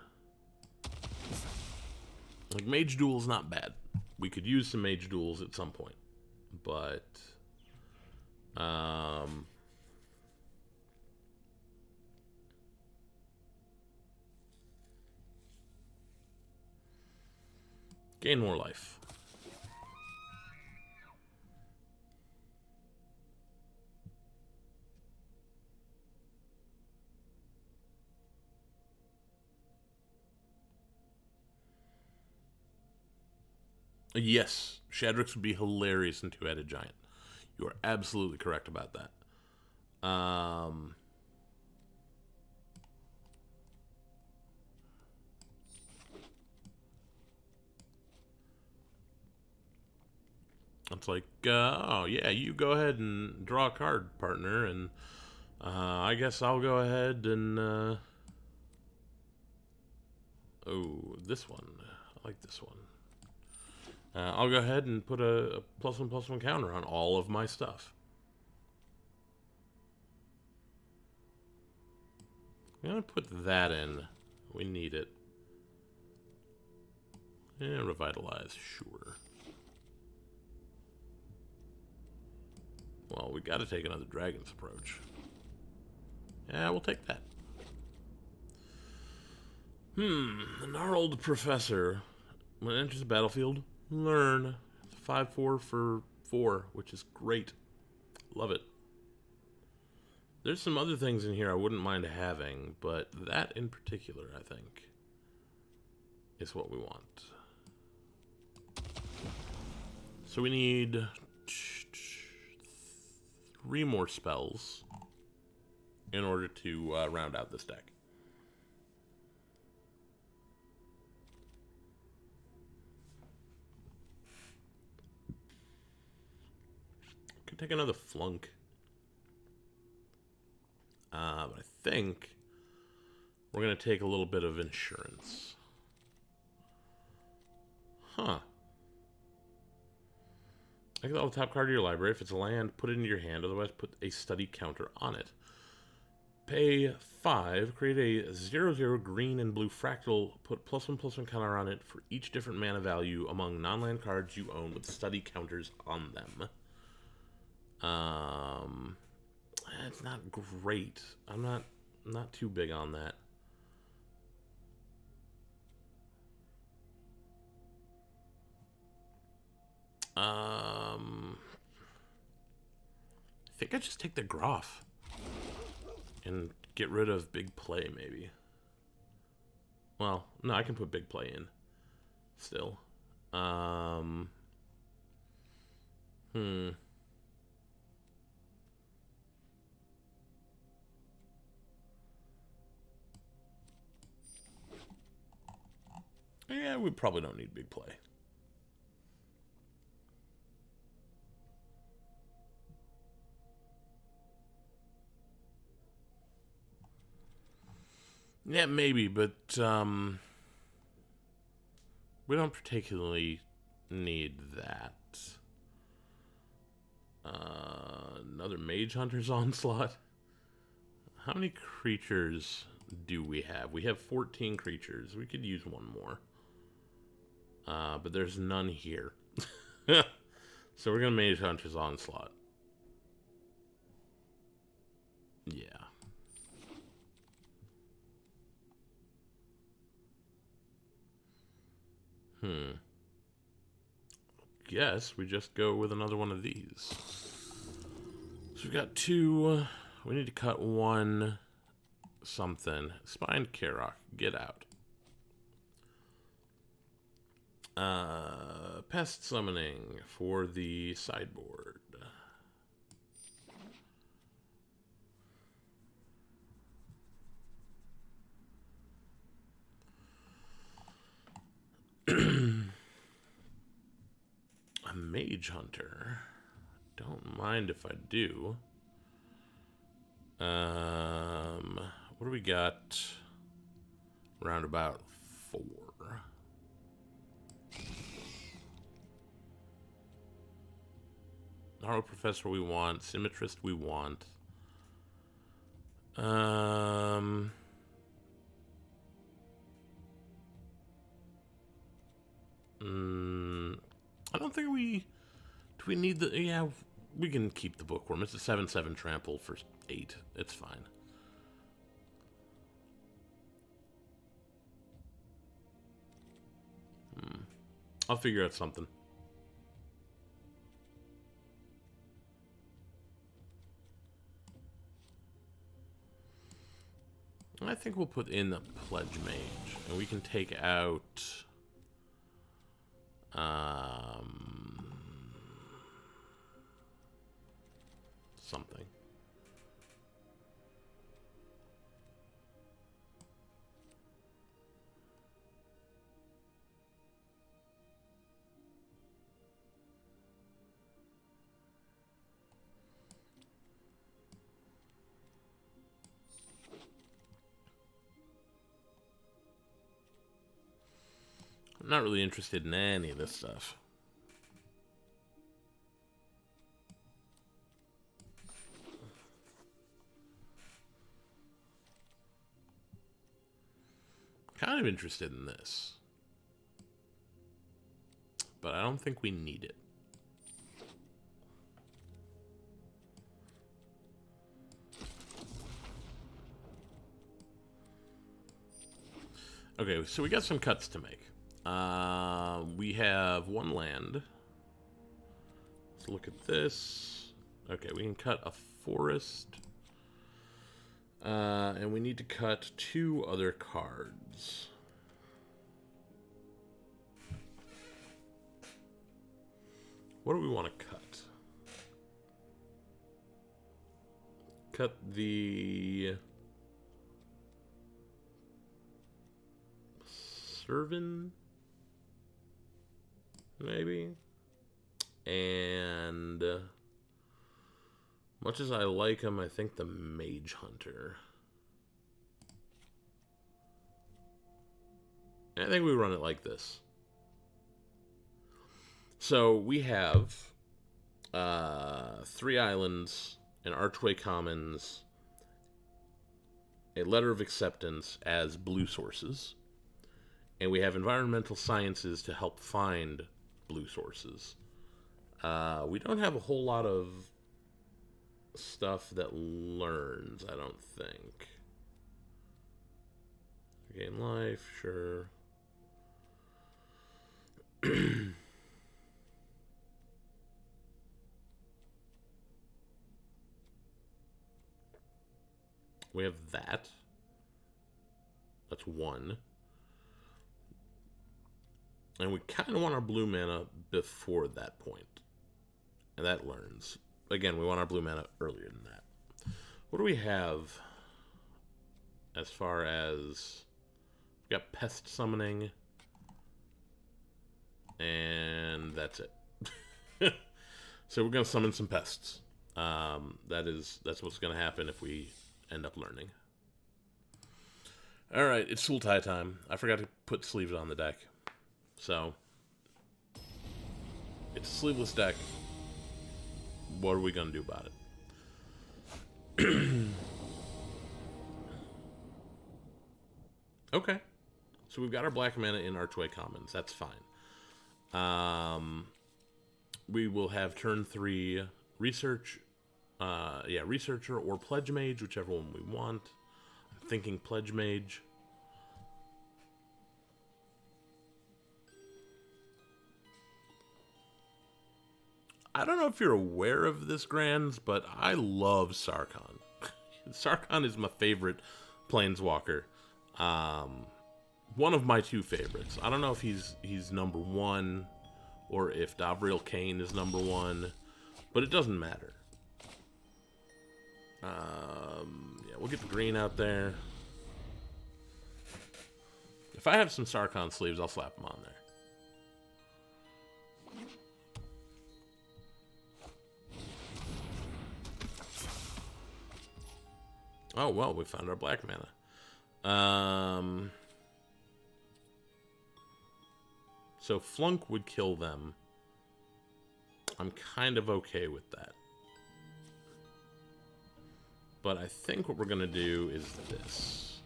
Like, Mage Duel's not bad. We could use some Mage Duels at some point. But gain more life. Yes, Shadrix would be hilarious in Two-Headed Giant. You are absolutely correct about that. It's like, oh yeah, you go ahead and draw a card, partner, and I guess I'll go ahead and oh, this one. I like this one. I'll go ahead and put a +1/+1 counter on all of my stuff. I'm going to put that in. We need it. And revitalize, sure. Well, we got to take another Dragon's Approach. Yeah, we'll take that. The Gnarled Professor. When it enters the battlefield, learn. It's 5/4 for 4, which is great. Love it. There's some other things in here I wouldn't mind having, but that in particular, I think, is what we want. So we need 3 more spells in order to round out this deck. Could take another Flunk. But I think we're going to take a little bit of insurance. Huh. Exile the top card of your library. If it's a land, put it into your hand. Otherwise, put a study counter on it. Pay 5. Create a 0/0 green and blue fractal. Put +1/+1 counter on it for each different mana value among non-land cards you own with study counters on them. It's not great. I'm not too big on that. I think I just take the Groff and get rid of big play, maybe. Well, no, I can put big play in still. Yeah, we probably don't need big play. Yeah, maybe, but we don't particularly need that. Another Mage Hunter's Onslaught. How many creatures do we have? We have 14 creatures. We could use one more. But there's none here. So we're going to Mage Hunter's Onslaught. Yeah. Guess we just go with another one of these. So we've got two. We need to cut one something. Spined Karok, get out. Pest Summoning for the sideboard. A Mage Hunter. Don't mind if I do. What do we got? Around about 4. Gnarl Professor we want. Symmetrist we want. I don't think we... Do we need the... Yeah, we can keep the Bookworm. It's a 7/7 trample for 8. It's fine. I'll figure out something. I think we'll put in the Pledge Mage, and we can take out something. I'm not really interested in any of this stuff. Kind of interested in this. But I don't think we need it. Okay, so we got some cuts to make. We have 1 land. Let's look at this. Okay, we can cut a forest. And we need to cut 2 other cards. What do we want to cut? Cut the... Servan? Maybe? And... much as I like him, I think the Mage Hunter. I think we run it like this. So we have 3 islands, an Archway Commons, a Letter of Acceptance as blue sources, and we have environmental sciences to help find blue sources. We don't have a whole lot of stuff that learns, I don't think. Gain life, sure. We have that. That's 1. And we kind of want our blue mana before that point. And that learns. Again, we want our blue mana earlier than that. What do we have as far as... We got Pest Summoning. And that's it. So we're going to summon some pests. That's what's going to happen if we end up learning. Alright, it's Sultai time. I forgot to put sleeves on the deck. So, it's a sleeveless deck. What are we going to do about it? Okay. So we've got our black mana in Archway Commons. That's fine. We will have turn 3 Research. Researcher or Pledge Mage, whichever one we want. I'm thinking Pledge Mage. I don't know if you're aware of this, Grands, but I love Sarkhan. Sarkhan is my favorite Planeswalker. One of my 2 favorites. I don't know if he's number 1 or if Davriel Kane is number 1, but it doesn't matter. Yeah, we'll get the green out there. If I have some Sarkhan sleeves, I'll slap them on there. Oh, well, we found our black mana. So Flunk would kill them. I'm kind of okay with that. But I think what we're going to do is this.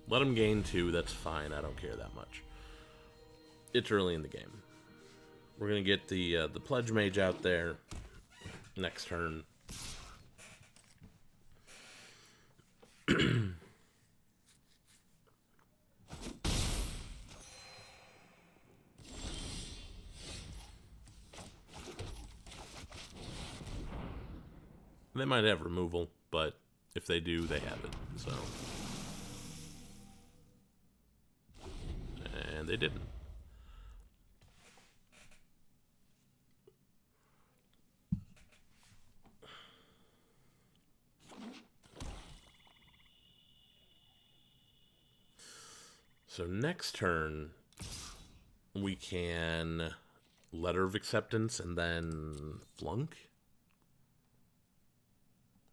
Let them gain 2, that's fine, I don't care that much. It's early in the game. We're going to get the Pledge Mage out there next turn. They might have removal, but if they do, they have it. So, and they didn't. So next turn, we can Letter of Acceptance and then Flunk.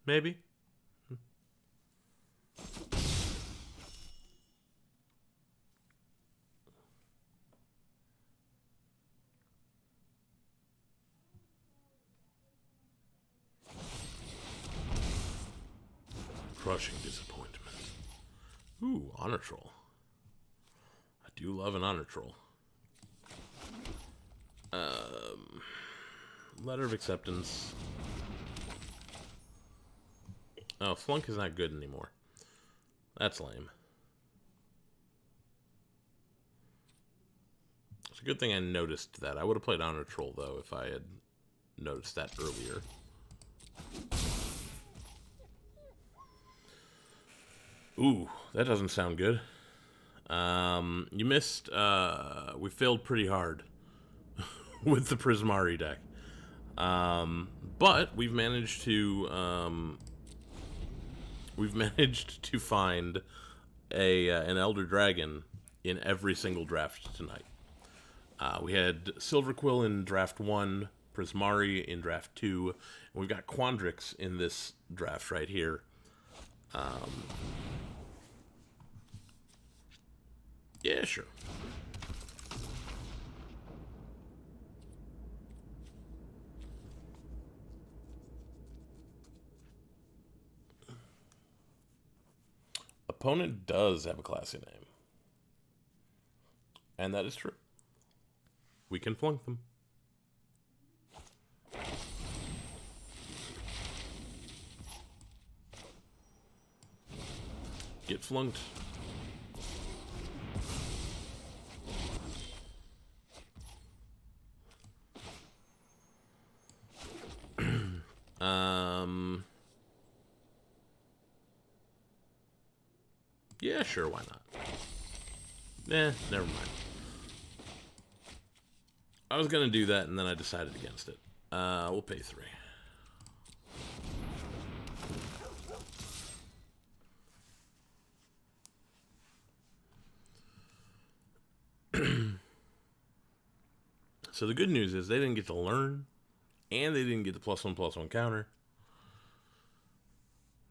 Maybe. Crushing disappointment. Ooh, Honor Troll. I do love an Honor Troll. Letter of Acceptance. Oh, Flunk is not good anymore. That's lame. It's a good thing I noticed that. I would have played Honor Troll, though, if I had noticed that earlier. Ooh, that doesn't sound good. You missed, we failed pretty hard with the Prismari deck. But we've managed to, find an Elder Dragon in every single draft tonight. We had Silverquill in draft 1, Prismari in draft 2, and we've got Quandrix in this draft right here. Yeah, sure. Opponent does have a classy name. And that is true. We can flunk them. Get flunked. Yeah, sure, why not? Never mind. I was gonna do that, and then I decided against it. We'll pay 3. So the good news is they didn't get to learn, and they didn't get the +1/+1 counter.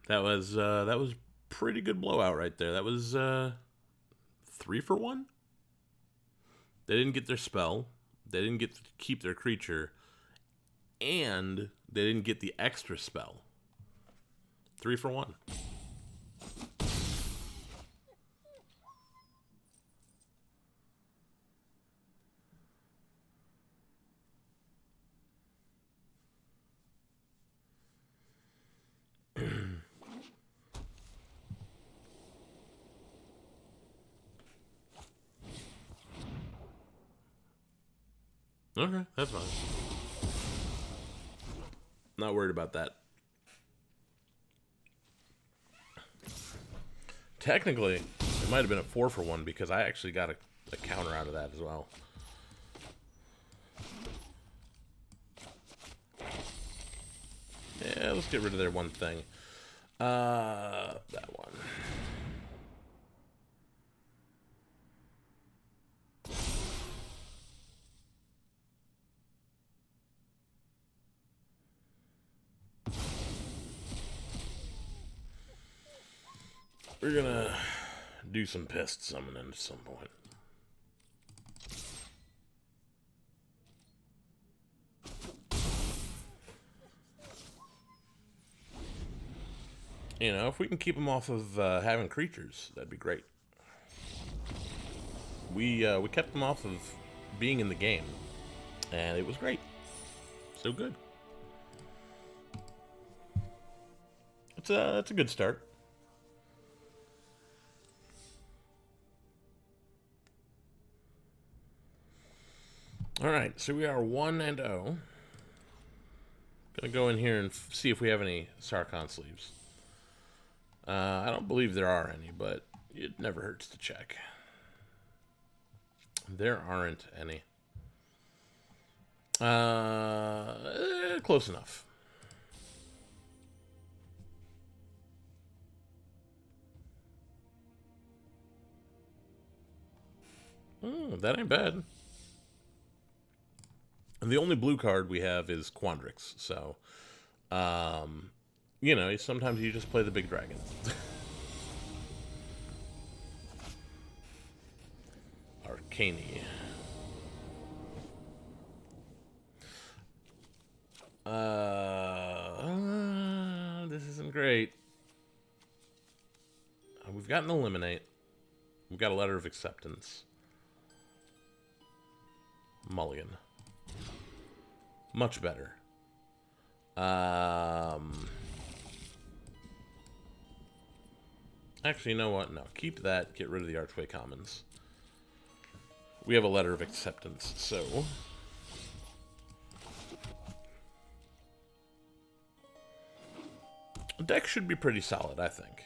That was pretty good blowout right there. That was 3 for 1. They didn't get their spell. They didn't get to keep their creature, and they didn't get the extra spell. 3 for 1. Okay, that's fine. Not worried about that. Technically, it might have been a 4 for 1 because I actually got a counter out of that as well. Yeah, let's get rid of their one thing. That one. We're gonna do some pest summoning at some point. You know, if we can keep them off of having creatures, that'd be great. We kept them off of being in the game, and it was great. So good. It's a good start. All right, so we are 1-0. Gonna go in here and see if we have any Sarkhan sleeves. I don't believe there are any, but it never hurts to check. There aren't any. Close enough. That ain't bad. And the only blue card we have is Quandrix, so, you know, sometimes you just play the big dragon. Arcani. This isn't great. We've got an Eliminate. We've got a Letter of Acceptance. Mulligan. Much better. Actually, you know what? No, keep that. Get rid of the Archway Commons. We have a Letter of Acceptance, so... The deck should be pretty solid, I think.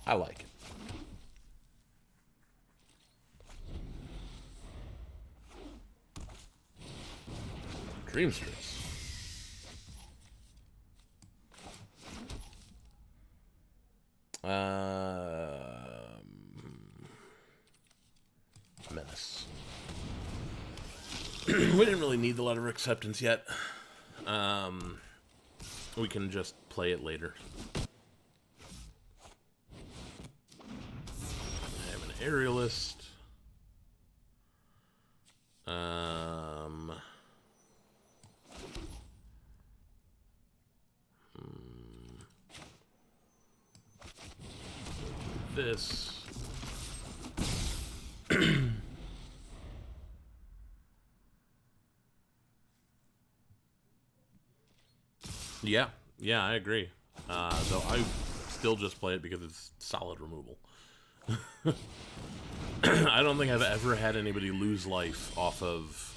I like it. Dreamstress. Menace. We didn't really need the Letter of Acceptance yet. We can just play it later. I have an Aerialist. This. Yeah, I agree. Though I still just play it because it's solid removal. I don't think I've ever had anybody lose life off of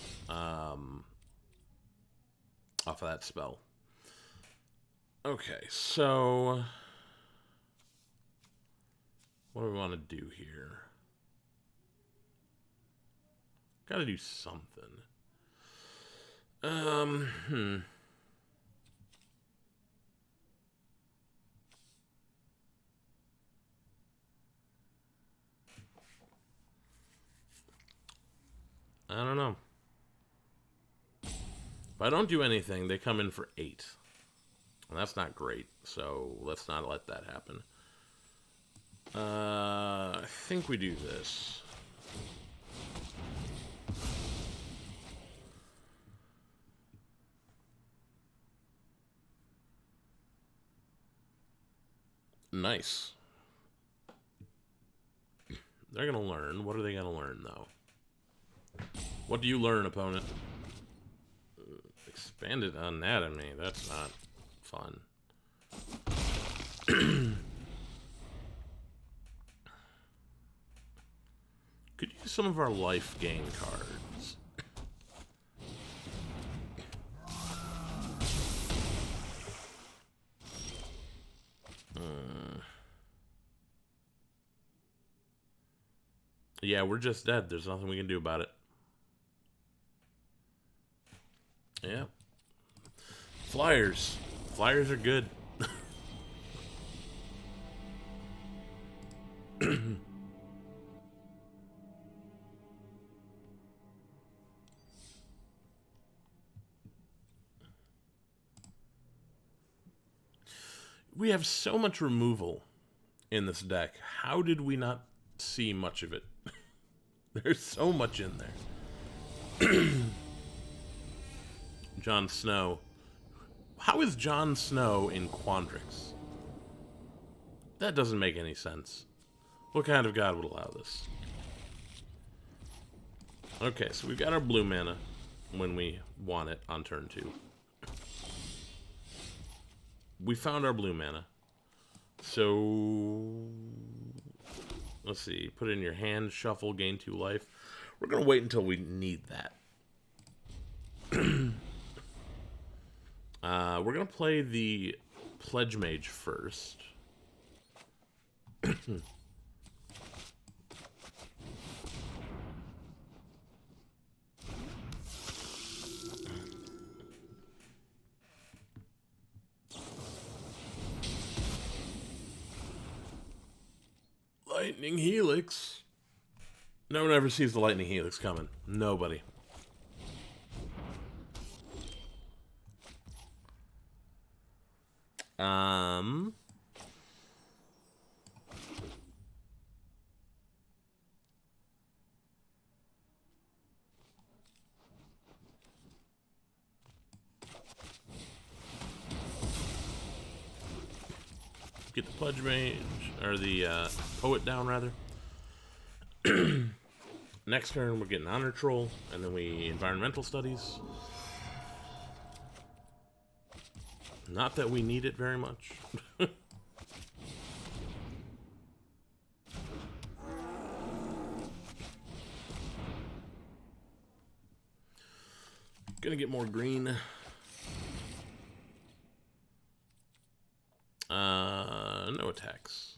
that spell. Okay, so What do we want to do here? Gotta do something. I don't know. If I don't do anything, they come in for 8. And that's not great, so let's not let that happen. I think we do this. Nice. They're gonna learn. What are they gonna learn, though? What do you learn, opponent? Expanded anatomy. That's not fun. Could use some of our life gain cards. Yeah, we're just dead. There's nothing we can do about it. Yeah. Flyers. Flyers are good. We have so much removal in this deck. How did we not see much of it? There's so much in there. Jon Snow. How is Jon Snow in Quandrix? That doesn't make any sense. What kind of god would allow this? Okay, so we've got our blue mana when we want it on turn 2. We found our blue mana. So let's see. Put it in your hand, shuffle, gain 2 life. We're going to wait until we need that. We're going to play the Pledge Mage first. Lightning Helix. No one ever sees the Lightning Helix coming. Nobody. Get the Pledge Mage, or the Poet down, rather. Next turn, we're getting Honor Troll, and then we Environmental Studies. Not that we need it very much. Gonna get more green. No attacks.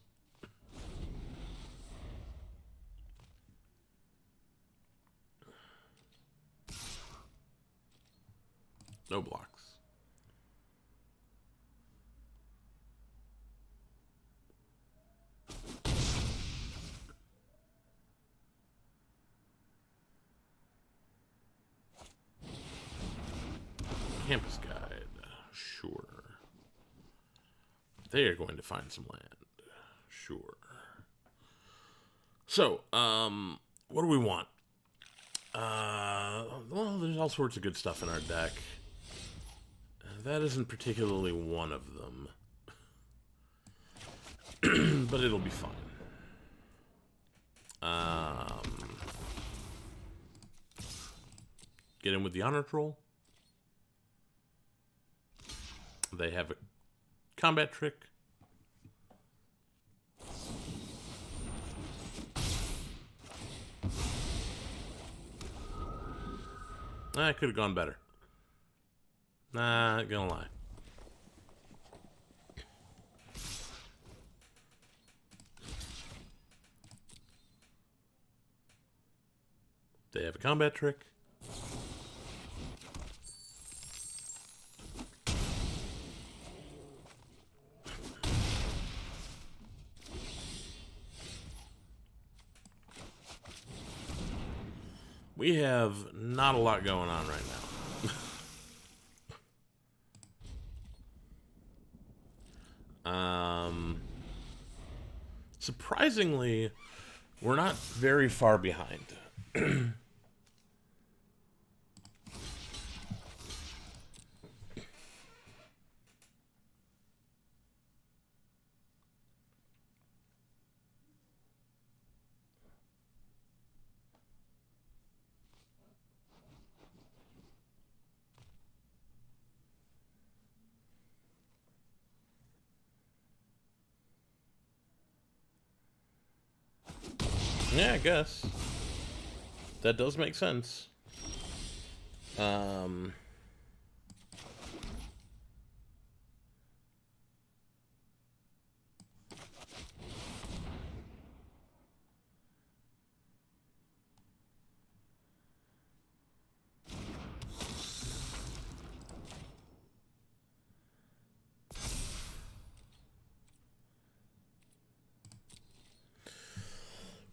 No blocks. Campus Guide. Sure. They are going to find some land. Sure. So, what do we want? Well, there's all sorts of good stuff in our deck. That isn't particularly one of them. But it'll be fine. Get in with the Honor Troll. They have a combat trick. I could have gone better. Not gonna lie. They have a combat trick. We have not a lot going on right now. Surprisingly, we're not very far behind. Yeah, I guess. That does make sense.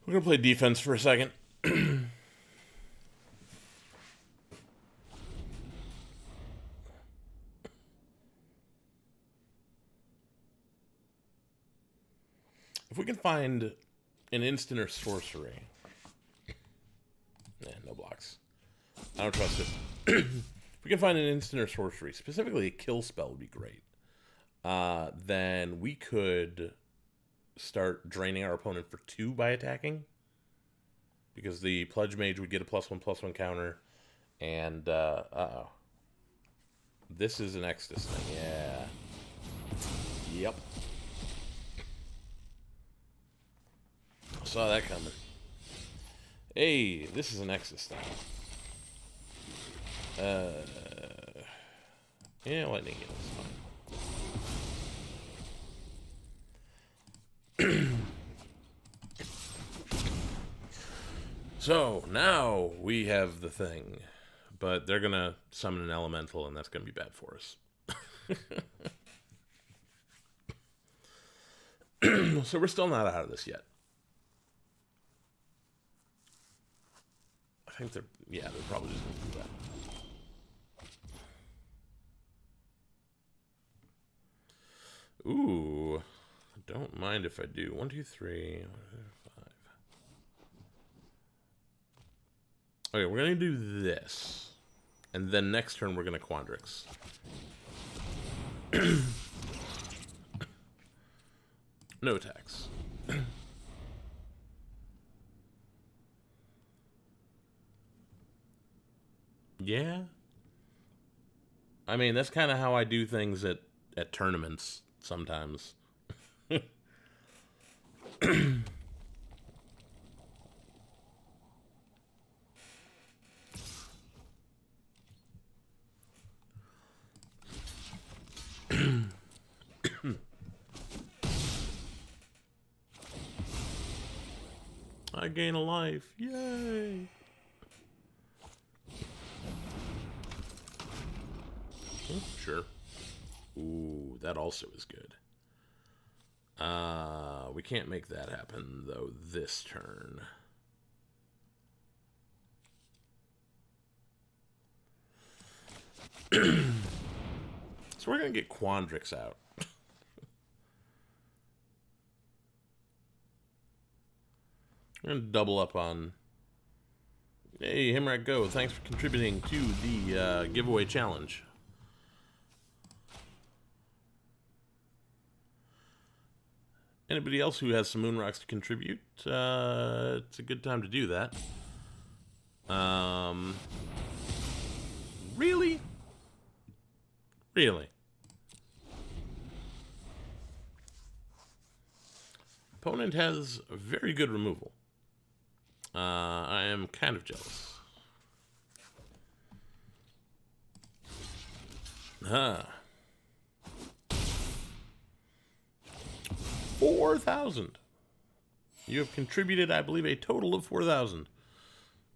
We're going to play defense for a second. If we can find an instant or sorcery. Nah, no blocks. I don't trust it. If we can find an instant or sorcery, specifically a kill spell would be great. Then we could start draining our opponent for 2 by attacking. Because the Pledge Mage would get a +1/+1 counter. And, uh-oh. This is an Exodus thing, yeah. Yep. Saw that coming. Hey, this is an Exodus thing. Yeah, lightning heal is fine. So, now we have the thing. But they're gonna summon an elemental, and that's gonna be bad for us. So we're still not out of this yet. I think they're probably just gonna do that. Ooh, don't mind if I do. 1, 2, 3, 5. Okay, we're gonna do this, and then next turn we're gonna Quandrix. No attacks. Yeah. I mean, that's kind of how I do things at tournaments sometimes. I gain a life. Yay. Sure. Ooh, that also is good. We can't make that happen, though, this turn. So we're going to get Quandrix out. We're going to double up on... Hey, Himrak Go, thanks for contributing to the giveaway challenge. Anybody else who has some moon rocks to contribute, it's a good time to do that. Really? Really? Opponent has very good removal. I am kind of jealous. Huh. 4,000. You have contributed, I believe, a total of 4,000.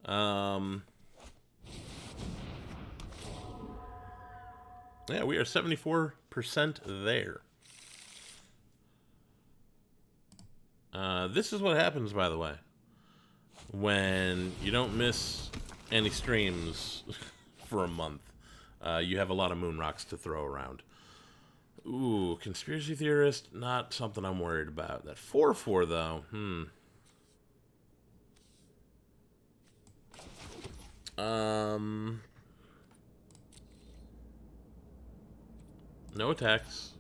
Yeah, we are 74% there. This is what happens, by the way, when you don't miss any streams for a month. You have a lot of moon rocks to throw around. Ooh, conspiracy theorist, not something I'm worried about. That 4/4 though, no attacks.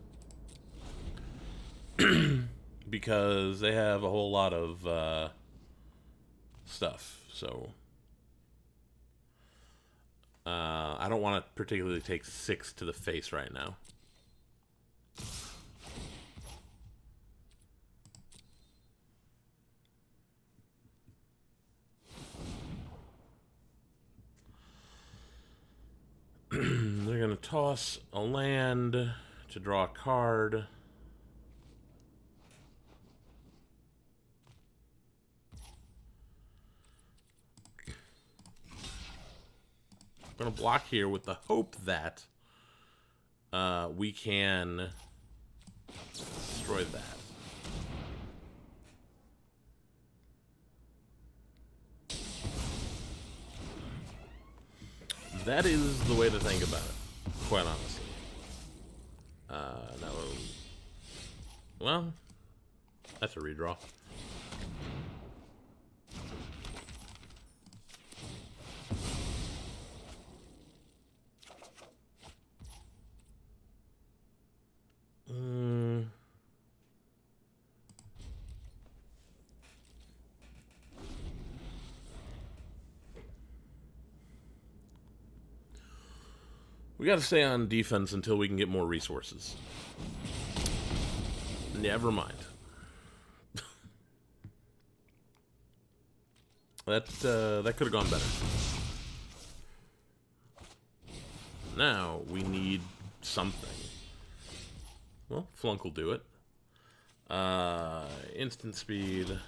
Because they have a whole lot of stuff, so I don't want to particularly take 6 to the face right now. They're going to toss a land to draw a card. I'm going to block here with the hope that we can destroy that. That is the way to think about it, quite honestly. No, well, that's a redraw. We got to stay on defense until we can get more resources. Never mind. That could have gone better. Now we need something. Well, Flunk will do it. Instant speed.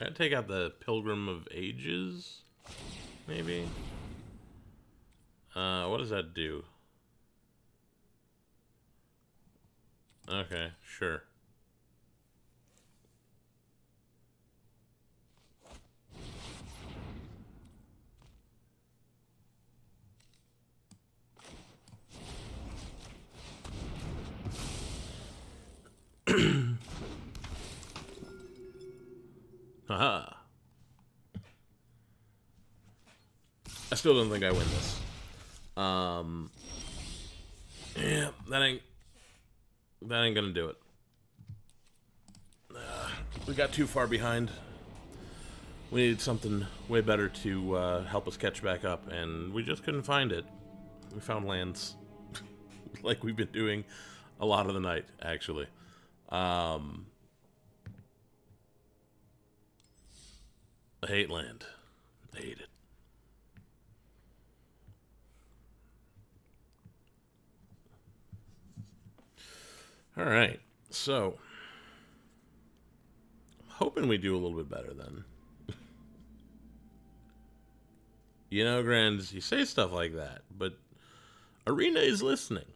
I'd take out the Pilgrim of Ages, maybe. What does that do? Okay, sure. Haha. I still don't think I win this. Yeah, that ain't gonna do it. We got too far behind. We needed something way better to help us catch back up, and we just couldn't find it. We found lands, like we've been doing a lot of the night, actually. I hate land. I hate it. All right, so I'm hoping we do a little bit better then. You know, Grands, you say stuff like that, but Arena is listening.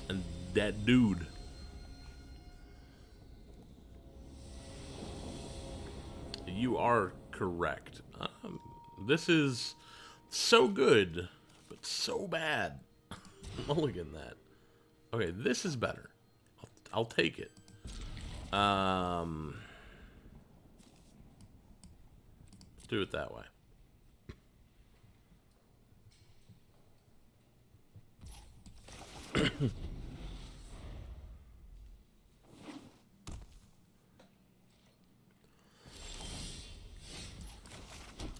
And that dude. You are correct. This is so good, but so bad. Mulligan that. Okay, this is better. I'll take it. Do it that way.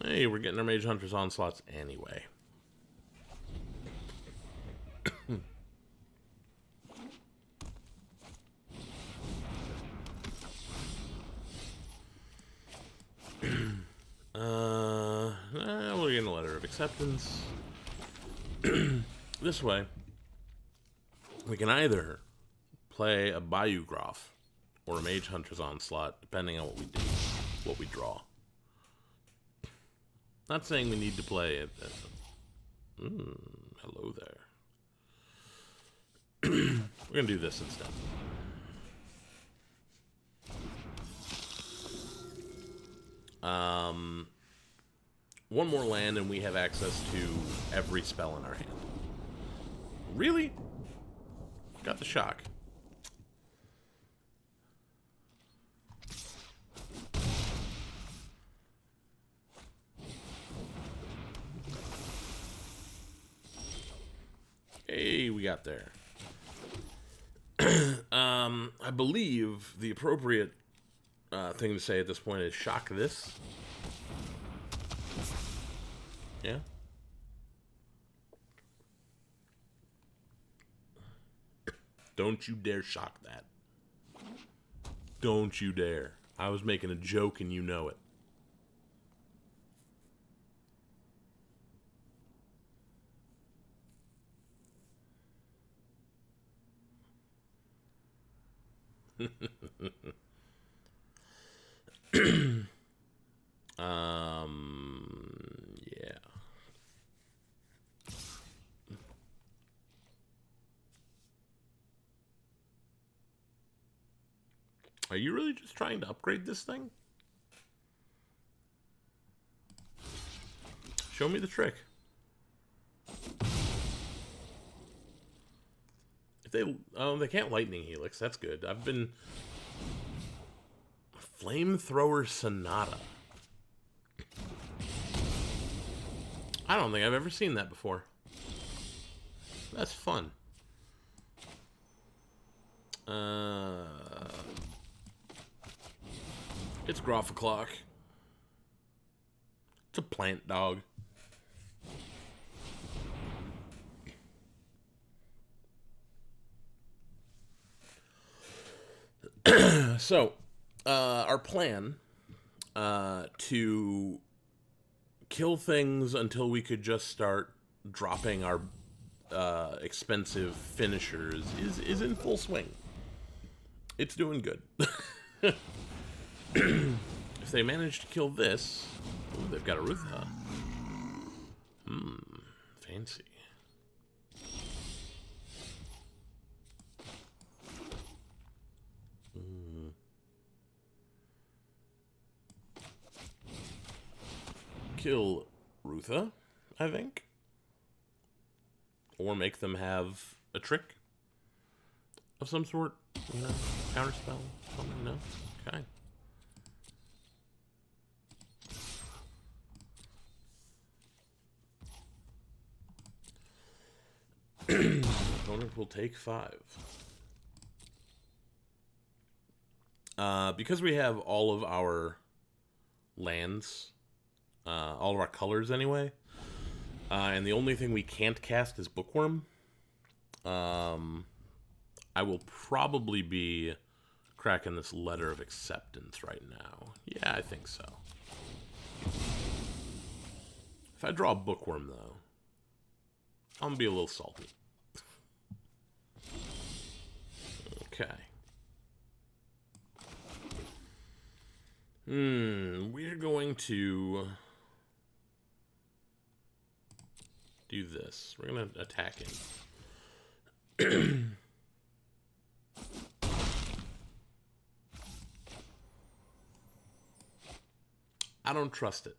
Hey, we're getting our Mage Hunter's Onslaughts anyway. acceptance this way, we can either play a Bayou Groff or a Mage Hunter's Onslaught, depending on what we do, what we draw. Not saying we need to play it. Hello there. We're going to do this instead. One more land and we have access to every spell in our hand. Really? Got the shock. Hey, we got there. I believe the appropriate thing to say at this point is shock this. Yeah. Don't you dare shock that. Don't you dare. I was making a joke and you know it. Yeah. Are you really just trying to upgrade this thing? Show me the trick. If they can't lightning helix. That's good. I've been flamethrower sonata. I don't think I've ever seen that before. That's fun. It's Groff o'clock. It's a plant dog. So, our plan to kill things until we could just start dropping our expensive finishers is in full swing. It's doing good. If they manage to kill this... Ooh, they've got a Rutha. Fancy. Kill Rutha, I think. Or make them have a trick of some sort. You know, counterspell, something, no? Okay. Opponent will take 5. Because we have all of our lands, all of our colors anyway, and the only thing we can't cast is Bookworm, I will probably be cracking this Letter of Acceptance right now. Yeah, I think so. If I draw a Bookworm, though, I'm going to be a little salty. Okay. We're going to do this. We're going to attack him. I don't trust it.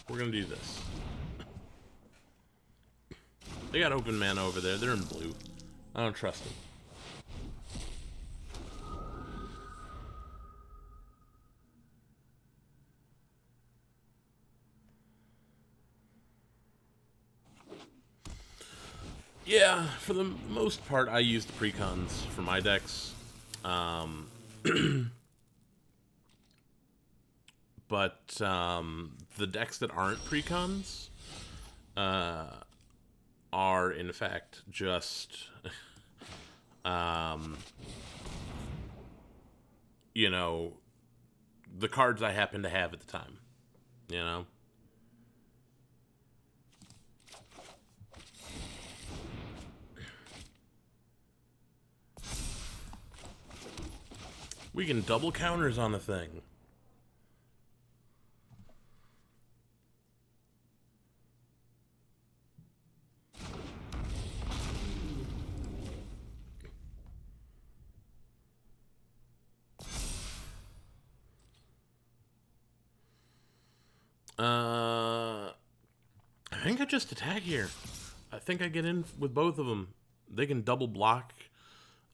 We're going to do this. They got open mana over there. They're in blue. I don't trust them. Yeah, for the most part, I use the precons for my decks. But the decks that aren't precons are, in fact, just, you know, the cards I happen to have at the time, you know? We can double counters on a thing. I think I just attack here. I think I get in with both of them. They can double block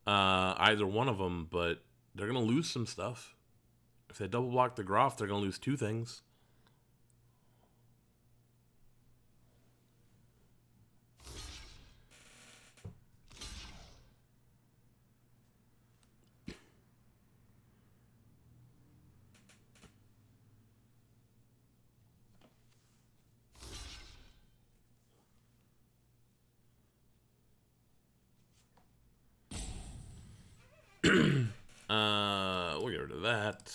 either one of them, but they're going to lose some stuff. If they double block the Groff, they're going to lose two things. We'll get rid of that.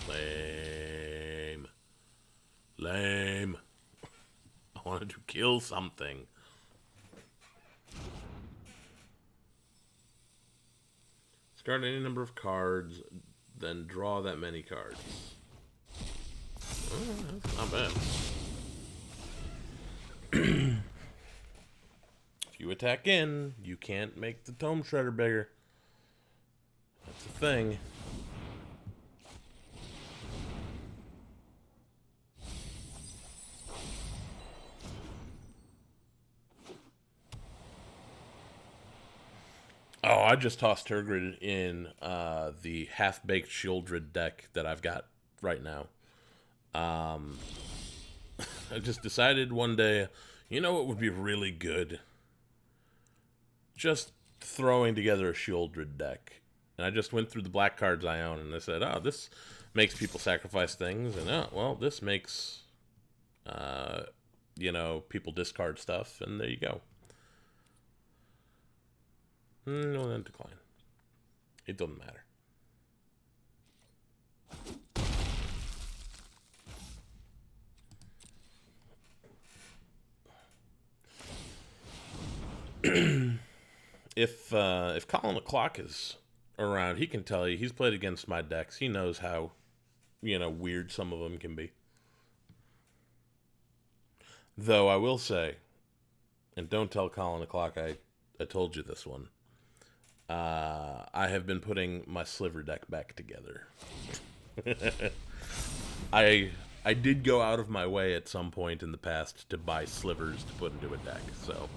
Lame. Lame. I wanted to kill something. Discard any number of cards, then draw that many cards. Oh, that's not bad. If you attack in, you can't make the Tome Shredder bigger. That's a thing. Oh, I just tossed Turgid in the half-baked Shieldred deck that I've got right now. I just decided one day, you know what would be really good? Just throwing together a Shieldred deck. And I just went through the black cards I own, and I said, oh, this makes people sacrifice things, and oh, well, this makes, people discard stuff, and there you go. No, then decline. It doesn't matter. If Colin the Clock is around, he can tell you. He's played against my decks. He knows how, weird some of them can be. Though I will say, and don't tell Colin the Clock I told you this one. I have been putting my Sliver deck back together. I did go out of my way at some point in the past to buy slivers to put into a deck, so...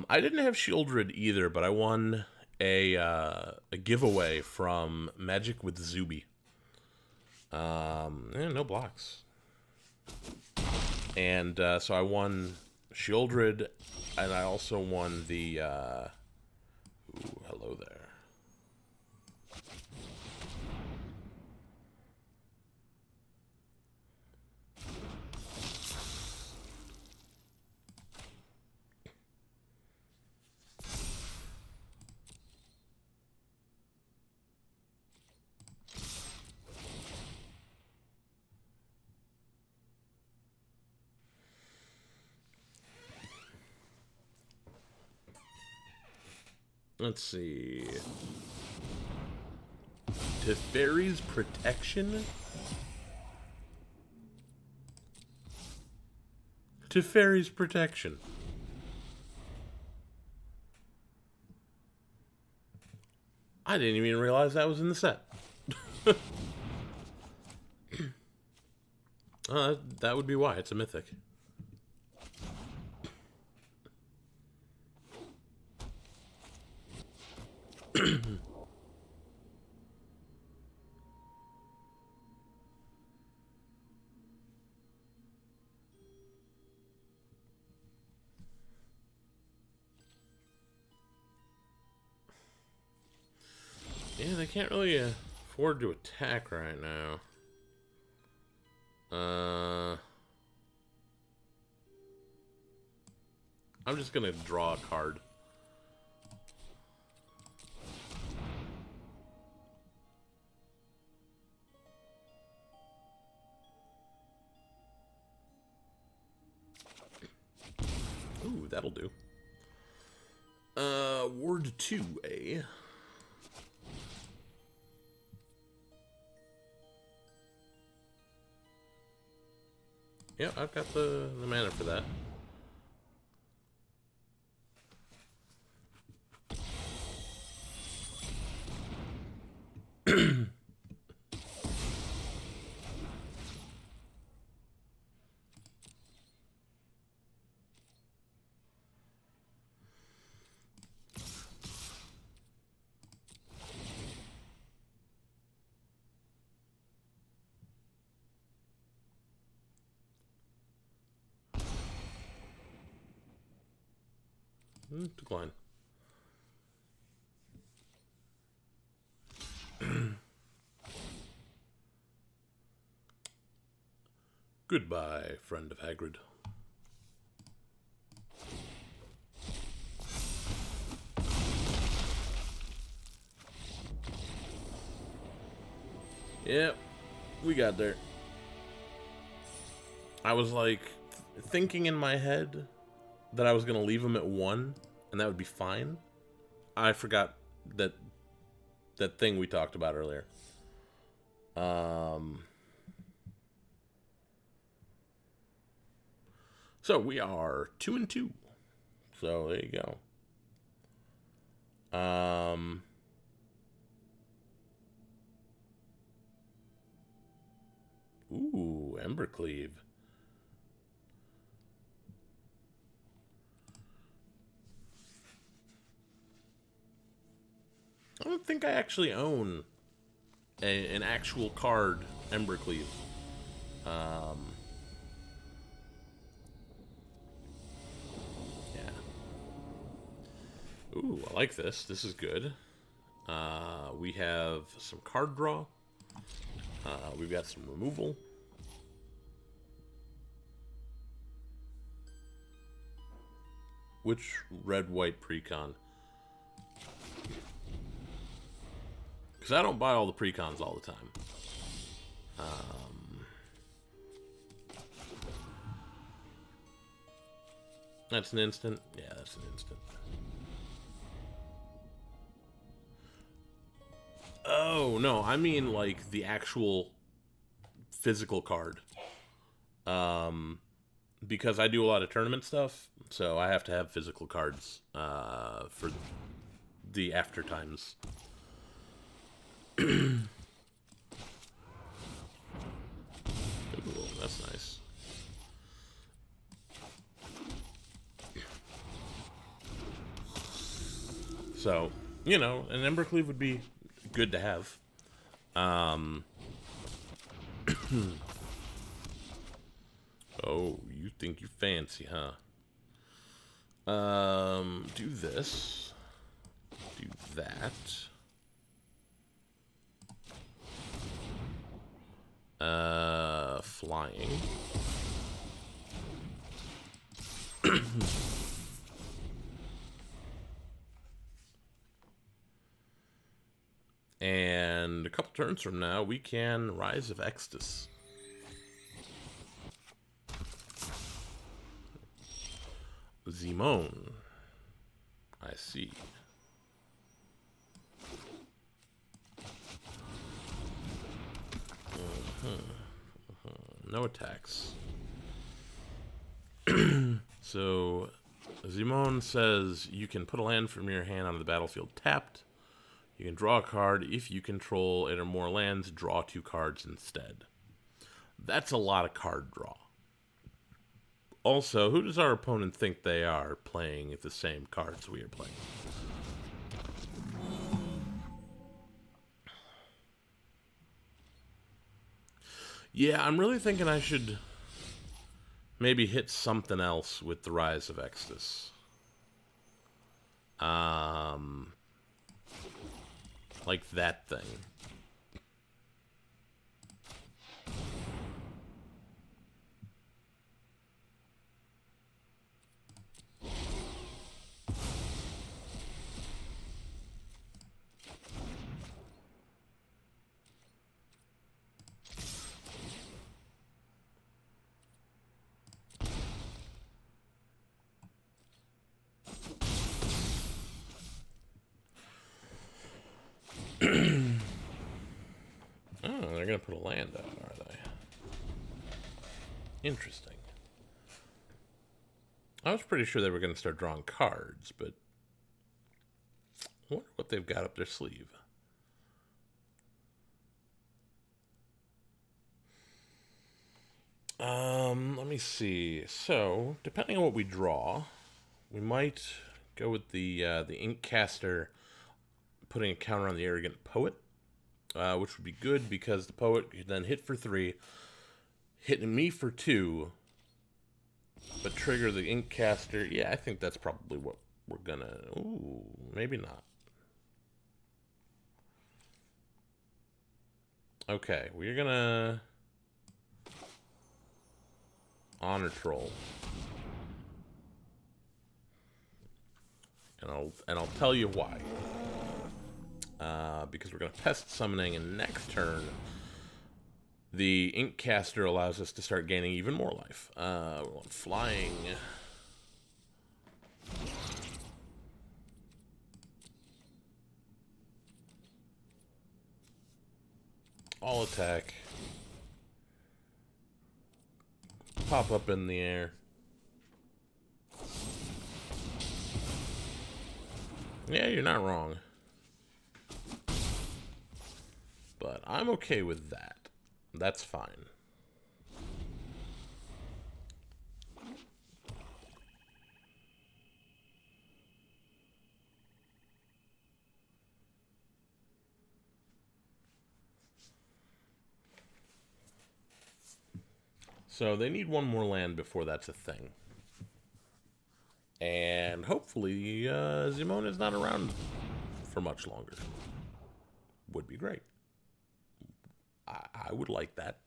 I didn't have Shieldred either, but I won a giveaway from Magic with Zuby. No blocks. And so I won Shieldred, and I also won the... Ooh, hello there. Let's see. Teferi's Protection? Teferi's Protection. I didn't even realize that was in the set. That would be why. It's a mythic. Yeah, they can't really afford to attack right now. I'm just gonna draw a card. that'll do. Ward 2A. Yeah, I've got the mana for that. Decline. Goodbye, friend of Hagrid. Yep, we got there. I was like thinking in my head that I was going to leave him at 1 and that would be fine. I forgot that thing we talked about earlier. So we are 2-2. So there you go. Ooh, Embercleave. I don't think I actually own an actual card Embercleave. Yeah. Ooh, I like this. This is good. We have some card draw. We've got some removal. Which red-white precon? Because I don't buy all the precons all the time. That's an instant? Yeah, that's an instant. Oh, no, I mean, like, the actual physical card. Because I do a lot of tournament stuff, so I have to have physical cards for the after times. Ooh, that's nice. So, you know, an Embercleave would be good to have. Oh, you think you fancy, huh? Do this. Do that. Flying. And a couple turns from now, we can Rise of Extus. Zimone. I see. No attacks. So, Zimone says you can put a land from your hand onto the battlefield tapped. You can draw a card. If you control 8 or more lands, draw 2 cards instead. That's a lot of card draw. Also, who does our opponent think they are playing the same cards we are playing? Yeah, I'm really thinking I should maybe hit something else with the Rise of Extus. Like that thing. Oh, they're gonna put a land out, are they? Interesting. I was pretty sure they were gonna start drawing cards, but I wonder what they've got up their sleeve. Let me see. So, depending on what we draw, we might go with the Inkcaster putting a counter on the Arrogant Poet, which would be good because the Poet could then hit for 3, hitting me for 2, but trigger the Inkcaster. Yeah, I think that's probably what we're gonna... Ooh, maybe not. Okay, we're gonna... Honor Troll. And I'll tell you why. Because we're going to Pest Summoning, and next turn, the Inkcaster allows us to start gaining even more life. We're on Flying. All attack. Pop up in the air. Yeah, you're not wrong. But I'm okay with that. That's fine. So they need one more land before that's a thing. And hopefully Zimone is not around for much longer. Would be great. I would like that.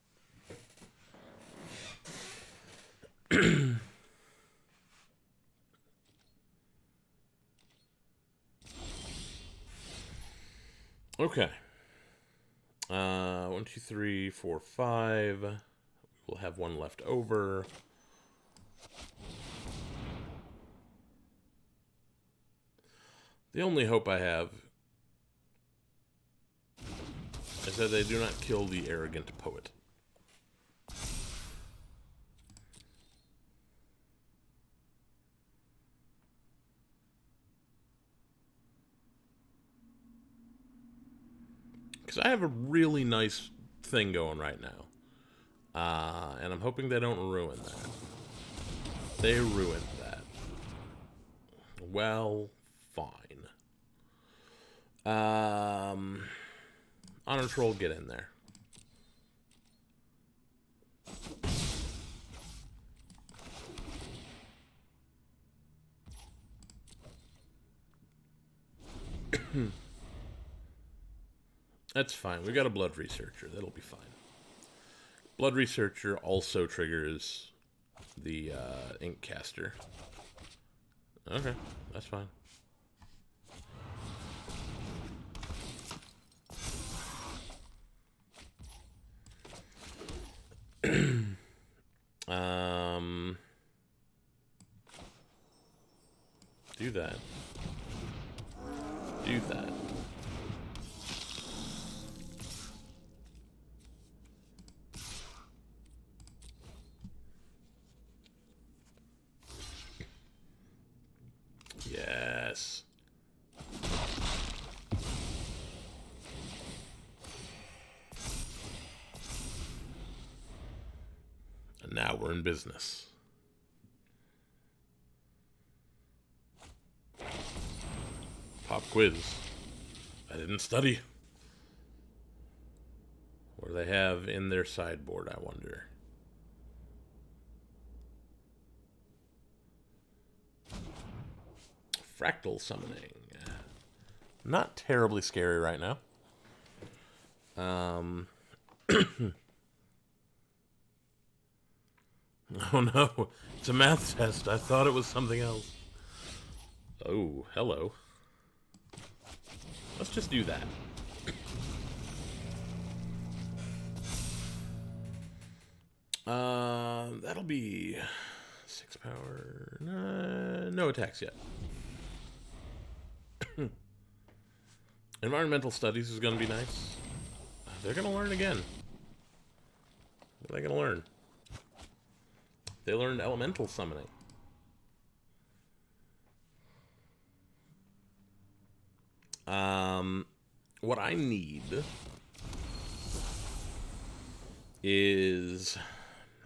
Okay. 1, 2, 3, 4, 5. We'll have one left over. The only hope I have is that they do not kill the Arrogant Poet. Because I have a really nice thing going right now. And I'm hoping they don't ruin that. They ruined that. Well, fine. Honor Troll, get in there. That's fine. We got a Blood Researcher. That'll be fine. Blood Researcher also triggers the Inkcaster. Okay, that's fine. Do that. Do that. Yes. And now we're in business. Pop quiz. I didn't study. What do they have in their sideboard, I wonder? Fractal Summoning. Not terribly scary right now. Oh no, it's a math test. I thought it was something else. Oh, hello. Let's just do that. That'll be 6 power. No attacks yet. Environmental studies is going to be nice. They're going to learn again. What are they going to learn? They learned elemental summoning. What I need is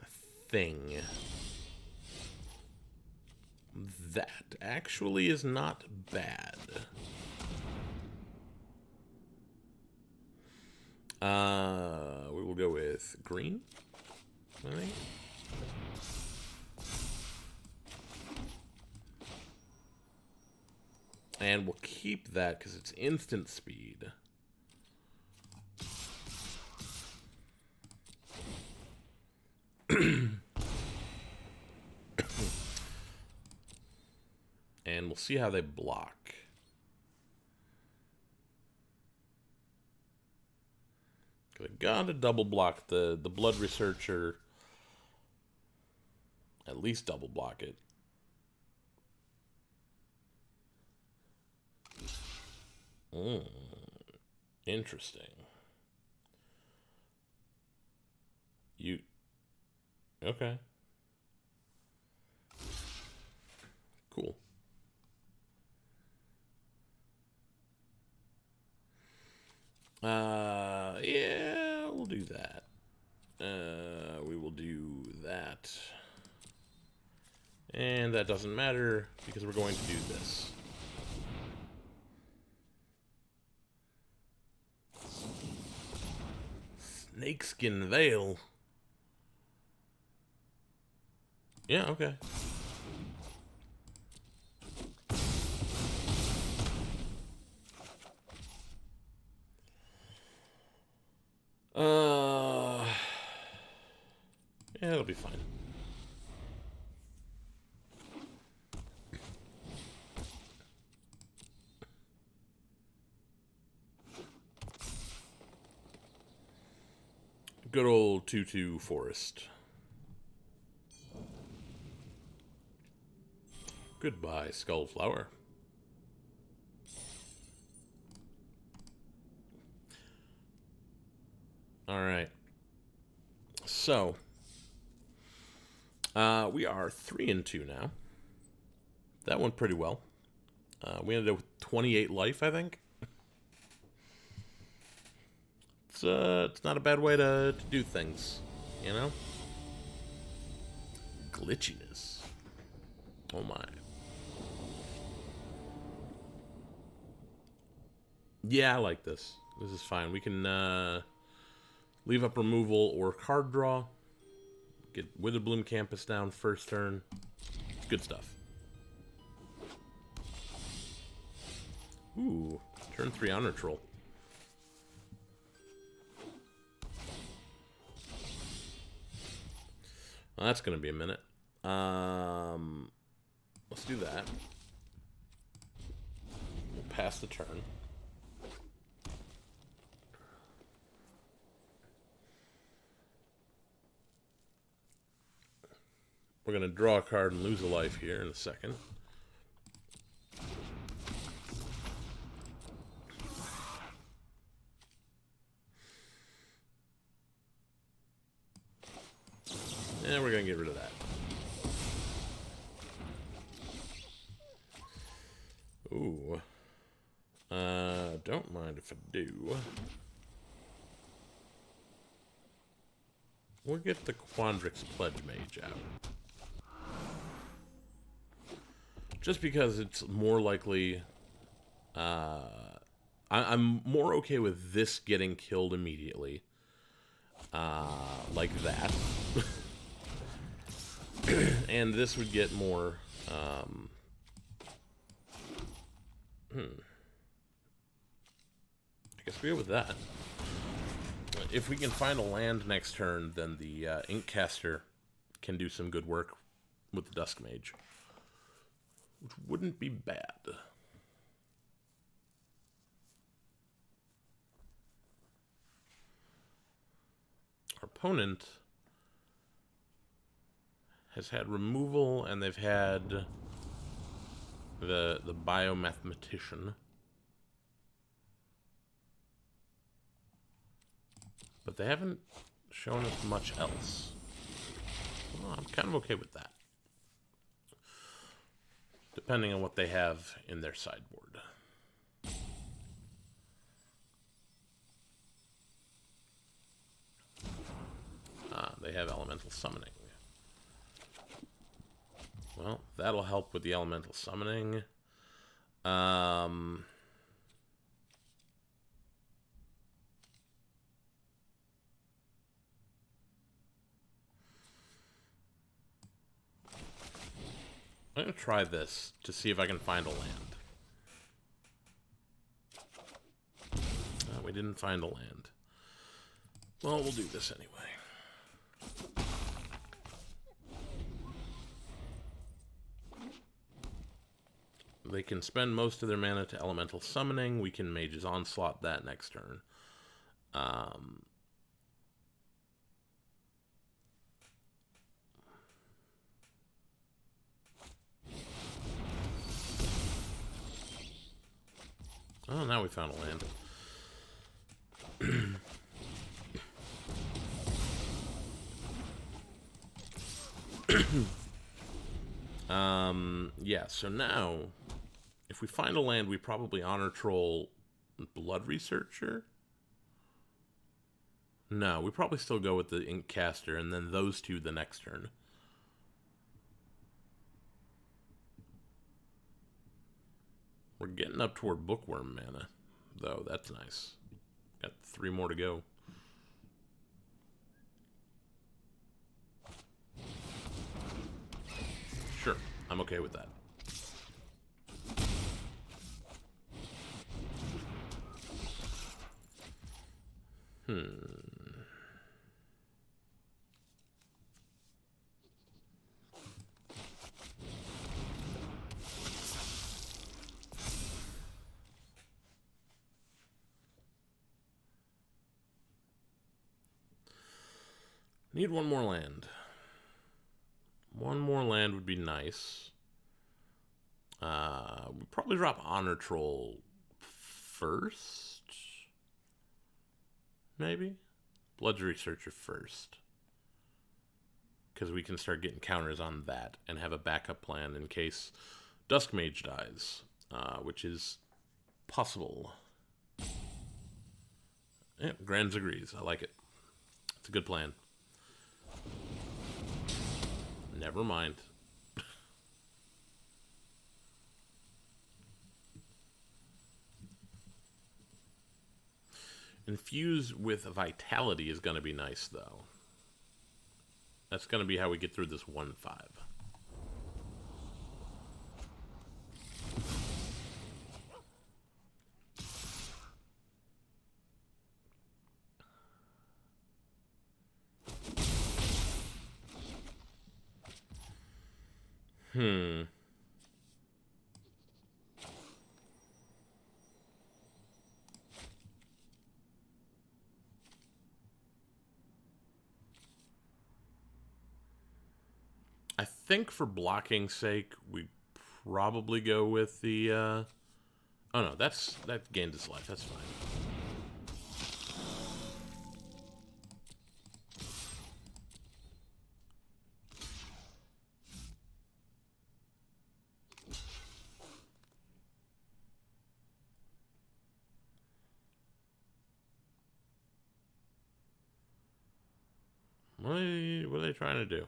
a thing that actually is not bad. We will go with green, I think. And we'll keep that because it's instant speed. And we'll see how they block. I gotta double block the Blood Researcher. At least double block it. Interesting. Okay. Cool. Yeah, we'll do that. We will do that. And that doesn't matter because we're going to do this. Snakeskin Veil. Yeah, okay. Yeah, it'll be fine. Good old 2/2 forest. Goodbye, Skullflower. Alright. So, we are 3-2 now. That went pretty well. We ended up with 28 life, I think. It's not a bad way to do things, you know? Glitchiness. Oh my. Yeah, I like this. This is fine. We can leave up removal or card draw. Get Witherbloom Campus down first turn. Good stuff. Ooh, turn 3 Honor Troll. Well, that's going to be a minute. Let's do that. We'll pass the turn. We're going to draw a card and lose a life here in a second. And we're going to get rid of that. Ooh. Don't mind if I do. We'll get the Quandrix Pledge Mage out. Just because it's more likely... I'm more okay with this getting killed immediately. Like that. And this would get more... I guess we go with that. If we can find a land next turn, then the Inkcaster can do some good work with the Dusk Mage. Which wouldn't be bad. Our opponent has had removal, and they've had the Biomathematician. But they haven't shown us much else. Well, I'm kind of okay with that. Depending on what they have in their sideboard. They have elemental summoning. Well, that'll help with the elemental summoning. I'm going to try this to see if I can find a land. We didn't find a land. Well, we'll do this anyway. They can spend most of their mana to elemental summoning. We can Mage's Onslaught that next turn. Oh, now we found a land. Yeah, so now, if we find a land, we probably Honor Troll Blood Researcher. No, we probably still go with the Inkcaster, and then those two the next turn. We're getting up toward Bookworm mana, though. That's nice. Got 3 more to go. Sure, I'm okay with that. Need one more land. One more land would be nice. We'd probably drop Honor Troll first. Maybe? Blood Researcher first. Because we can start getting counters on that and have a backup plan in case Dusk Mage dies. Which is possible. Yeah, Grands agrees. I like it. It's a good plan. Never mind. Infuse with Vitality is going to be nice, though. That's going to be how we get through this 1-5. I think for blocking's sake, we probably go with the, oh no, that gained his life, that's fine. What are they trying to do?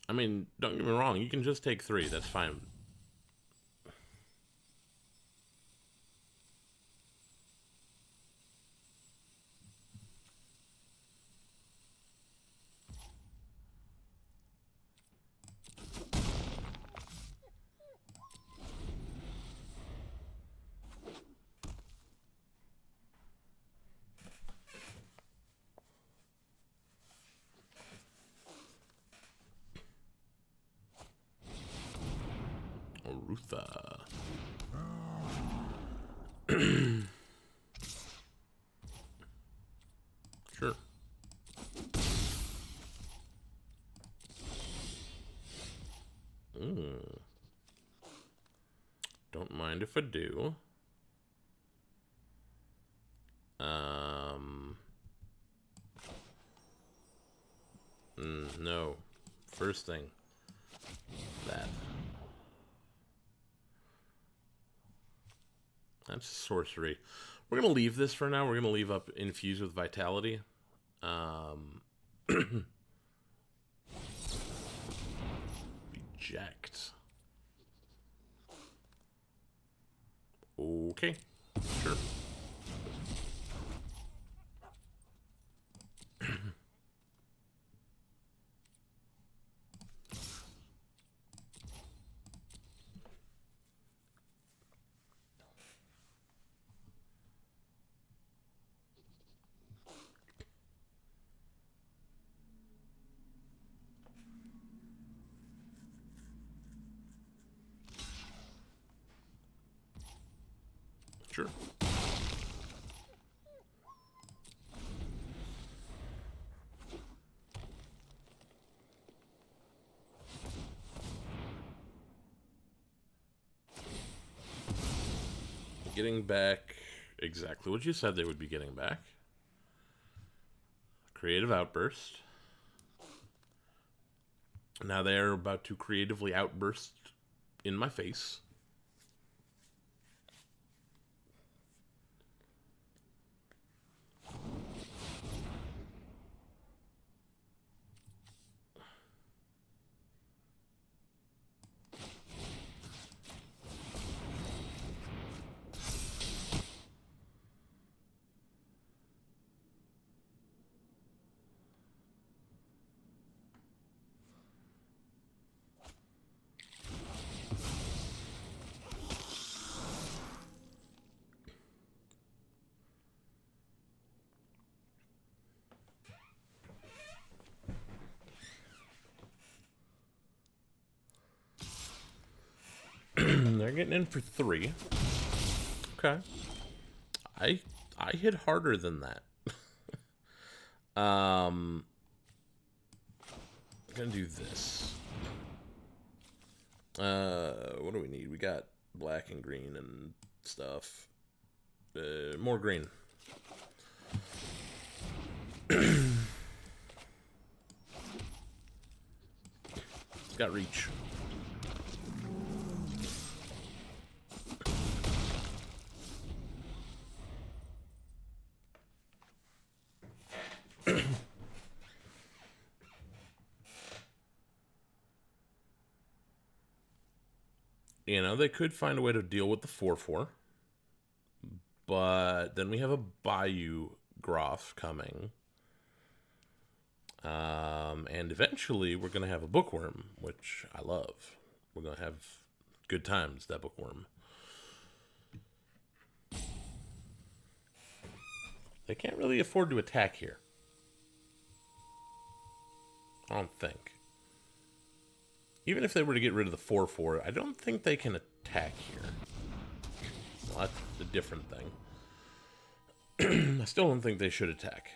I mean, don't get me wrong, you can just take 3, that's fine. Rutha. Sure. Don't mind if I do. No. First thing. That. That's sorcery. We're going to leave this for now. We're going to leave up Infused with Vitality. Reject. Okay. Sure. Sure. Getting back exactly what you said they would be getting back. Creative Outburst. Now they're about to creatively outburst in my face. They're getting in for 3. Okay. I hit harder than that. I'm gonna do this. What do we need? We got black and green and stuff. More green. Got reach. You know, they could find a way to deal with the 4/4. But then we have a Bayou Groff coming. And eventually we're going to have a Bookworm, which I love. We're going to have good times, that Bookworm. They can't really afford to attack here. I don't think. Even if they were to get rid of the 4/4, I don't think they can attack here. Well, that's a different thing. I still don't think they should attack.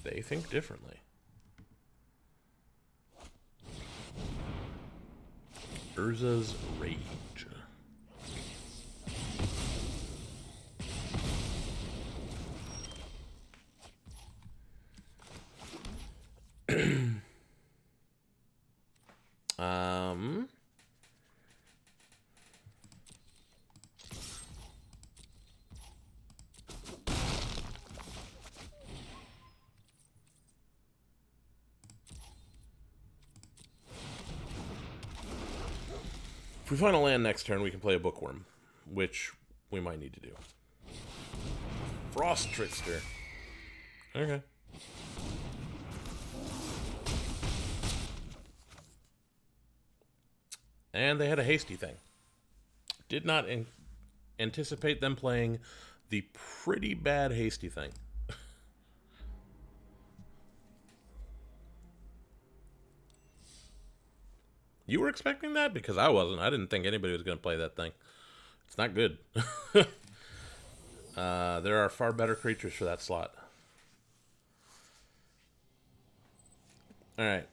They think differently. Urza's Rage. If we find a land next turn, we can play a Bookworm, which we might need to do. Frost Trickster. Okay. And they had a hasty thing. Did not anticipate them playing the pretty bad hasty thing. You were expecting that? Because I wasn't. I didn't think anybody was going to play that thing. It's not good. There are far better creatures for that slot. Alright.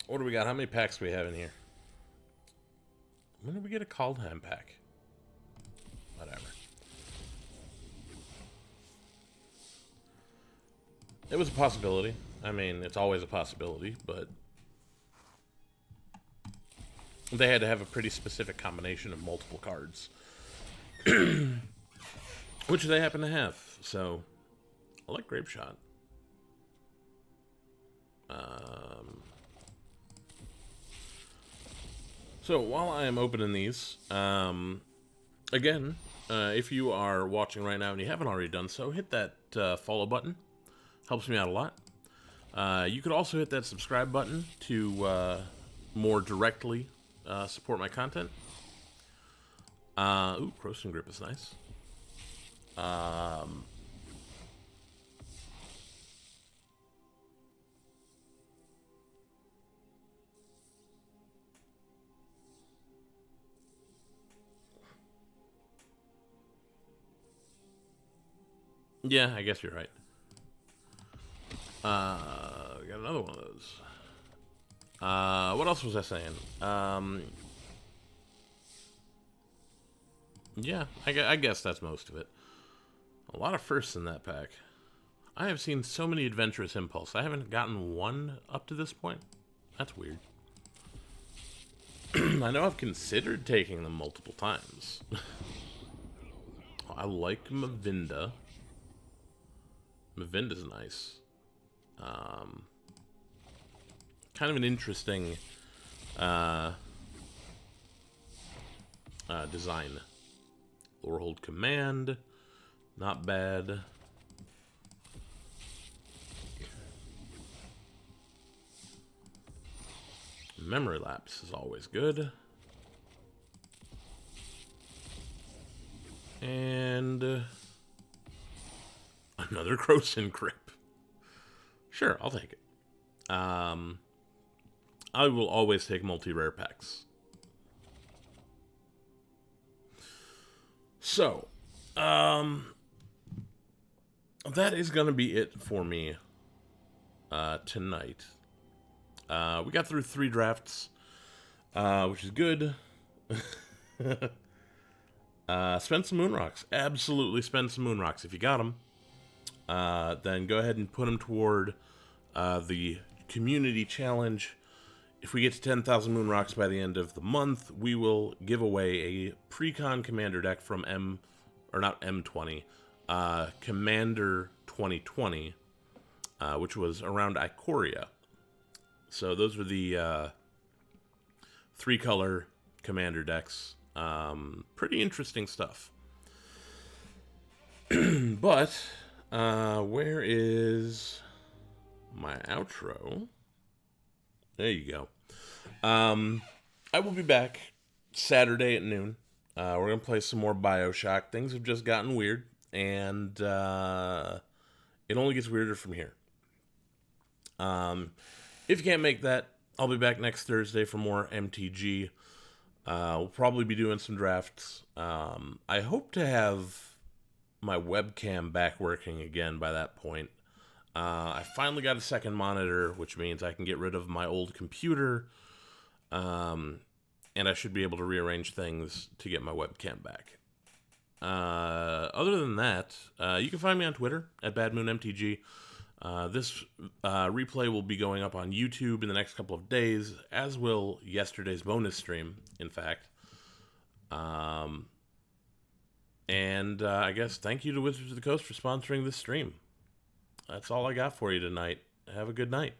What do we got? How many packs do we have in here? When did we get a Kaldheim pack? Whatever. It was a possibility. I mean, it's always a possibility, but they had to have a pretty specific combination of multiple cards. Which they happen to have. So, I like Grape Shot. So, while I am opening these, again, if you are watching right now and you haven't already done so, hit that follow button. Helps me out a lot. You could also hit that subscribe button to more directly support my content. Ooh, Croson Grip is nice. Yeah, I guess you're right. We got another one of those. What else was I saying? Yeah, I guess that's most of it. A lot of firsts in that pack. I have seen so many Adventurous Impulse. I haven't gotten one up to this point. That's weird. I know I've considered taking them multiple times. I like Mavinda. Mavinda's nice. Kind of an interesting design. Lorehold Command, not bad. Memory Lapse is always good. And another Croson Grip. Sure, I'll take it. I will always take multi-rare packs. So, that is going to be it for me tonight. We got through 3 drafts, which is good. Spend some Moonrocks. Absolutely spend some Moonrocks. If you got them, then go ahead and put them toward the community challenge. If we get to 10,000 Moonrocks by the end of the month, we will give away a Precon Commander deck from M20, Commander 2020, which was around Ikoria. So those are the 3-color Commander decks. Pretty interesting stuff. But, where is my outro? There you go. I will be back Saturday at noon. We're going to play some more BioShock. Things have just gotten weird, and it only gets weirder from here. If you can't make that, I'll be back next Thursday for more MTG. We'll probably be doing some drafts. I hope to have my webcam back working again by that point. I finally got a second monitor, which means I can get rid of my old computer, and I should be able to rearrange things to get my webcam back. Other than that, you can find me on Twitter at BadMoonMTG. This replay will be going up on YouTube in the next couple of days, as will yesterday's bonus stream, in fact. And I guess thank you to Wizards of the Coast for sponsoring this stream. That's all I got for you tonight. Have a good night.